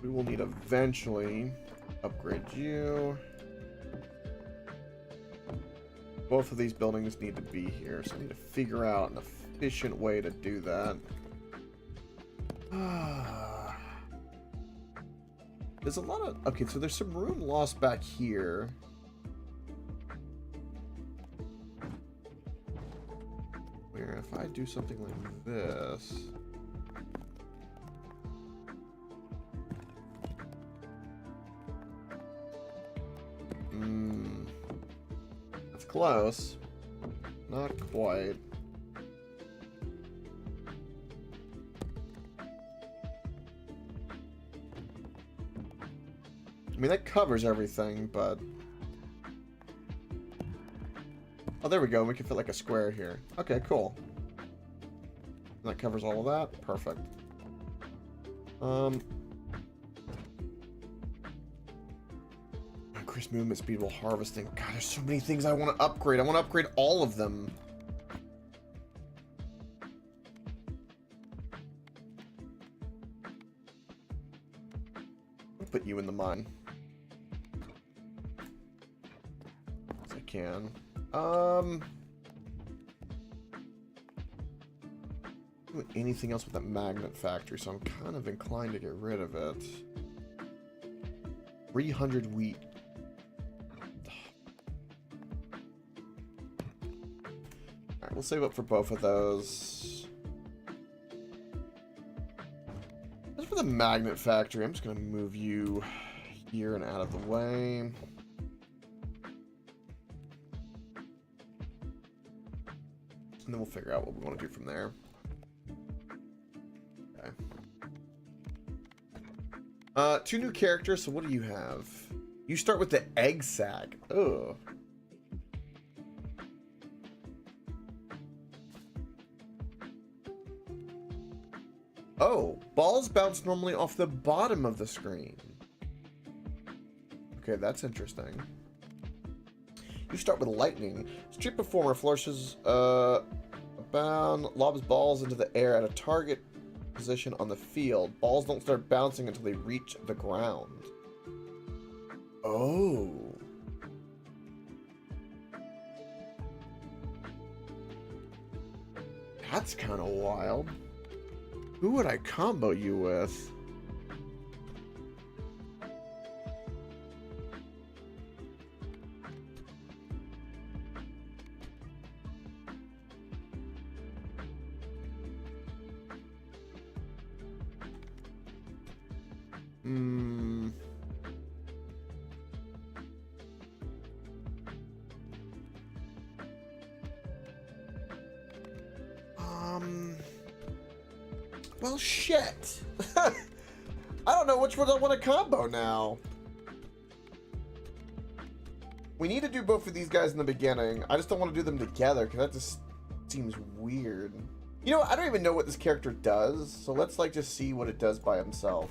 A: We will need eventually upgrade you. Both of these buildings need to be here, so I need to figure out an efficient way to do that. There's a lot of... Okay, so there's some room lost back here. Where if I do something like this... That's close. Not quite. I mean, that covers everything, but... Oh, there we go. We can fit like a square here. Okay, cool. And that covers all of that. Perfect. Increased movement speed while harvesting. God, there's so many things I want to upgrade. I want to upgrade all of them. I'll put you in the mine. As I can. Do anything else with that magnet factory, so I'm kind of inclined to get rid of it. 300 wheat. Alright, we'll save up for both of those. As for the magnet factory, I'm just going to move you here and out of the way. And then we'll figure out what we want to do from there. Okay. 2 new characters, so what do you have? You start with the egg sack. Ugh. Oh, balls bounce normally off the bottom of the screen. Okay, that's interesting. You start with lightning. Street performer flourishes bound, lobs balls into the air at a target position on the field. Balls don't start bouncing until they reach the ground. Oh. That's kind of wild. Who would I combo you with? Well, shit. I don't know which one I want to combo now. We need to do both of these guys in the beginning. I just don't want to do them together because that just seems weird. You know, I don't even know what this character does, so let's like just see what it does by himself.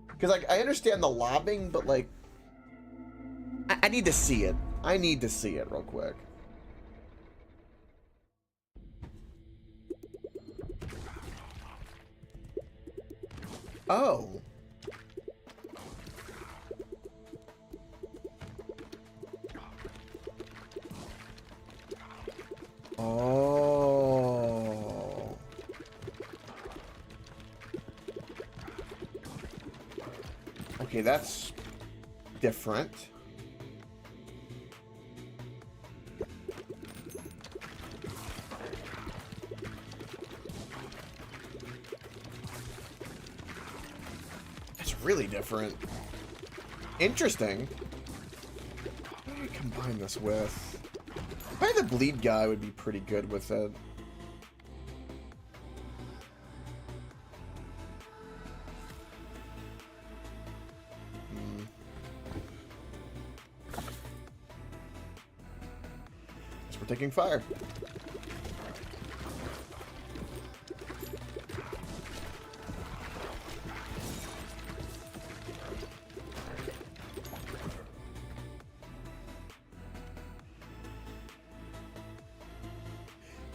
A: Because like I understand the lobbing, but like I need to see it. I need to see it real quick. Oh. Oh. Okay, that's different. Really different. Interesting. What do I combine this with? Probably the bleed guy would be pretty good with it. So we're We're taking fire.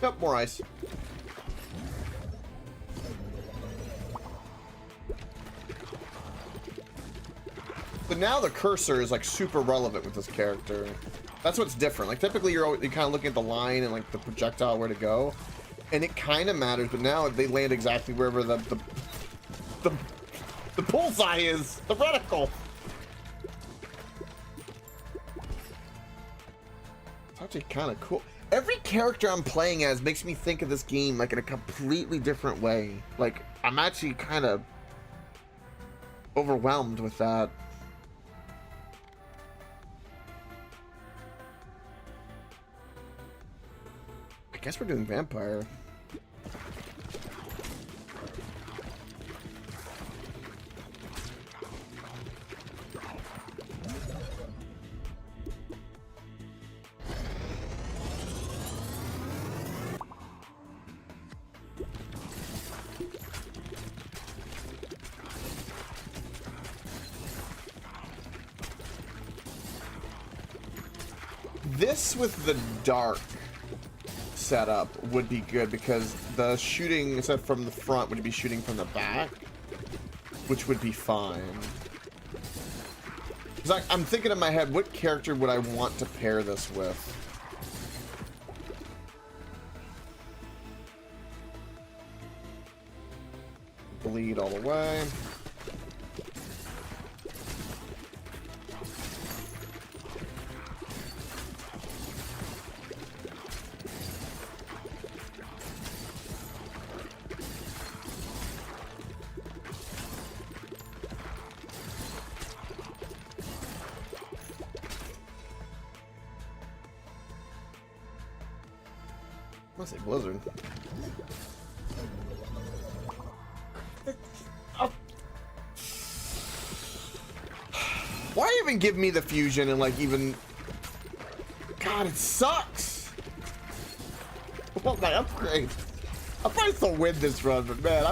A: Yep, more ice. But now the cursor is like super relevant with this character. That's what's different. Like typically you're kind of looking at the line and like the projectile where to go, and it kind of matters. But now they land exactly wherever the bullseye is, the reticle. It's actually kind of cool. Every character I'm playing as makes me think of this game like in a completely different way. Like I'm actually kind of overwhelmed with that. I guess we're doing vampire. This with the dark setup would be good because the shooting instead from the front would be shooting from the back, which would be fine. Because I'm thinking in my head, what character would I want to pair this with? Bleed all the way. Let's say Blizzard. Why even give me the fusion and like even... God, it sucks. I want my upgrade. I'll probably still win this run, but man,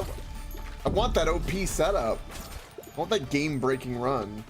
A: I want that OP setup. I want that game-breaking run.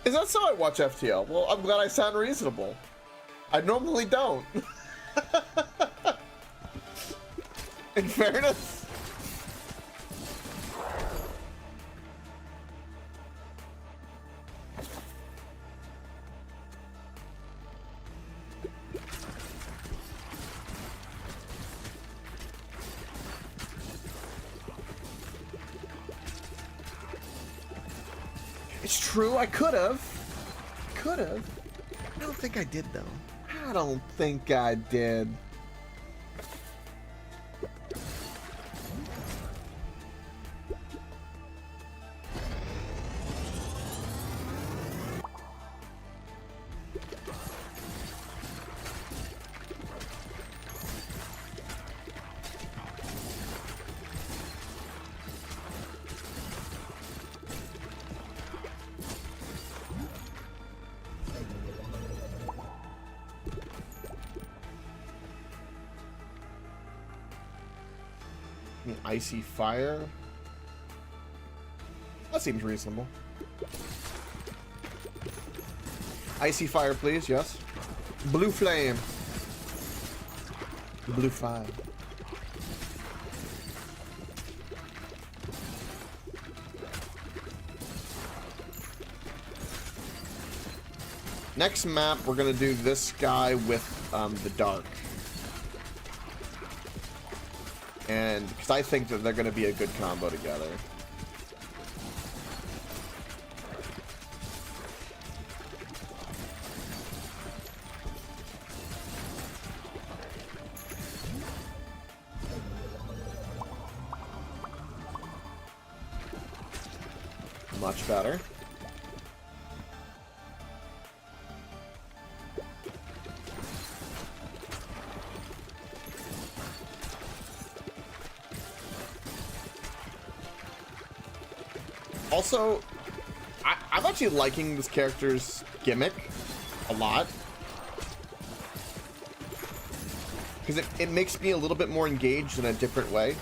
A: Is that so I watch FTL? Well, I'm glad I sound reasonable. I normally don't. In fairness. It's true, I could have. I don't think I did, though. I don't think I did. Icy fire. That seems reasonable. Icy fire, please. Yes. Blue flame. Blue fire. Next map, we're gonna do this guy with the dark. And because I think that they're going to be a good combo together. Much better. Also, I'm actually liking this character's gimmick a lot. Because it makes me a little bit more engaged in a different way.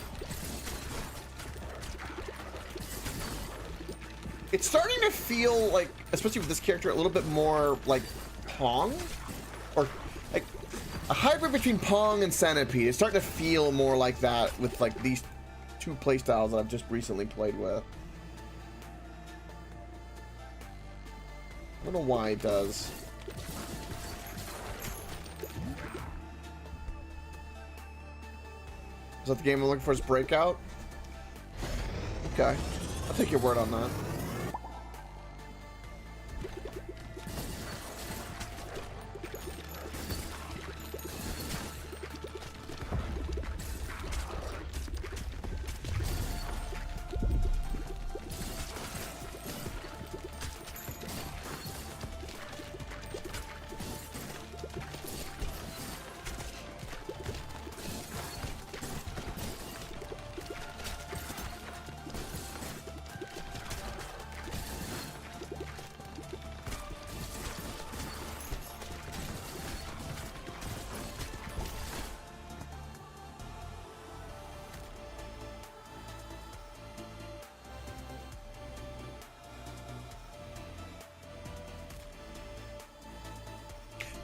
A: It's starting to feel like, especially with this character, a little bit more like Pong, or like a hybrid between Pong and Centipede. It's starting to feel more like that with like these two playstyles that I've just recently played with. I don't know why it does. Is that the game I'm looking for? Is Breakout? Okay, I'll take your word on that.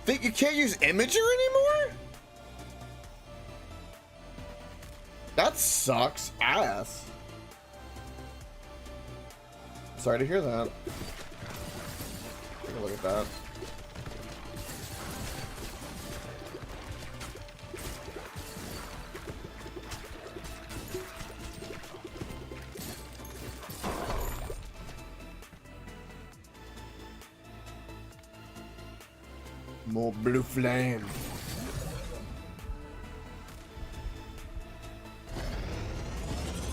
A: Think you can't use Imager anymore? That sucks ass. Sorry to hear that. Take a look at that. More blue flame.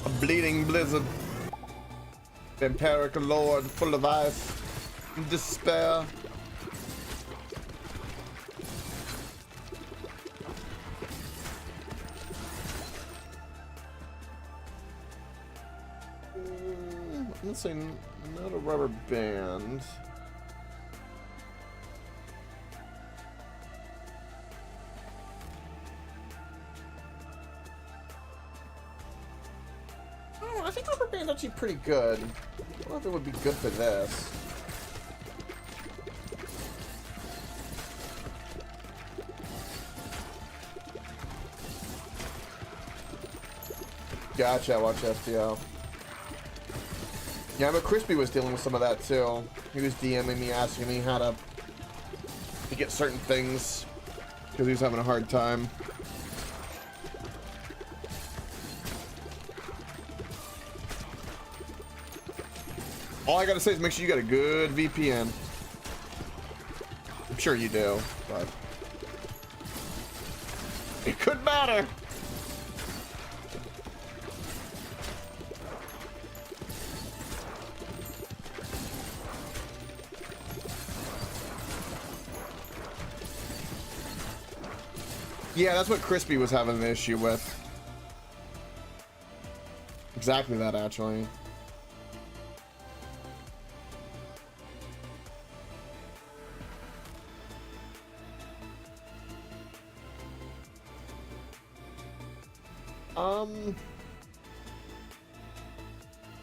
A: A bleeding blizzard. Vampiric lord full of ice and despair. Let's say not a rubber band. I think rubber band's actually pretty good. I don't know if it would be good for this. Gotcha, watch FTL. Yeah, but Crispy was dealing with some of that too. He was DMing me, asking me how to get certain things because he was having a hard time. All I gotta say is make sure you got a good VPN. I'm sure you do, but it could matter. Yeah, that's what Crispy was having an issue with. Exactly that, actually.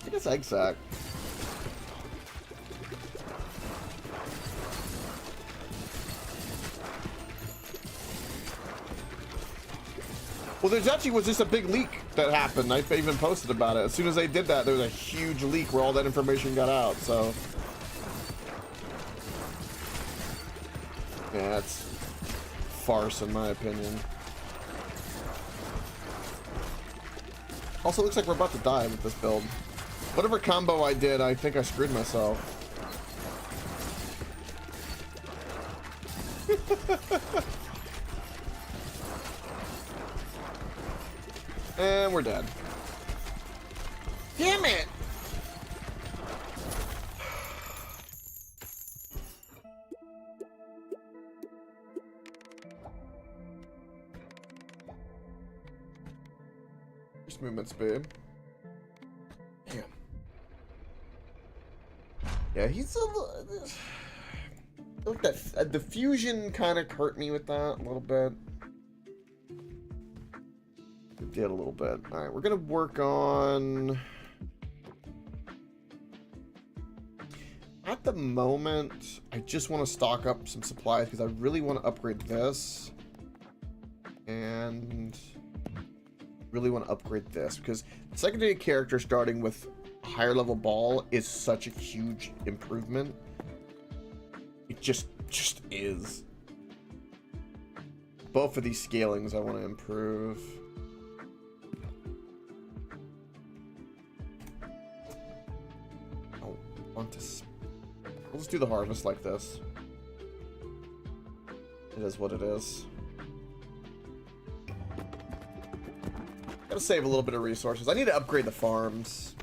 A: I guess egg sack. Well, there's actually was just a big leak that happened. I even posted about it. As soon as they did that, there was a huge leak where all that information got out. So, yeah, that's farce in my opinion. Also, looks like we're about to die with this build. Whatever combo I did, I think I screwed myself. And we're dead. Damn it! Nice movement speed. Damn. Yeah, he's a little... Look, that the fusion kind of hurt me with that a little bit. It did a little bit. All right, we're gonna work on. At the moment, I just want to stock up some supplies because I really want to upgrade this, and really want to upgrade this because secondary character starting with a higher level ball is such a huge improvement. It just is. Both of these scalings I want to improve. I want to... Let's do the harvest like this. It is what it is. Gotta save a little bit of resources. I need to upgrade the farms.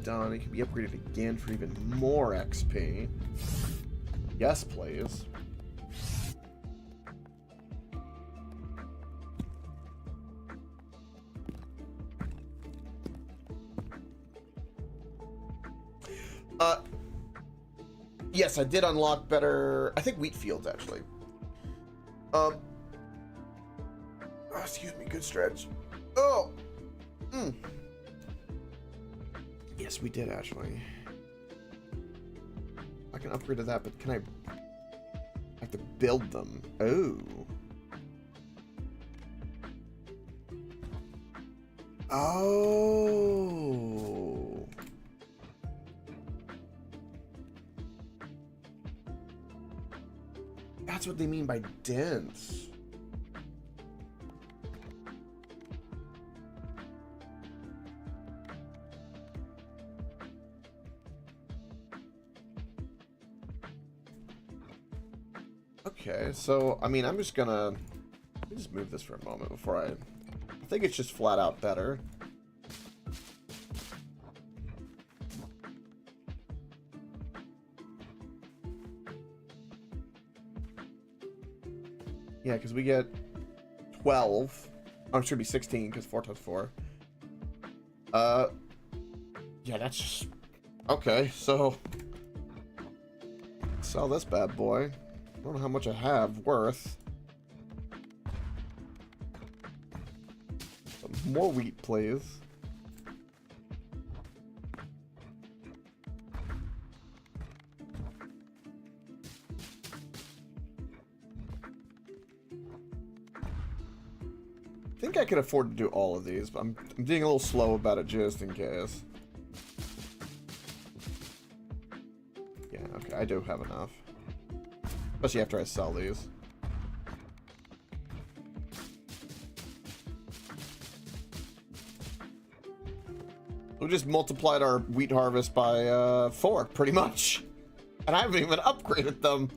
A: Done. It can be upgraded again for even more XP. Yes, please. Yes, I did unlock better. I think wheat fields actually. Oh, excuse me. Good stretch. Oh. Yes, we did actually. I can upgrade to that, but can I have to build them? Oh. Oh. That's what they mean by dense. Okay, so, I mean, I'm just gonna... Let me just move this for a moment before I think it's just flat out better. Yeah, because we get 12. Oh, it should be 16, because 4 times 4. Yeah, that's just... Okay, so... Sell this bad boy. I don't know how much I have worth. Some more wheat, please. I think I could afford to do all of these, but I'm being a little slow about it just in case. Yeah, okay, I do have enough. Especially after I sell these. We just multiplied our wheat harvest by 4, pretty much. And I haven't even upgraded them.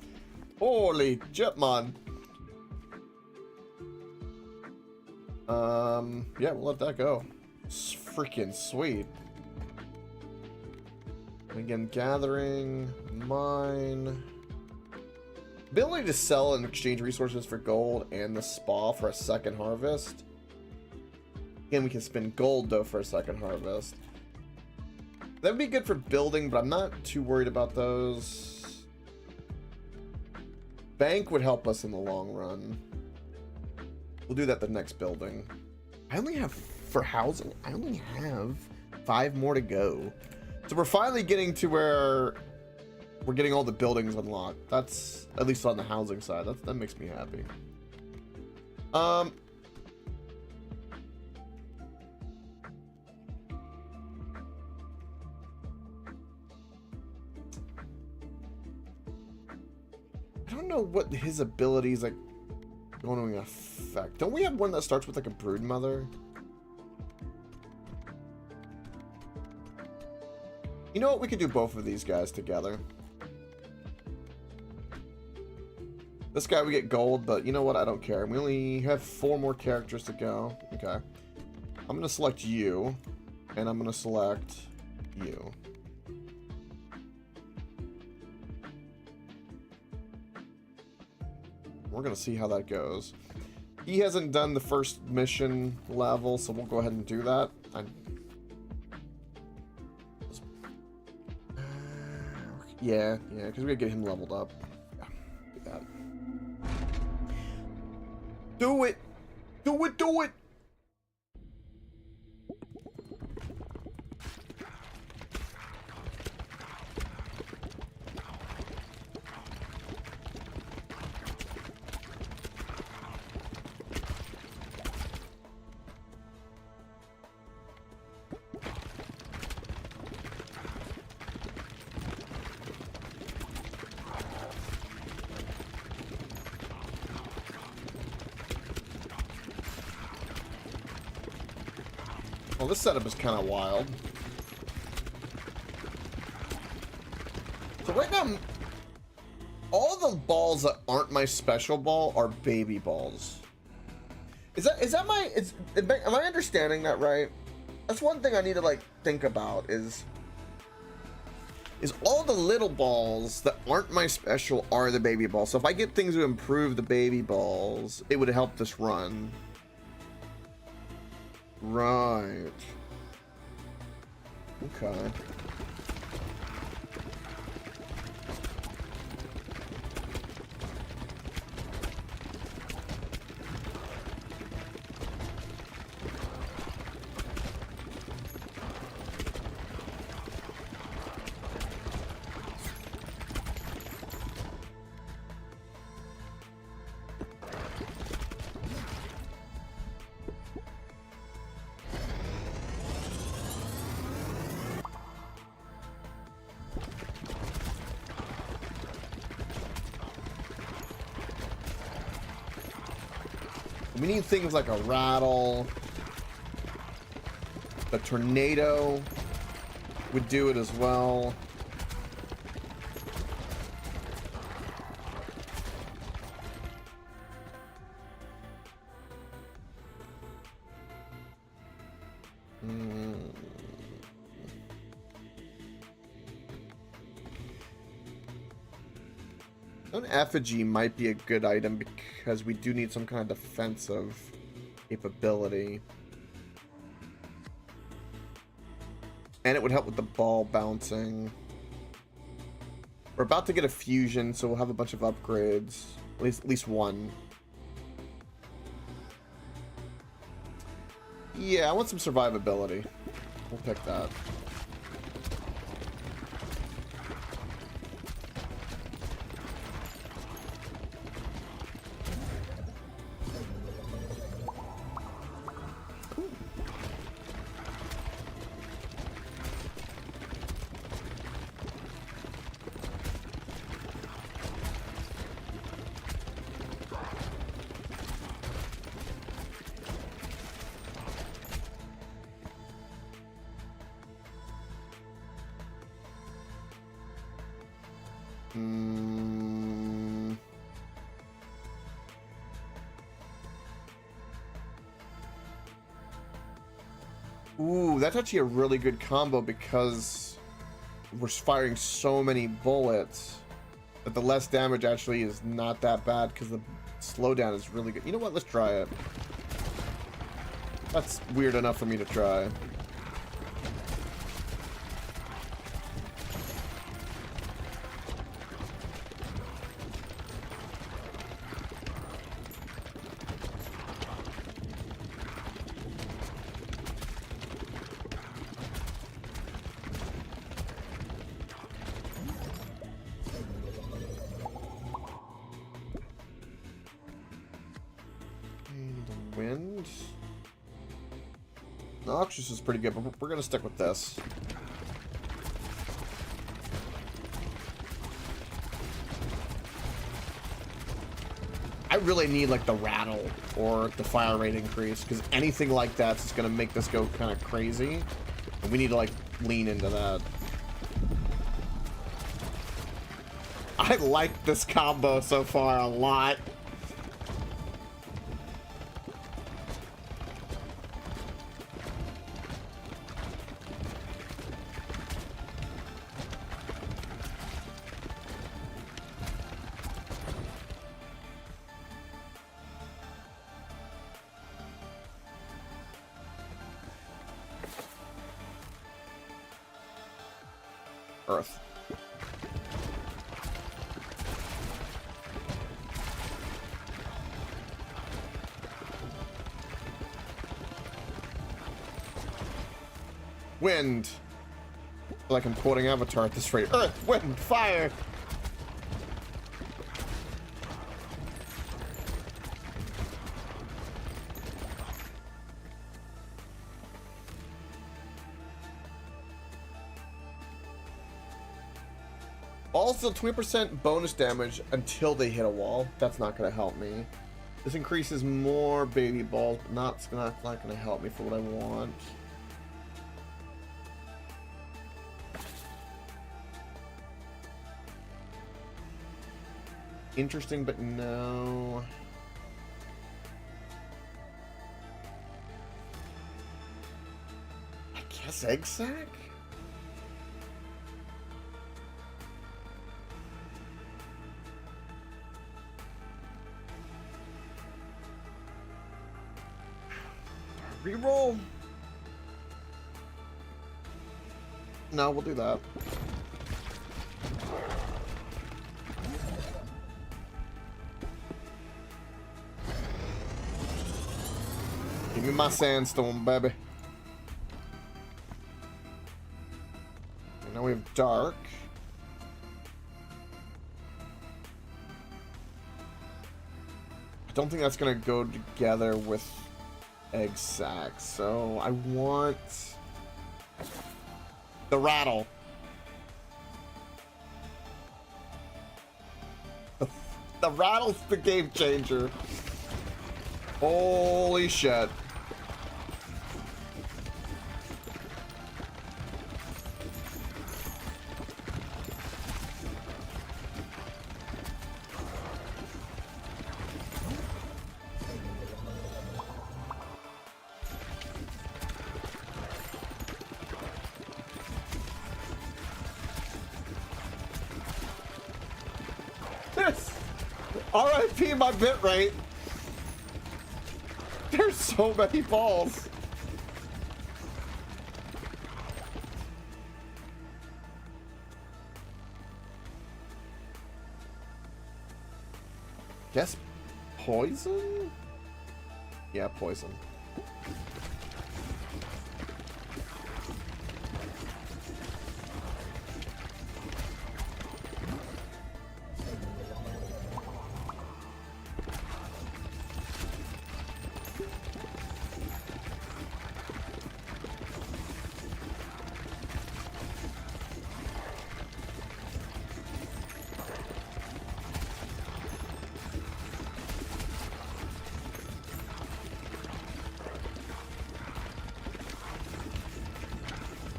A: Holy shit, man. Yeah, we'll let that go. It's freaking sweet. And again, gathering, mine. Ability to sell and exchange resources for gold and the spa for a second harvest. Again, we can spend gold, though, for a second harvest. That would be good for building, but I'm not too worried about those. Bank would help us in the long run. We'll do that the next building. I only have, for housing, I only have 5 more to go. So we're finally getting to where we're getting all the buildings unlocked. That's, at least on the housing side, that makes me happy. I don't know what his abilities like going to affect. Don't we have one that starts with like a brood mother? You know what? We could do both of these guys together. This guy we get gold, but you know what? I don't care. We only have 4 more characters to go. Okay. I'm going to select you, and I'm going to select you. We're going to see how that goes. He hasn't done the first mission level, so we'll go ahead and do that. Yeah, because we gotta get him leveled up. Yeah, do that. Do it! Do it, do it! Well, this setup is kind of wild. So right now, all the balls that aren't my special ball are baby balls. Am I understanding that right? That's one thing I need to like think about is all the little balls that aren't my special are the baby balls. So if I get things to improve the baby balls, it would help this run. Right. Okay. We need things like a rattle. The tornado would do it as well. An effigy might be a good item because we do need some kind of defensive capability. And it would help with the ball bouncing. We're about to get a fusion, so we'll have a bunch of upgrades. At least one. Yeah, I want some survivability. We'll pick that. Ooh, that's actually a really good combo because we're firing so many bullets that the less damage actually is not that bad because the slowdown is really good. You know what? Let's try it. That's weird enough for me to try. Wind. Noxious is pretty good, but we're gonna stick with this. I really need like the rattle or the fire rate increase because anything like that's just gonna make this go kind of crazy, and we need to like lean into that. I like this combo so far a lot. Earth. Wind. I feel like I'm quoting Avatar at this rate. Earth, wind, fire. Also, 20% bonus damage until they hit a wall. That's not going to help me. This increases more baby balls, but not going to help me for what I want. Interesting, but no. I guess egg sack? Reroll? No, we'll do that. Give me my sandstorm, baby. And now we have dark. I don't think that's gonna go together with egg sack, so I want the rattle. The rattle's the game changer. Holy shit. RIP my bit rate. There's so many balls. Guess poison? Yeah, poison.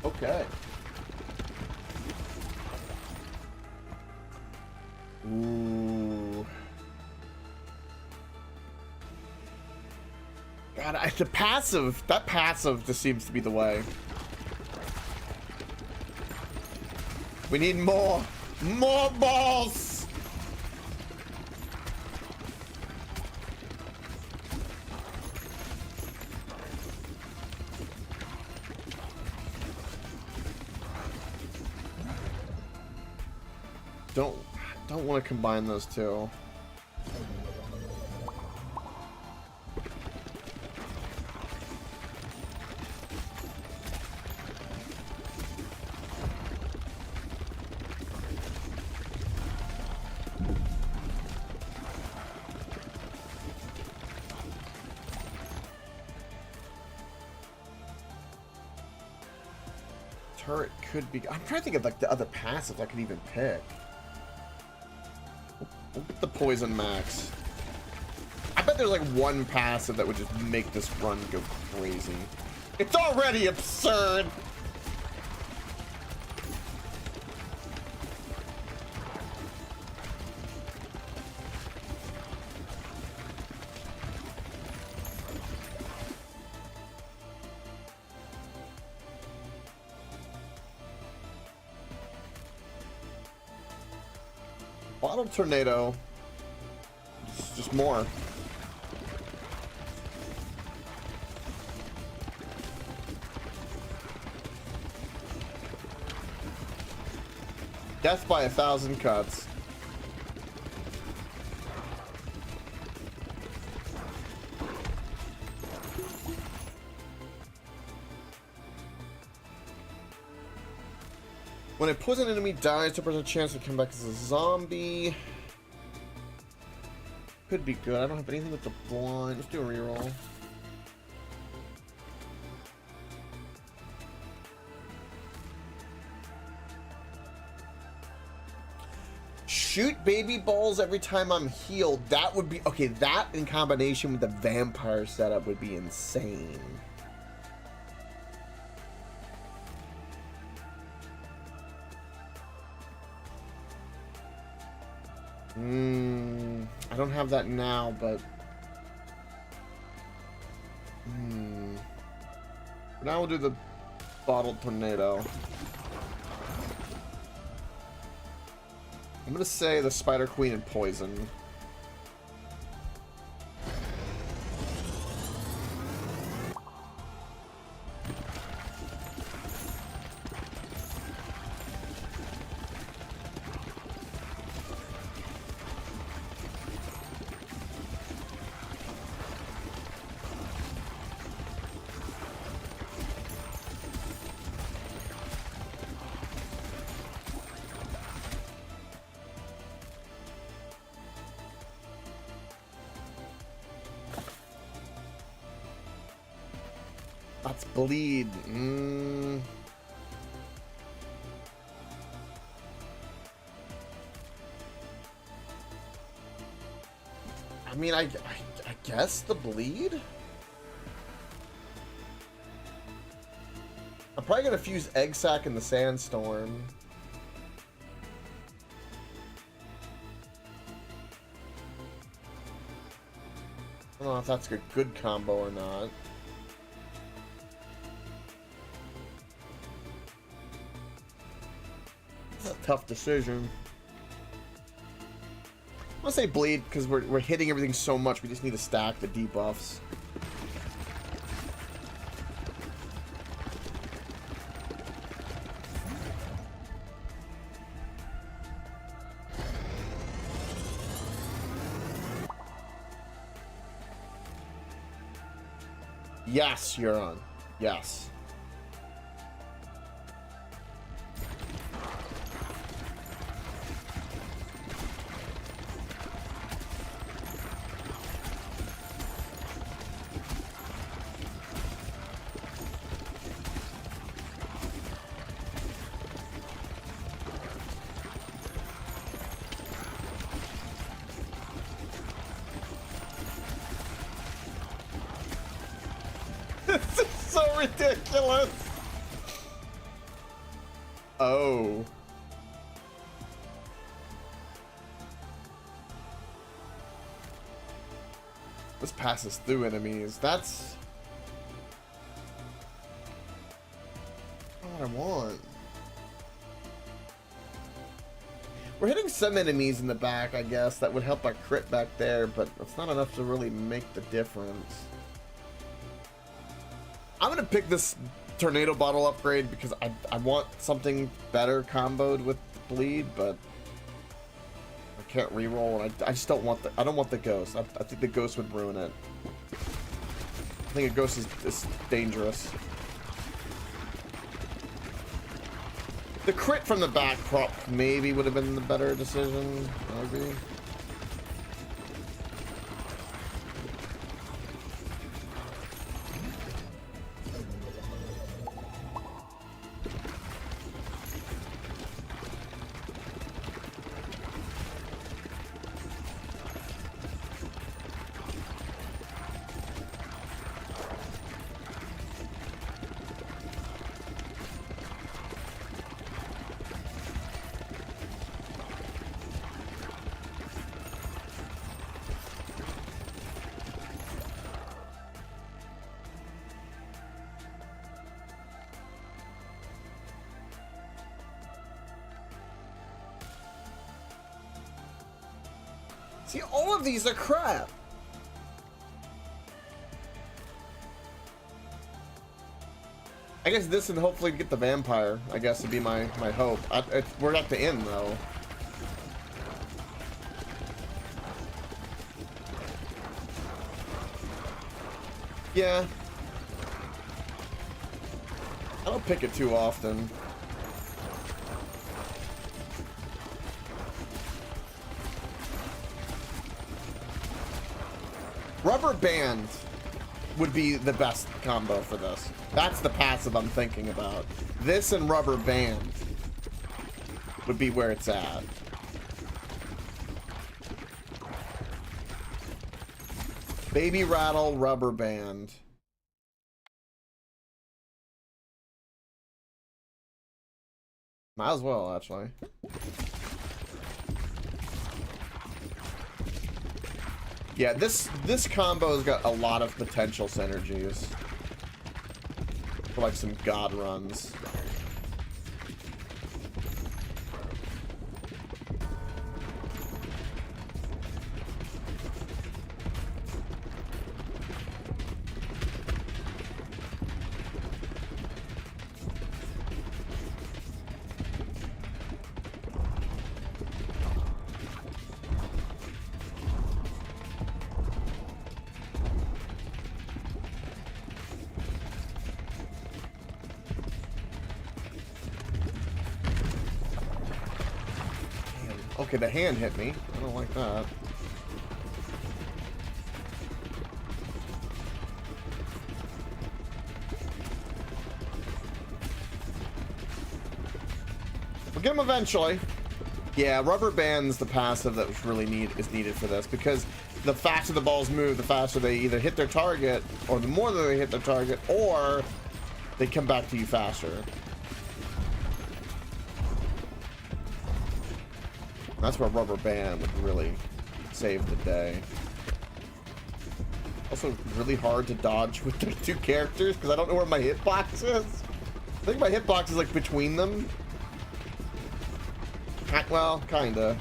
A: Okay. Ooh. God, the passive, that passive just seems to be the way. We need more balls. Don't want to combine those two. Turret could be. I'm trying to think of like the other passives I could even pick. We'll get the poison max. I bet there's like one passive that would just make this run go crazy. It's already absurd. Bottle tornado. Just more. Death by 1,000 cuts. When a poison enemy dies, 2% chance to come back as a zombie. Could be good. I don't have anything with the blind. Let's do a reroll. Shoot baby balls every time I'm healed. That would be... Okay, that in combination with the vampire setup would be insane. I don't have that now, but... For now we'll do the bottled tornado. I'm gonna say the Spider Queen and poison. That's bleed. I mean, I guess the bleed? I'm probably gonna fuse Egg Sac in the Sandstorm. I don't know if that's a good combo or not. That's a tough decision. I'm gonna say bleed because we're hitting everything so much. We just need to stack the debuffs. Yes, you're on. Yes. This is so ridiculous. Oh. This passes through enemies. That's not what I want. We're hitting some enemies in the back, I guess. That would help our crit back there, but it's not enough to really make the difference. I'm gonna pick this tornado bottle upgrade because I want something better comboed with the bleed, but I can't reroll, and I just don't want the ghost. I think the ghost would ruin it. I think a ghost is dangerous. The crit from the back prop maybe would have been the better decision, maybe. See, all of these are crap. I guess this and hopefully get the vampire, I guess, would be my hope. We're at the end, though. Yeah. I don't pick it too often. Rubber band would be the best combo for this. That's the passive I'm thinking about. This and rubber band would be where it's at. Baby rattle, rubber band. Might as well, actually. Yeah, this combo's got a lot of potential synergies. For like some god runs. Okay, the hand hit me. I don't like that. We'll get him eventually. Yeah, rubber band's the passive that was really needed for this, because the faster the balls move, the faster they either hit their target, or the more that they hit their target, or they come back to you faster. That's where rubber band would really save the day. Also, really hard to dodge with the two characters because I don't know where my hitbox is. I think my hitbox is like between them. Well, kinda.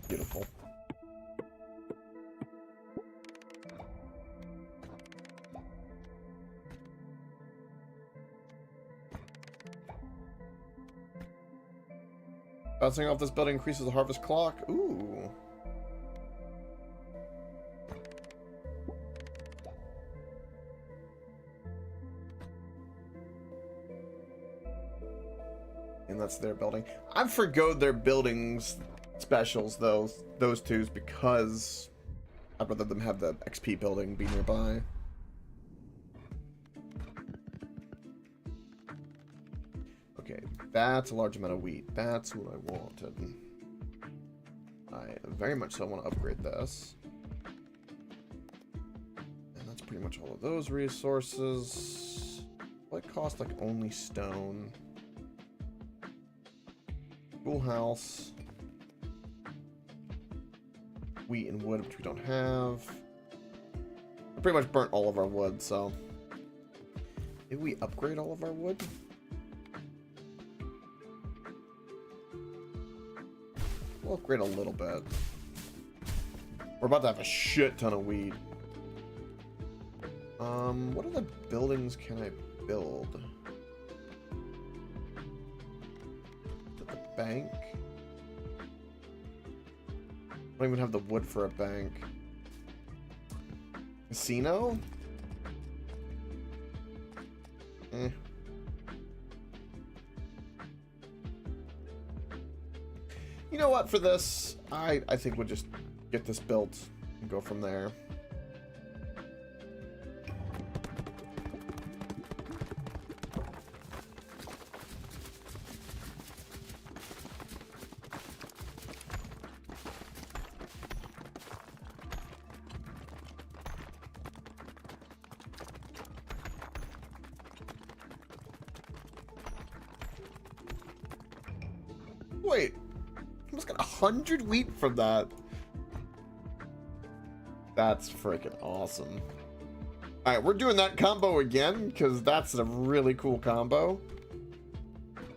A: Beautiful. Bouncing off this building increases the harvest clock. Ooh. And that's their building. I've forgoed their buildings specials, though, those twos, because I'd rather them have the XP building be nearby. Okay, that's a large amount of wheat. That's what I wanted. I very much so want to upgrade this. And that's pretty much all of those resources. What cost like only stone? Schoolhouse. Wheat and wood, which we don't have. We pretty much burnt all of our wood, so maybe we upgrade all of our wood? We'll upgrade a little bit. We're about to have a shit ton of wheat. What other buildings can I build? At the bank? I don't even have the wood for a bank. Casino? Eh. You know what, for this, I think we'll just get this built and go from there. Wait, almost got 100 wheat from that. That's freaking awesome. All right, we're doing that combo again because that's a really cool combo.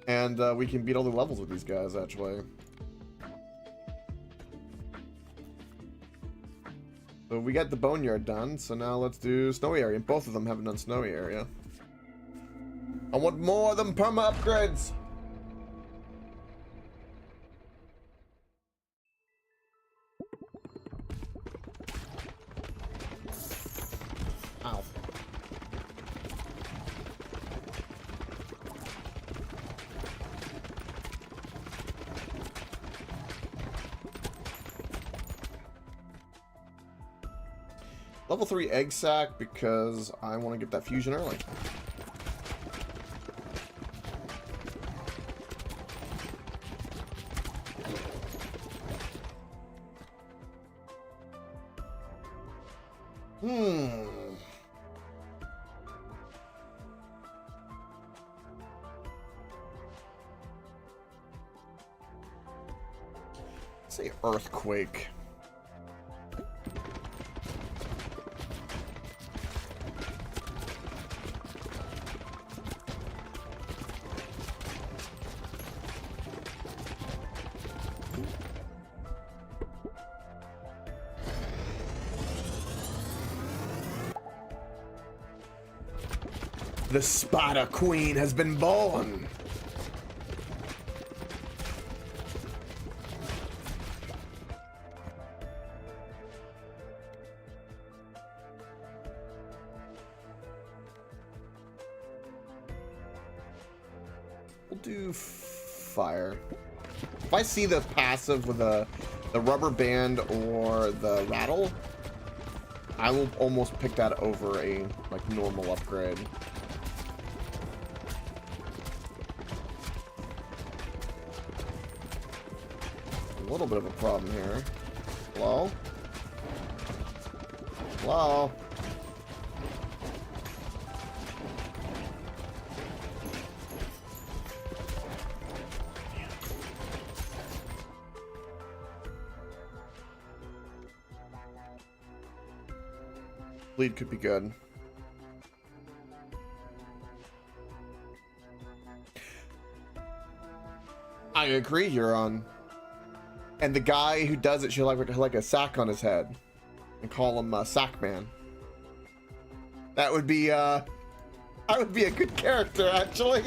A: And we can beat all the levels with these guys, actually. So we got the boneyard done, so now let's do snowy area. Both of them haven't done snowy area. I want more of them perma upgrades. Ow. Level 3 egg sac because I want to get that fusion early. Let's say earthquake. The Spider Queen has been born. We'll do fire. If I see the passive with the rubber band or the rattle, I will almost pick that over a like normal upgrade. A little bit of a problem here. Hello? Hello? Bleed could be good. I agree, Huron. And the guy who does it should have like a sack on his head and call him Sack Man. That would be a good character, actually.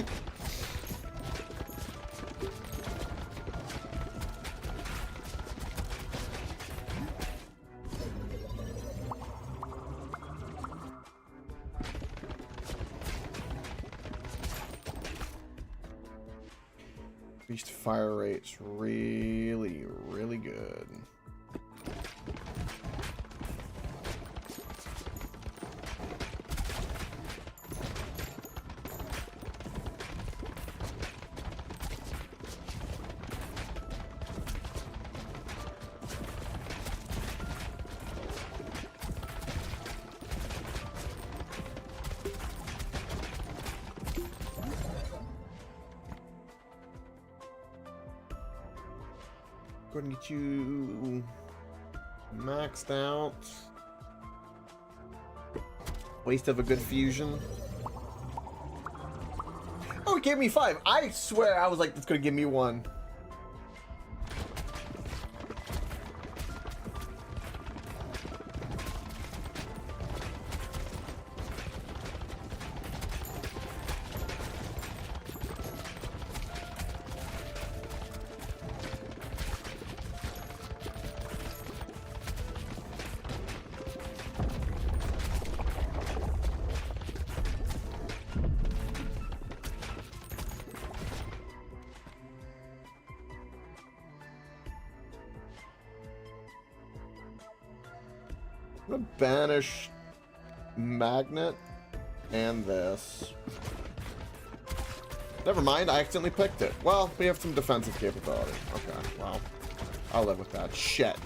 A: Increased fire rate's really, really good. Go ahead and get you maxed out. Waste of a good fusion. Oh, it gave me 5. I swear I was like, it's gonna give me 1. I'm gonna banish magnet and this. Never mind, I accidentally picked it. Well, we have some defensive capability. Okay, well, I'll live with that. Shit.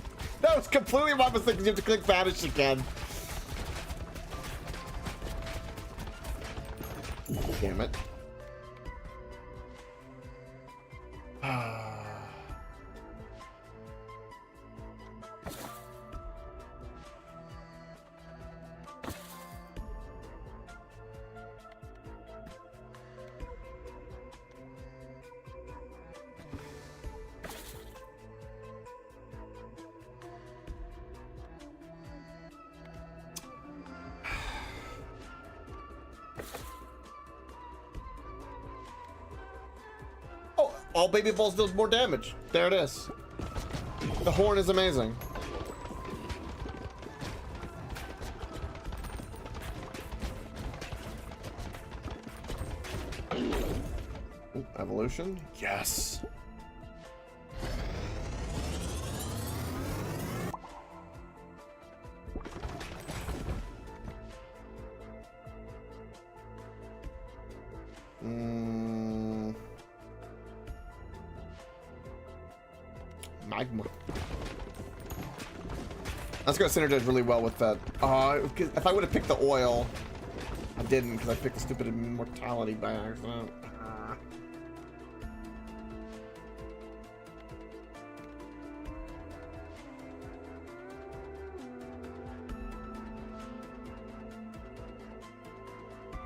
A: That was completely my mistake because you have to click banish again. Damn it. all baby balls does more damage. There it is. The horn is amazing. Ooh, evolution? Yes. Magma. That's gonna synergize really well with that. If I would have picked the oil, I didn't because I picked the stupid immortality by accident.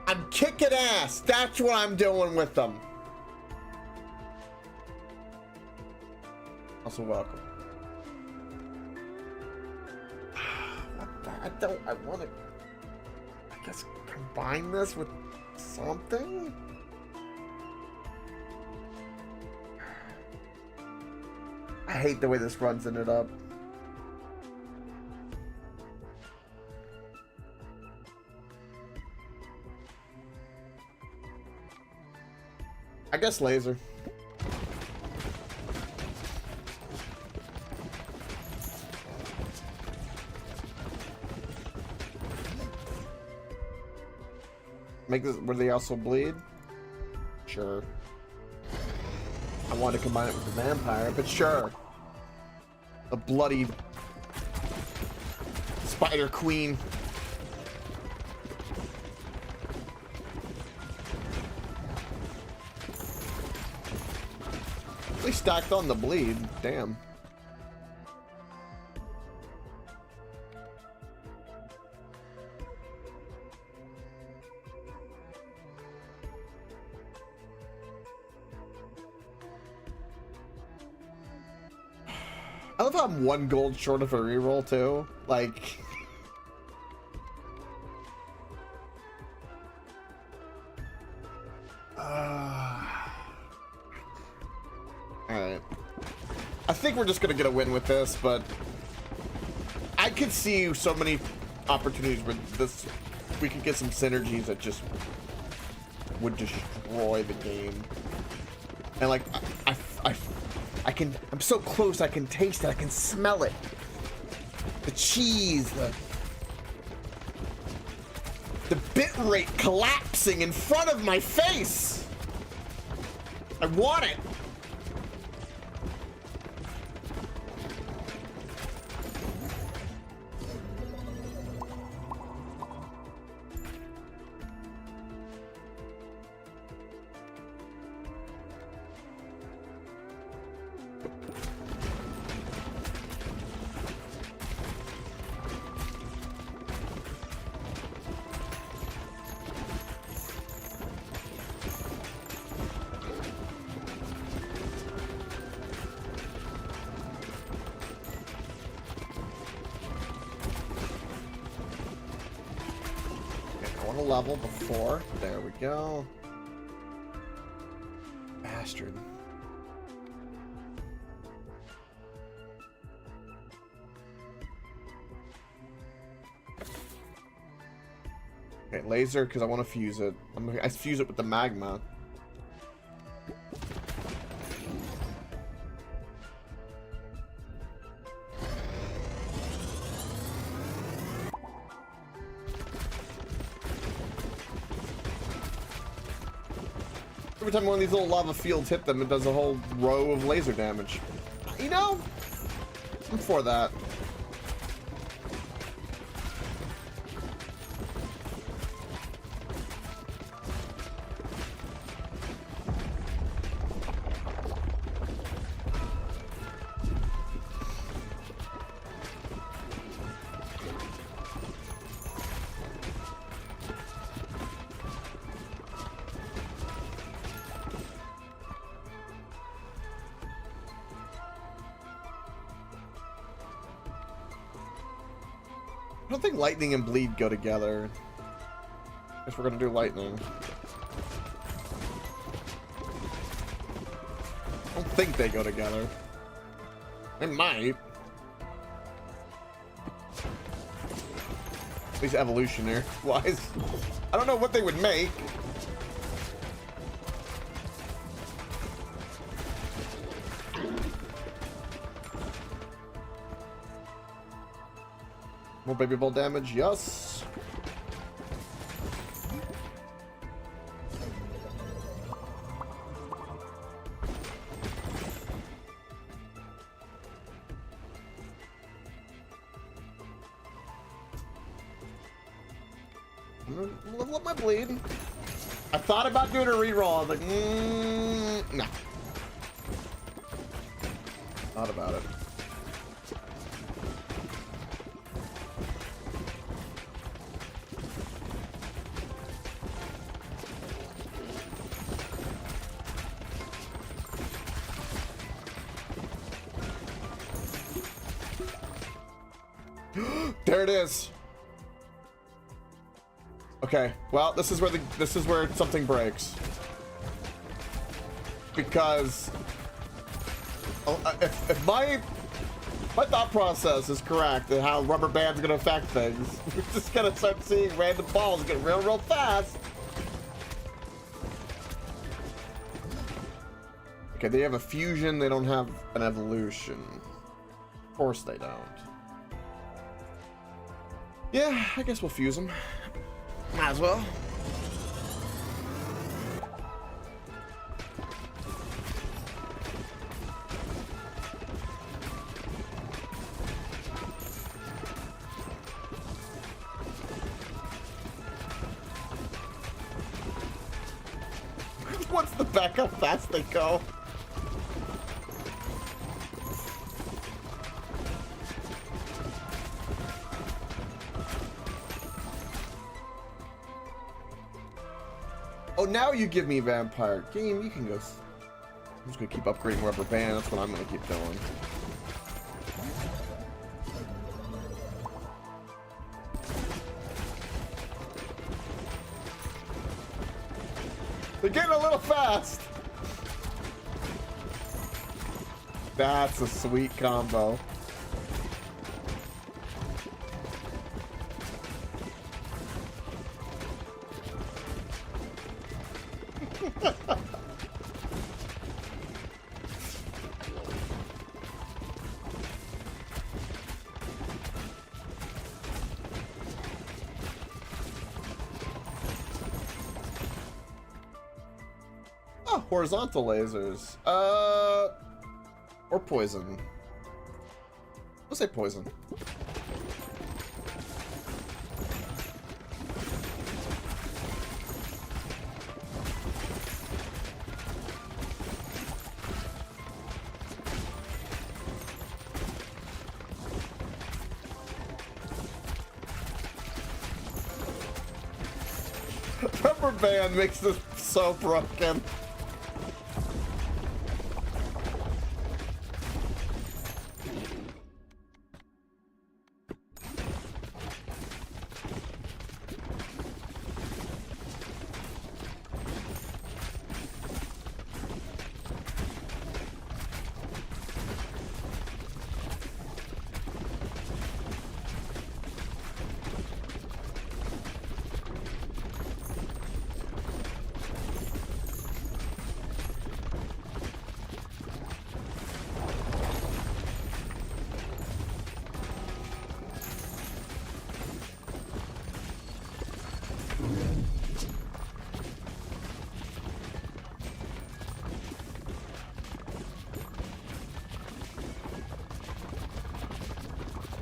A: I'm kicking ass. That's what I'm doing with them. Also welcome. I want to, I guess, combine this with something? I hate the way this runs it up. I guess laser. Make this where they also bleed? Sure. I want to combine it with the vampire, but sure. The bloody spider queen. They stacked on the bleed. Damn. I love how I'm 1 gold short of a reroll too. Like, alright. I think we're just gonna get a win with this, but I could see so many opportunities where this we could get some synergies that just would destroy the game. And like I'm so close, I can taste it, I can smell it. The cheese, the bit rate collapsing in front of my face. I want it. Level before. There we go. Bastard. Okay, laser, because I want to fuse it. I fuse it with the magma. Every time one of these little lava fields hit them, it does a whole row of laser damage. You know, I'm for that. I don't think lightning and bleed go together. Guess we're gonna do lightning. think they go together. They might. At least evolutionary wise. I don't know what they would make. More baby ball damage, yes. Level up my bleed. I thought about doing a reroll. I was like, no. Thought about it. There it is. Okay, well, this is where something breaks. Because if my thought process is correct and how rubber band's gonna affect things, we're just gonna start seeing random balls get real fast. Okay, they have a fusion, they don't have an evolution. Of course they don't. Yeah, I guess we'll fuse them. Might as well. What's the back how fast they go? Oh, now you give me vampire. Game, you can go. I'm just gonna keep upgrading rubber band. That's what I'm gonna keep doing. They're getting a little fast. That's a sweet combo. Horizontal lasers. Or poison. Let's say poison. Rubber band makes this so broken.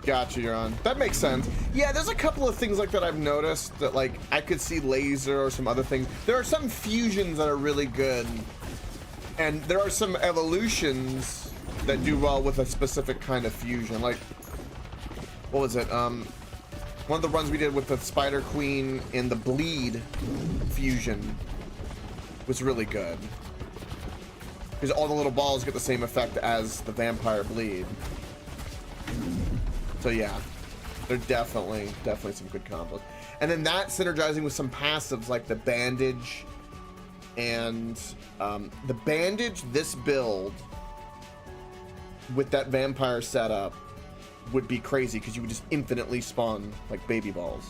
A: Gotcha, you're on. That makes sense. Yeah, there's a couple of things like that I've noticed that, like, I could see laser or some other things. There are some fusions that are really good, and there are some evolutions that do well with a specific kind of fusion. Like, what was it? One of the runs we did with the Spider Queen in the Bleed fusion was really good. Because all the little balls get the same effect as the Vampire Bleed. So yeah, they're definitely some good combos. And then that synergizing with some passives like the bandage and the bandage, this build with that vampire setup would be crazy because you would just infinitely spawn like baby balls.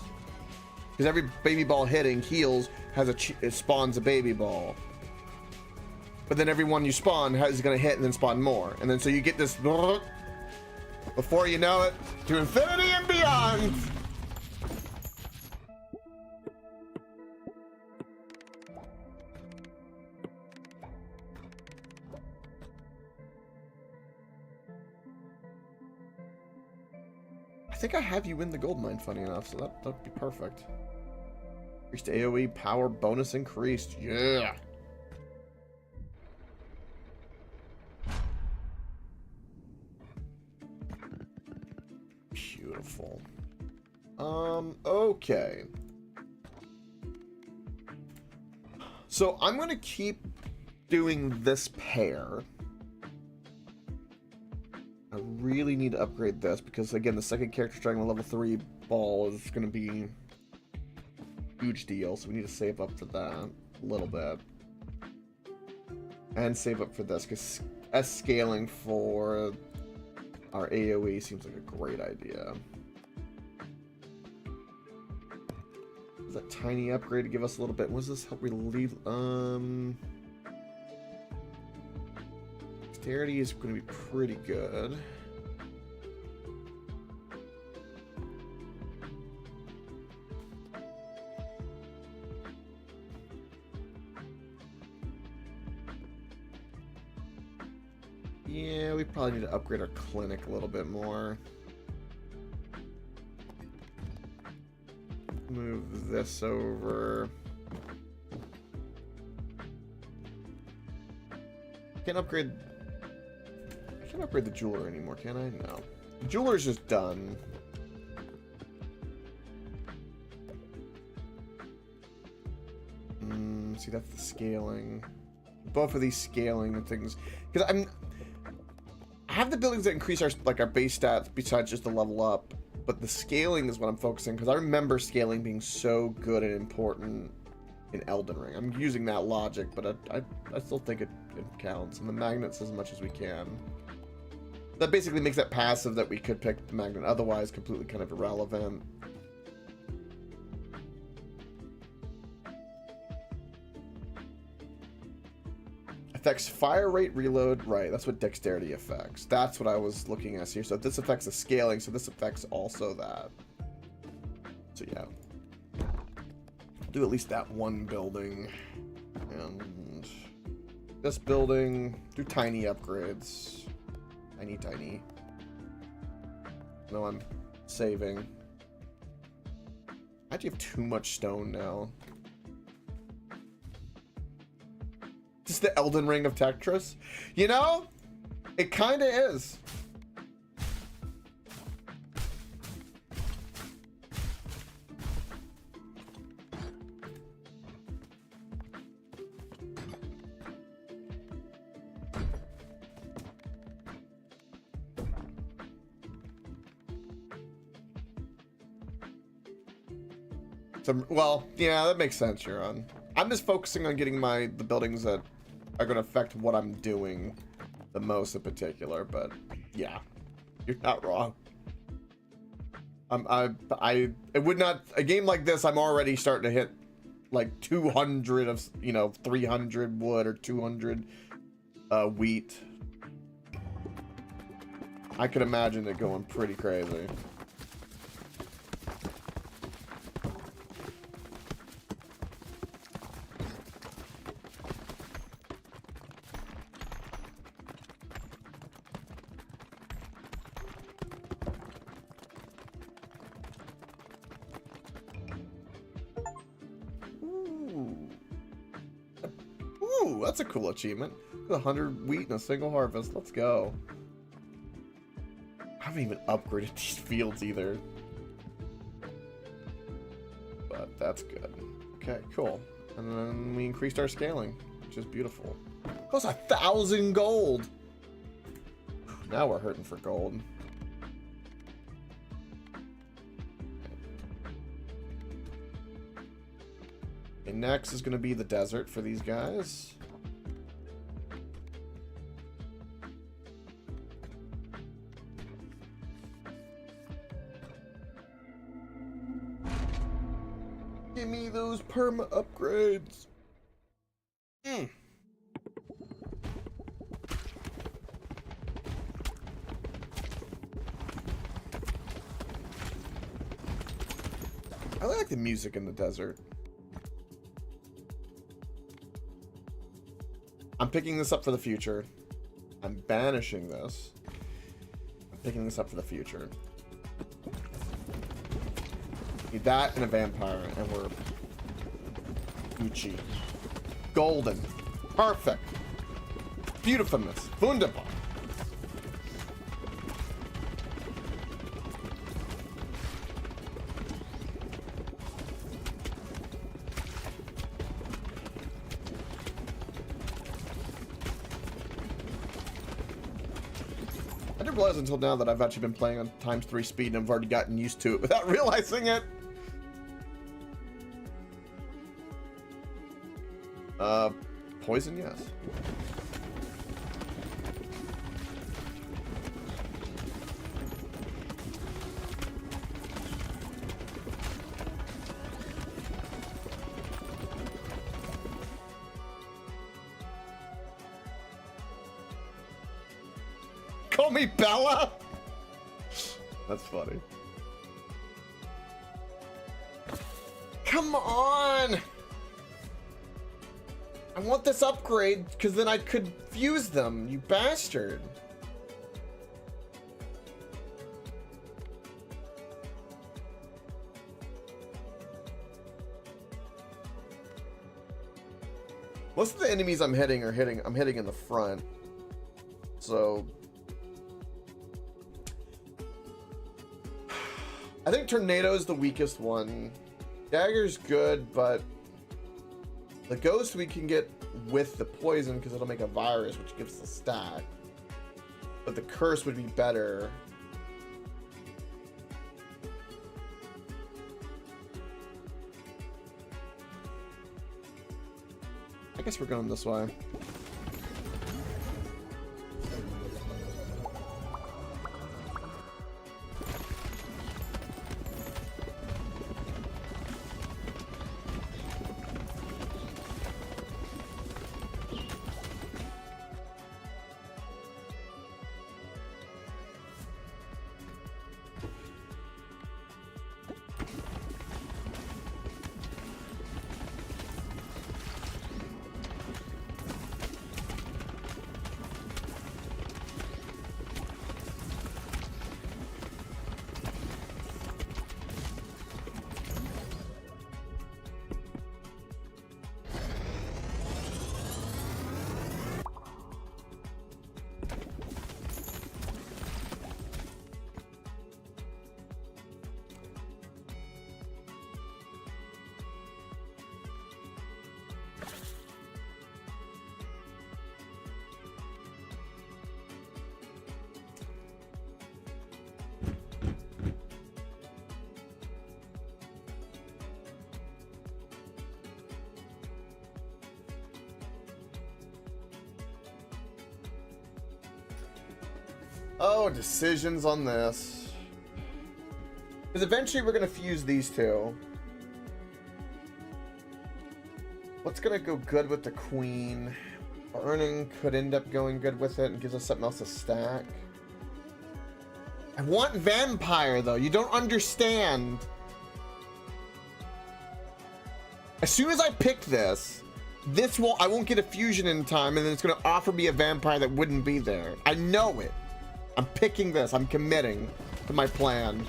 A: Because every baby ball hitting heals it spawns a baby ball. But then every one you spawn is going to hit and then spawn more. And then so you get this before you know it to infinity and beyond. I think I have you in the gold mine, funny enough, so that'd be perfect. Increased AoE power bonus increased. Yeah. Beautiful. Okay. So I'm going to keep doing this pair. I really need to upgrade this because, again, the second character starting with level 3 ball is going to be a huge deal, so we need to save up for that a little bit. And save up for this, because scaling for our AoE seems like a great idea. Is that tiny upgrade to give us a little bit? Was this help relieve? Dexterity is going to be pretty good. Yeah, we probably need to upgrade our clinic a little bit more. Move this over. Can't upgrade the jeweler anymore, can I? No. The jeweler's just done. See, that's the scaling. Both of these scaling things, because I have the buildings that increase our base stats besides just the level up, but the scaling is what I'm focusing, because I remember scaling being so good and important in Elden Ring. I'm using that logic, but I still think it counts, and the magnets as much as we can. That basically makes that passive that we could pick the magnet, otherwise completely kind of irrelevant. Affects fire rate, reload, right, that's what dexterity affects. That's what I was looking at here. So this affects the scaling, so this affects also that. So yeah. I'll do at least that one building. And this building, do tiny upgrades. Tiny. No, I'm saving. I actually have too much stone now. Just the Elden Ring of Tetris. You know, it kind of is. Well, yeah, that makes sense, Huron. I'm just focusing on getting the buildings that are going to affect what I'm doing the most in particular, but yeah, you're not wrong. It would not, a game like this, I'm already starting to hit like 200 of, 300 wood or 200 wheat. I could imagine it going pretty crazy. That's a cool achievement. 100 wheat in a single harvest. Let's go. I haven't even upgraded these fields either. But that's good. Okay, cool. And then we increased our scaling, which is beautiful. That was 1,000 gold. Now we're hurting for gold. Okay, next is going to be the desert for these guys. Give me those perma upgrades. I like the music in the desert. I'm picking this up for the future. I'm banishing this. I'm picking this up for the future. Need that and a vampire, and we're Gucci. Golden. Perfect. Beautifulness. Wunderbar. I didn't realize until now that I've actually been playing on ×3 speed and I've already gotten used to it without realizing it. Poison, yes. Call me Bella? That's funny. Come on! I want this upgrade, because then I could fuse them, you bastard. Most of the enemies I'm hitting in the front. So I think Tornado's the weakest one. Dagger's good, but the Ghost we can get with the poison because it'll make a virus, which gives the stat. But the Curse would be better. I guess we're going this way. Oh, decisions on this. Because eventually we're going to fuse these two. What's going to go good with the Queen? Burning could end up going good with it and gives us something else to stack. I want Vampire, though. You don't understand. As soon as I pick this, I won't get a fusion in time, and then it's going to offer me a Vampire that wouldn't be there. I know it. I'm picking this. I'm committing to my plan.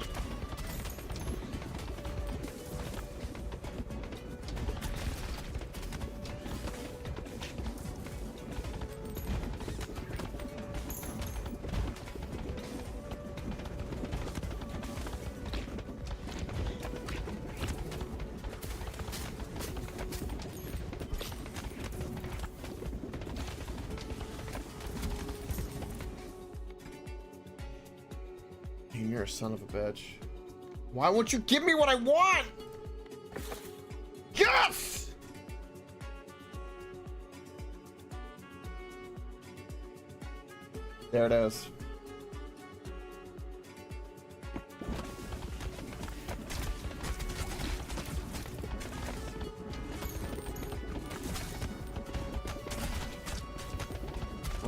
A: You're a son of a bitch. Why won't you give me what I want? Yes! There it is.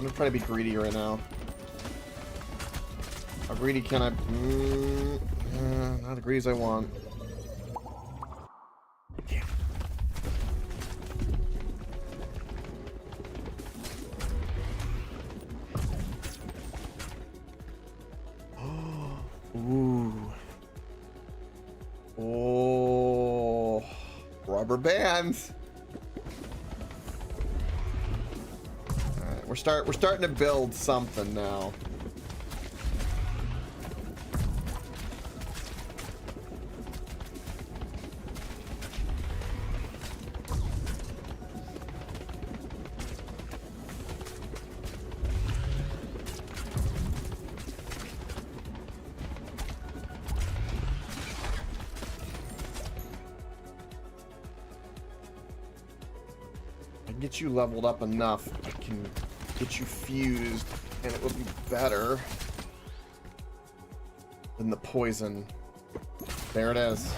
A: I'm gonna try to be greedy right now. How greedy can I? Not as greedy as I want. Damn. Ooh. Oh. Rubber bands. All right, we're starting to build something now. Get you leveled up enough, I can get you fused, and it will be better than the poison. There it is.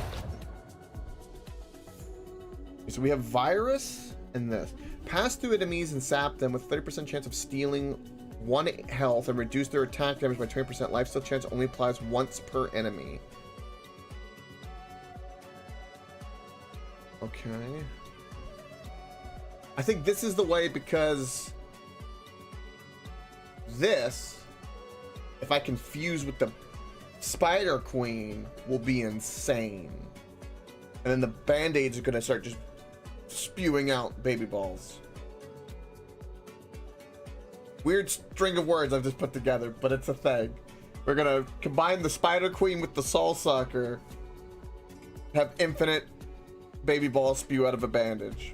A: So we have virus and this. Pass through enemies and sap them with 30% chance of stealing 1 health and reduce their attack damage by 20%. Lifesteal chance only applies once per enemy. Okay. I think this is the way, because this, if I can fuse with the Spider Queen, will be insane. And then the Band-Aids are going to start just spewing out baby balls. Weird string of words I've just put together, but it's a thing. We're going to combine the Spider Queen with the Soul Sucker, have infinite baby balls spew out of a bandage.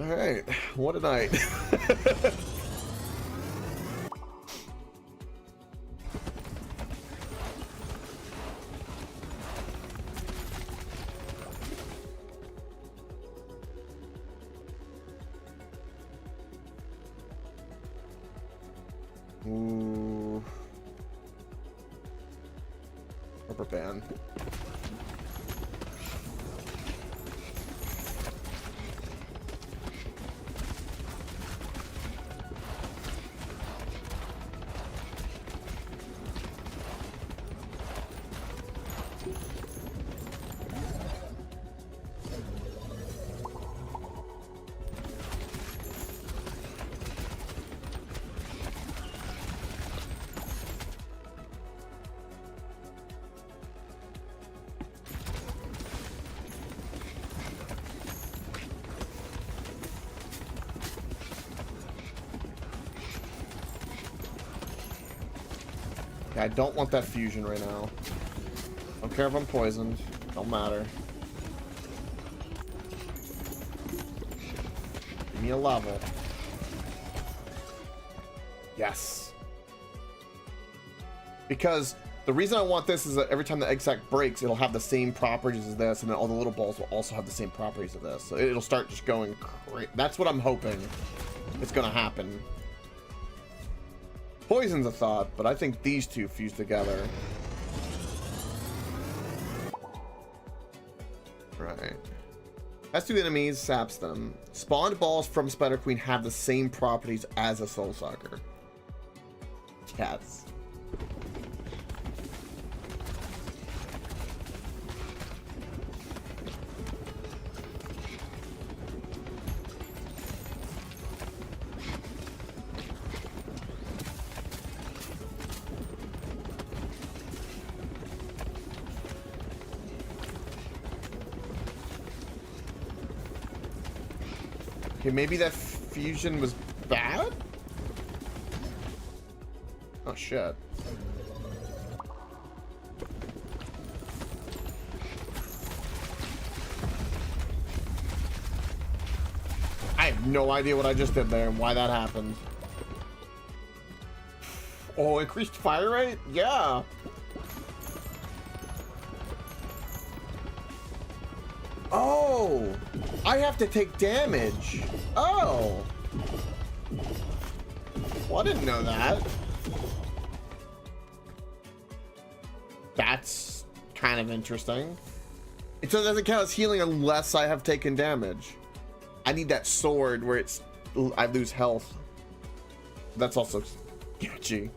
A: All right, what a night. Ooh. Rubber band. I don't want that fusion right now. Don't care if I'm poisoned. Don't matter. Give me a level. Yes. Because the reason I want this is that every time the egg sac breaks, it'll have the same properties as this, and then all the little balls will also have the same properties of this. So it'll start just going crazy. That's what I'm hoping is going to happen. Poison's a thought, but I think these two fuse together. Right. Pass through enemies, saps them. Spawned balls from Spider Queen have the same properties as a Soul Sucker. Yes. Okay, maybe that fusion was bad? Oh, shit. I have no idea what I just did there and why that happened. Oh, increased fire rate? Yeah. Oh, I have to take damage. Oh. Well, I didn't know that. That's kind of interesting. So it doesn't count as healing unless I have taken damage. I need that sword where it's I lose health. That's also sketchy.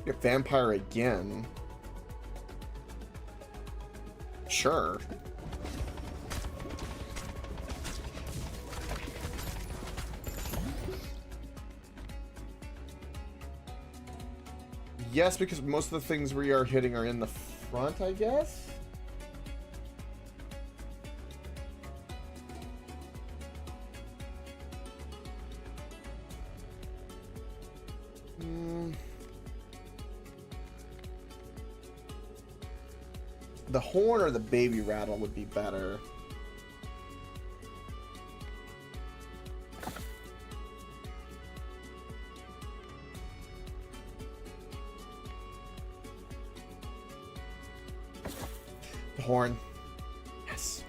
A: Get vampire again. Sure. Yes, because most of the things we are hitting are in the front, I guess? The horn or the baby rattle would be better. The horn. Yes.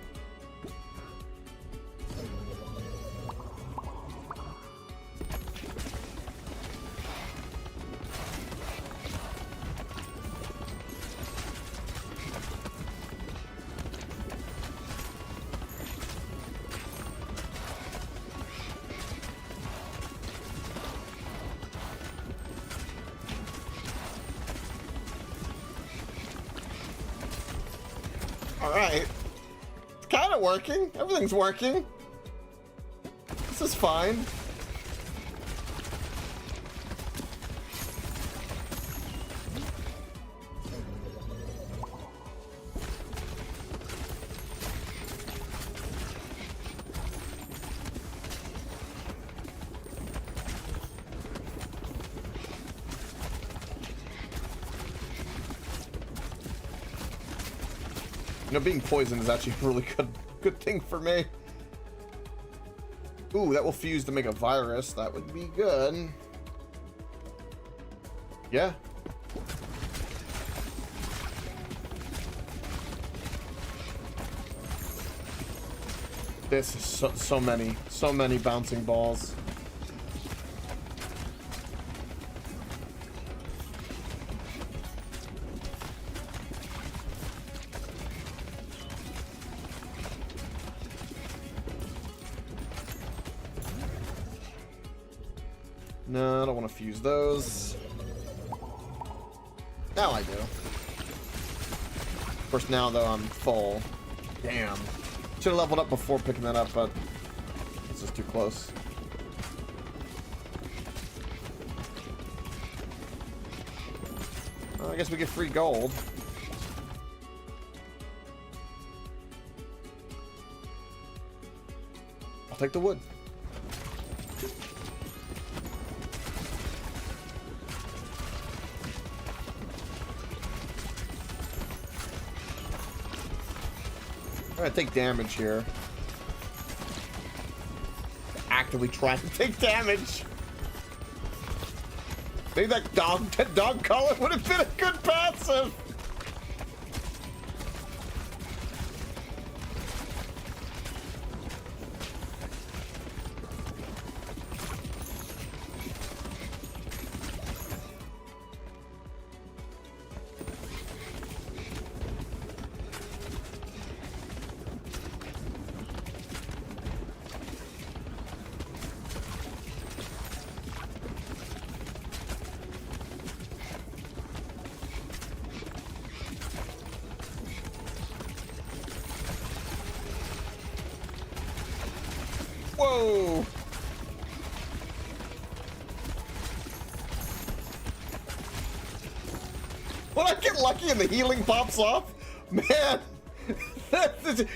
A: Alright. It's kind of working. Everything's working. This is fine. You know, being poisoned is actually a really good thing for me. Ooh, that will fuse to make a virus. That would be good. Yeah. This is so many bouncing balls. No, I don't want to fuse those. Now I do. Of course, now though I'm full. Damn. Should have leveled up before picking that up, but it's just too close. Well, I guess we get free gold. I'll take the wood. I'm gonna take damage here. Actively trying to take damage. Maybe that dog collar would have been a good passive. Whoa! When I get lucky and the healing pops off, man,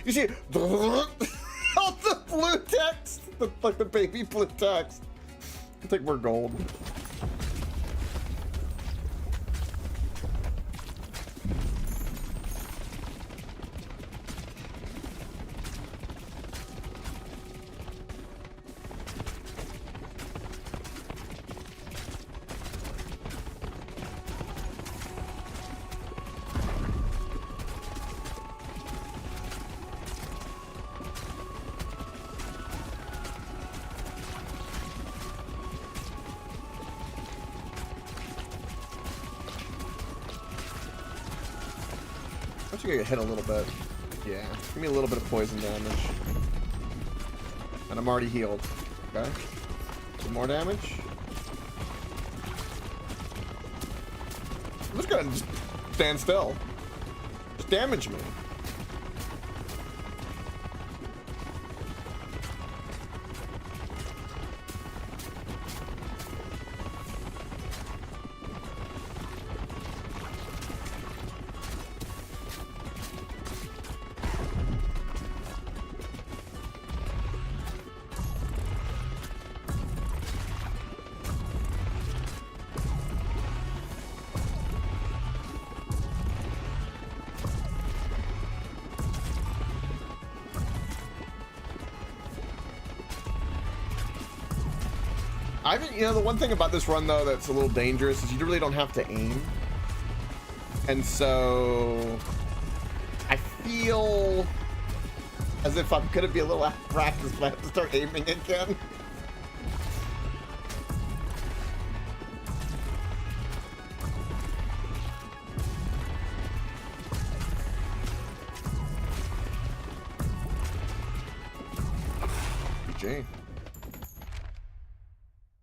A: you see all the blue text, like the baby blue text. I think we're gold. I'm gonna get hit a little bit. Yeah, give me a little bit of poison damage. And I'm already healed. Okay. Some more damage. I'm just gonna stand still. Just damage me. You know, the one thing about this run, though, that's a little dangerous is you really don't have to aim. And so I feel as if I'm going to be a little out of practice, but I have to start aiming again. GG.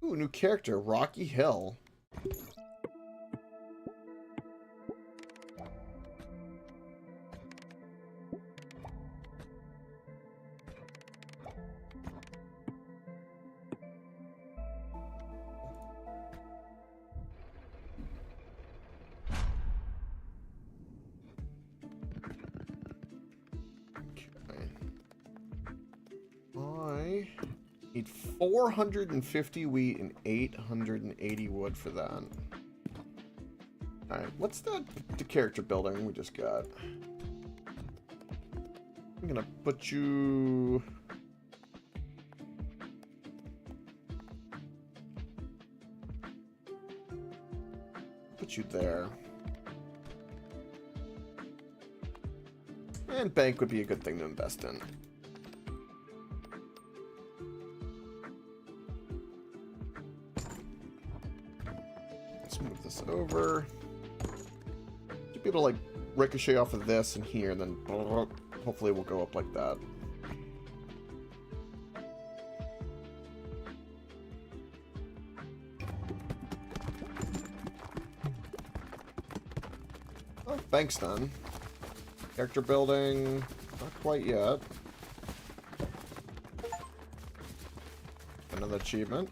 A: Ooh, new character, Rocky Hill. I need 450 wheat and 880 wood for that. Alright, what's the character building we just got? I'm gonna put you... Put you there. And bank would be a good thing to invest in. Let's move this over. Should be able to like ricochet off of this and here, and then hopefully we'll go up like that. Oh, bank's done. Character building, not quite yet. Another achievement.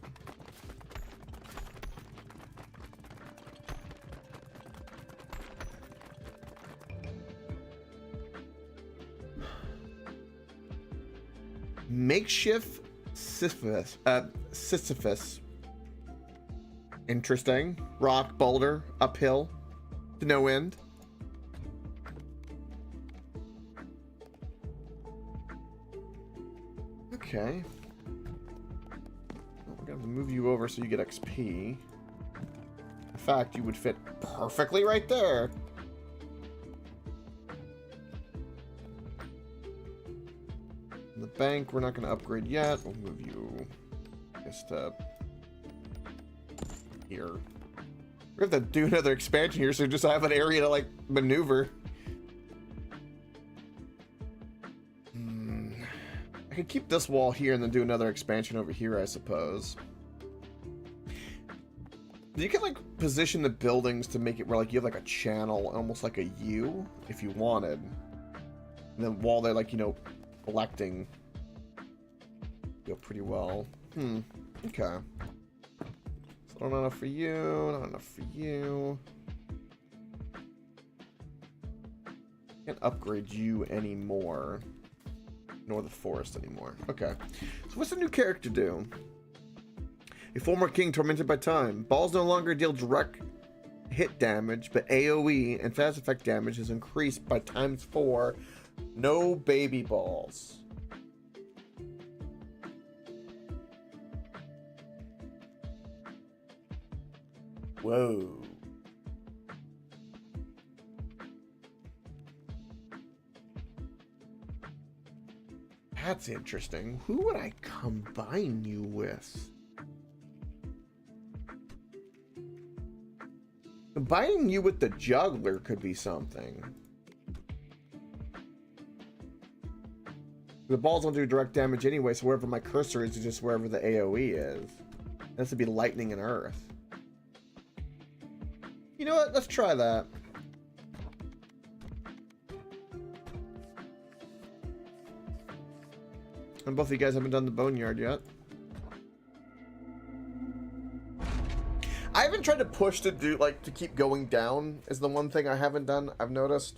A: Makeshift Sisyphus. Interesting. Rock boulder, uphill, to no end. Okay. Well, we're gonna move you over so you get XP. In fact, you would fit perfectly right there. In the bank, we're not gonna upgrade yet. We'll move you just here. We're gonna have to do another expansion here, so just have an area to like maneuver. I could keep this wall here and then do another expansion over here, I suppose. You can like position the buildings to make it where like you have like a channel, almost like a U, if you wanted. And then while they're like, you know, collecting, go pretty well. Okay. So not enough for you, not enough for you. Can't upgrade you anymore. Nor the forest anymore. Okay. So what's the new character do? A former king tormented by time. Balls no longer deal direct hit damage, but AoE and fast effect damage is increased by ×4. No baby balls. Whoa. That's interesting. Who would I combine you with? Combining you with the juggler could be something. The balls don't do direct damage anyway, so wherever my cursor is just wherever the AoE is. It has to be lightning and earth. You know what? Let's try that. And both of you guys haven't done the boneyard yet. I haven't tried to push to do, like, to keep going down is the one thing I haven't done, I've noticed.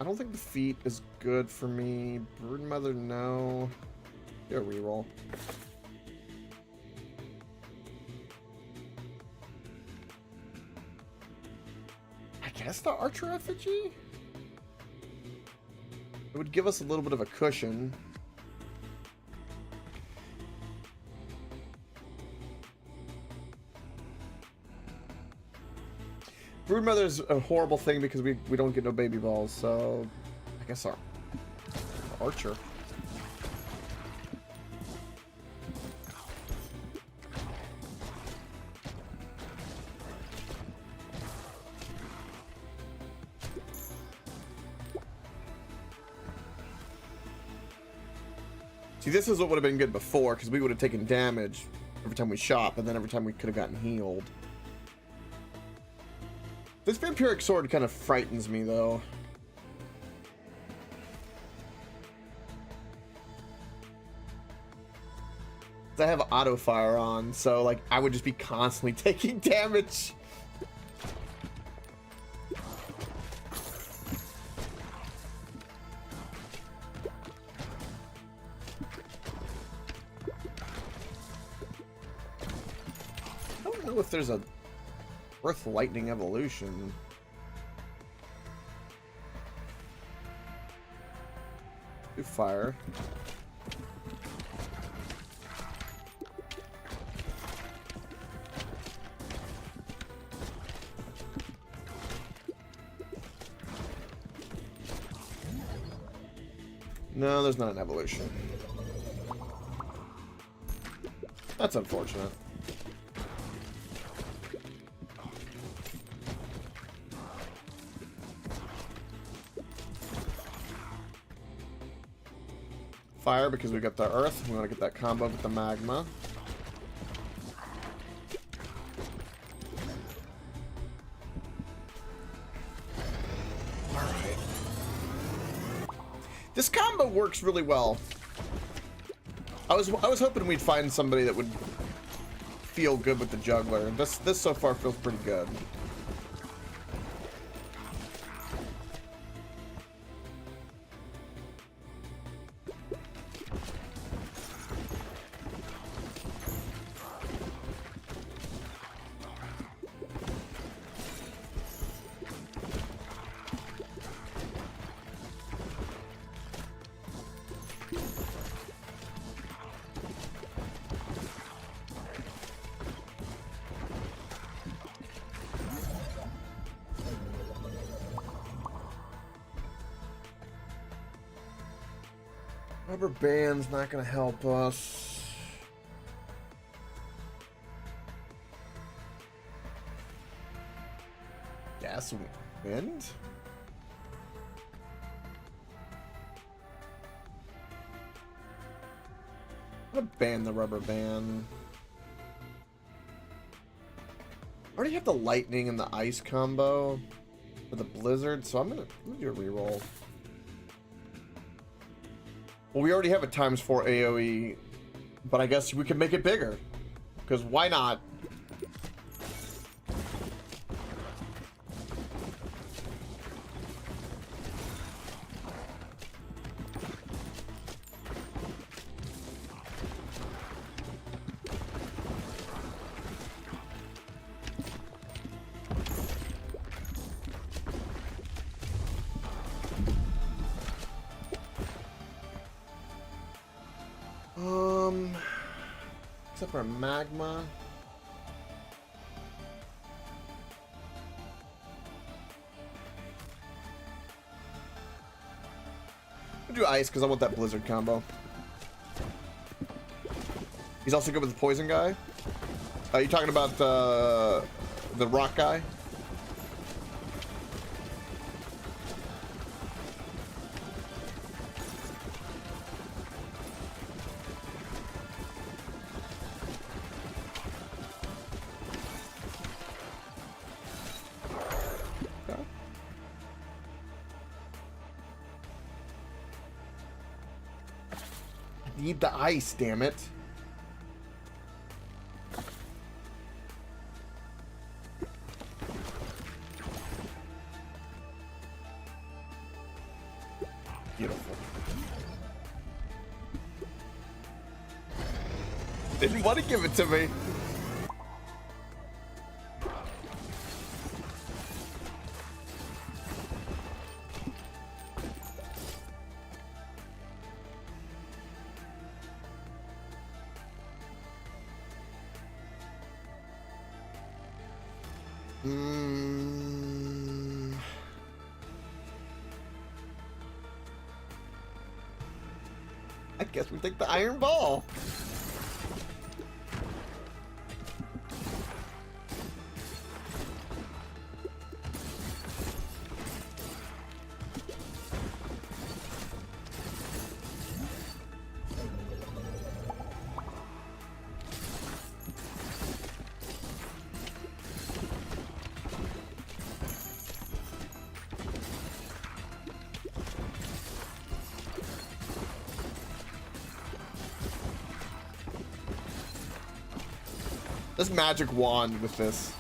A: I don't think the feet is good for me. Broodmother, no. Do a reroll. I guess the Archer Effigy? It would give us a little bit of a cushion. Broodmother is a horrible thing because we don't get no baby balls, so I guess our Archer. See, this is what would have been good before, because we would have taken damage every time we shot, but then every time we could have gotten healed. This vampiric sword kind of frightens me, though. I have auto fire on, so like I would just be constantly taking damage. I don't know if there's a Earth Lightning evolution. Do fire. No, there's not an evolution. That's unfortunate. Fire because we got the earth. We want to get that combo with the magma. Alright. This combo works really well. I was hoping we'd find somebody that would feel good with the juggler. This so far feels pretty good. Rubber band's not gonna help us. Gas wind? I'm gonna ban the rubber band. I already have the lightning and the ice combo for the blizzard, so I'm gonna do a reroll. Well, we already have a ×4 AoE, but I guess we can make it bigger. Because why not? Except for magma. We'll do ice because I want that blizzard combo. He's also good with the poison guy. Are you talking about the rock guy? Need the ice, damn it. Beautiful. Didn't want to give it to me. I guess we take the iron ball. This magic wand with this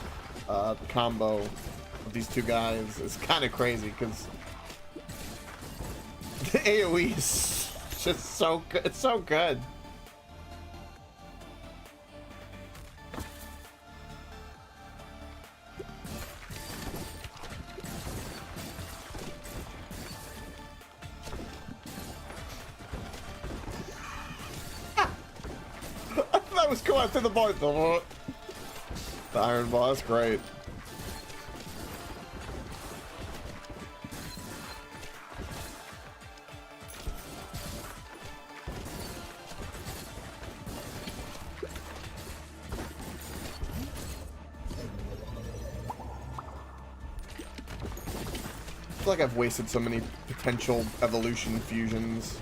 A: combo of these two guys is kind of crazy because the AoE is just so good. It's so good. That was going through the ball. The iron ball, that's great. I feel like I've wasted so many potential evolution fusions.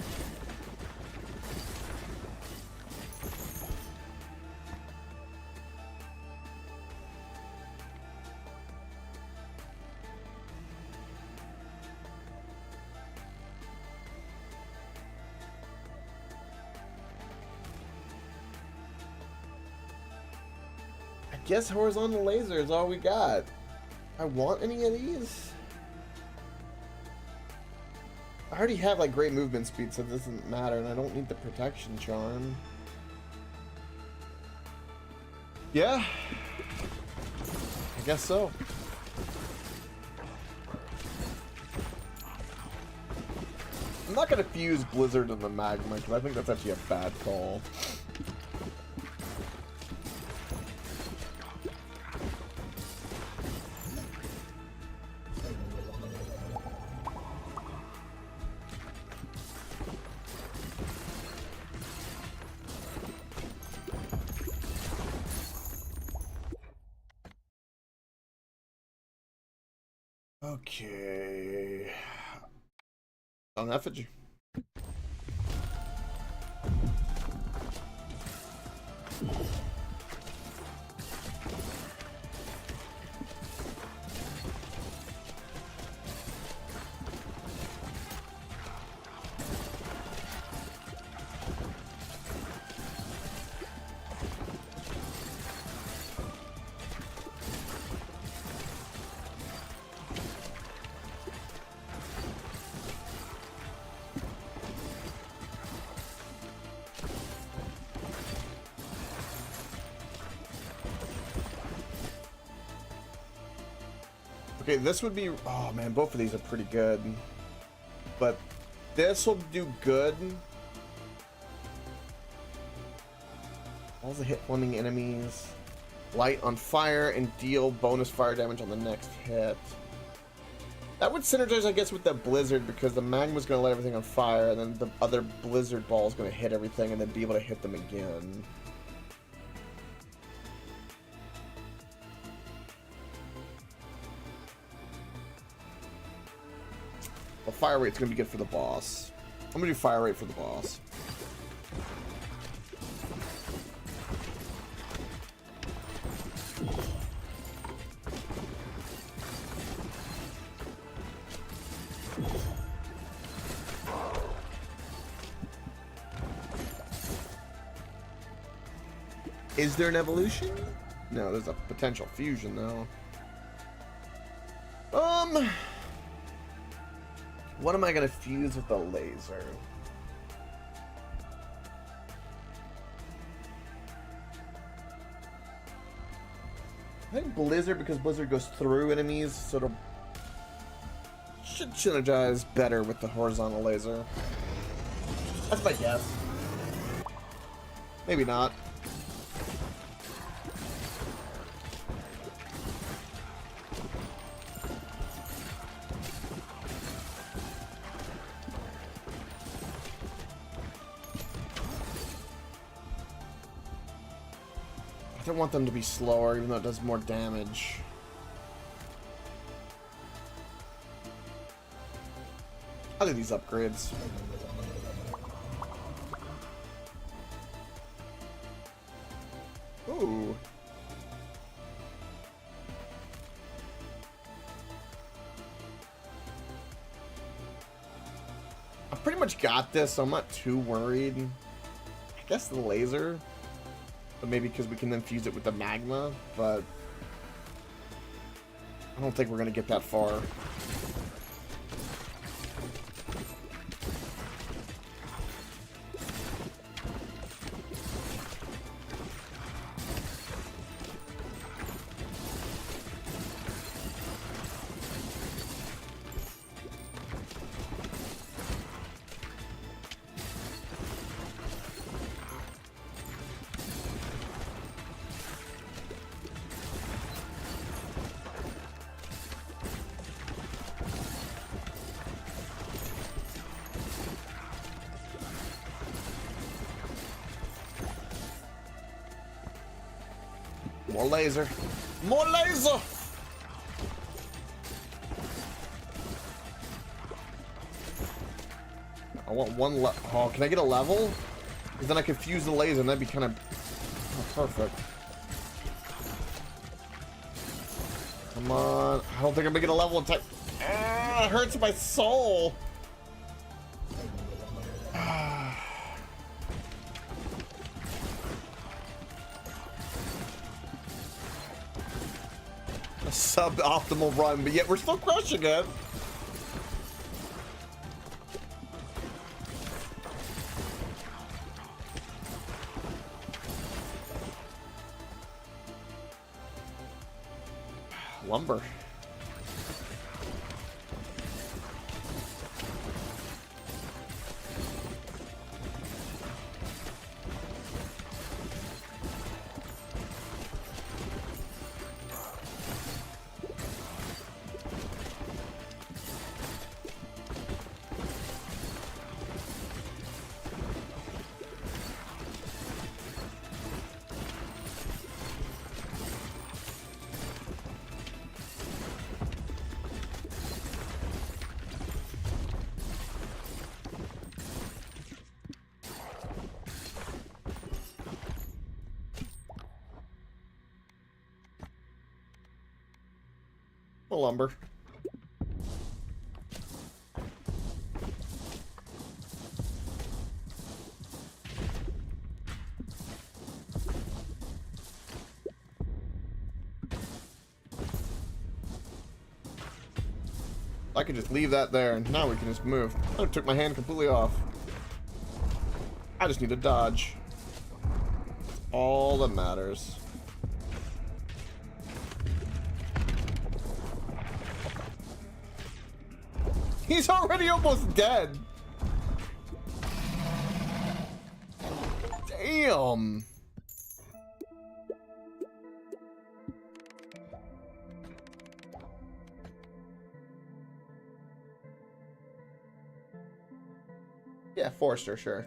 A: I guess horizontal laser is all we got. I want any of these? I already have like great movement speed, so it doesn't matter, and I don't need the protection charm. Yeah, I guess so. I'm not gonna fuse Blizzard in the Magma because I think that's actually a bad call. Okay. On effigy. Okay, this would be... Oh, man, both of these are pretty good. But this will do good. All the hit-pointing enemies. Light on fire and deal bonus fire damage on the next hit. That would synergize, I guess, with the blizzard, because the magma's going to light everything on fire, and then the other blizzard ball is going to hit everything and then be able to hit them again. Well, fire rate's going to be good for the boss. I'm going to do fire rate for the boss. Is there an evolution? No, there's a potential fusion though. What am I gonna fuse with the laser? I think Blizzard, because Blizzard goes through enemies, so it'll should synergize better with the horizontal laser. That's my guess. Maybe not. I don't want them to be slower, even though it does more damage. I'll do these upgrades. Ooh. I pretty much got this, so I'm not too worried. I guess the laser. But maybe because we can then fuse it with the magma, but I don't think we're going to get that far. More laser. More laser! I want one oh, can I get a level? Because then I could fuse the laser and that'd be kind of perfect. Come on. I don't think I'm gonna get a level in time. Ah, it hurts my soul. A suboptimal run, but yet we're still crushing it. Lumber. Lumber. I could just leave that there, and now we can just move. I took my hand completely off. I just need to dodge. All that matters. He's already almost dead. Damn. Yeah, Forester, sure.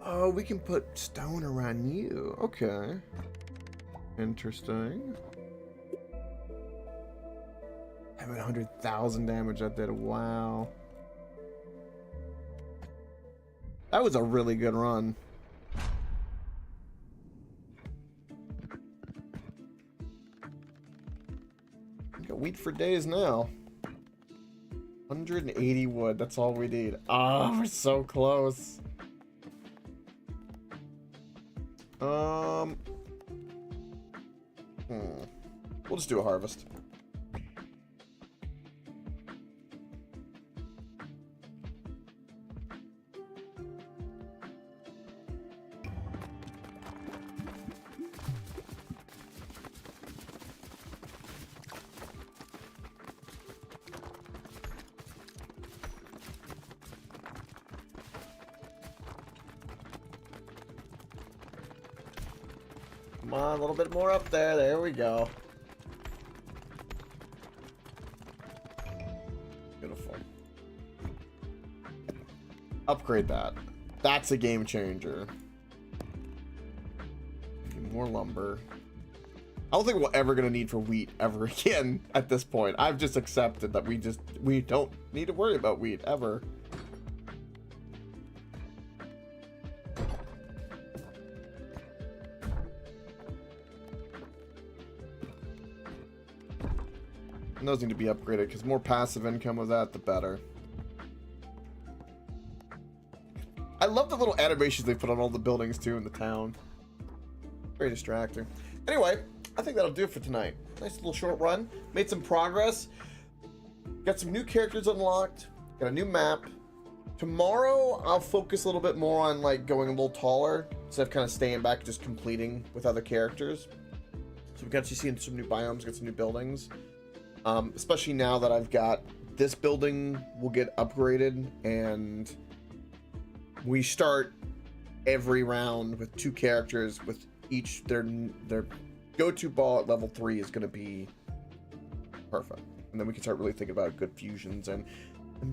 A: Oh, we can put stone around you. Okay. Interesting. 700,000 damage that did. Wow. That was a really good run. We got wheat for days now. 180 wood. That's all we need. Ah, we're so close. We'll just do a harvest. Come on, a little bit more up there. There we go. Beautiful. Upgrade that. That's a game changer. More lumber. I don't think we're ever gonna need for wheat ever again at this point. I've just accepted that we don't need to worry about wheat ever. And those need to be upgraded because more passive income with that, the better. I love the little animations they put on all the buildings too in the town. Very distracting. Anyway, I think that'll do it for tonight. Nice little short run. Made some progress. Got some new characters unlocked. Got a new map. Tomorrow, I'll focus a little bit more on like going a little taller instead of kind of staying back, just completing with other characters. So we've got to see some new biomes, get some new buildings. Especially now that I've got this building will get upgraded, and we start every round with 2 characters with each their go-to ball at level 3 is going to be perfect, and then we can start really thinking about good fusions and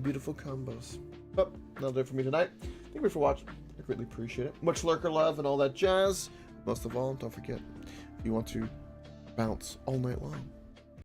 A: beautiful combos. But that'll do it for me tonight. Thank you for watching. I greatly appreciate it. Much lurker love and all that jazz. Most of all, don't forget, if you want to bounce all night long,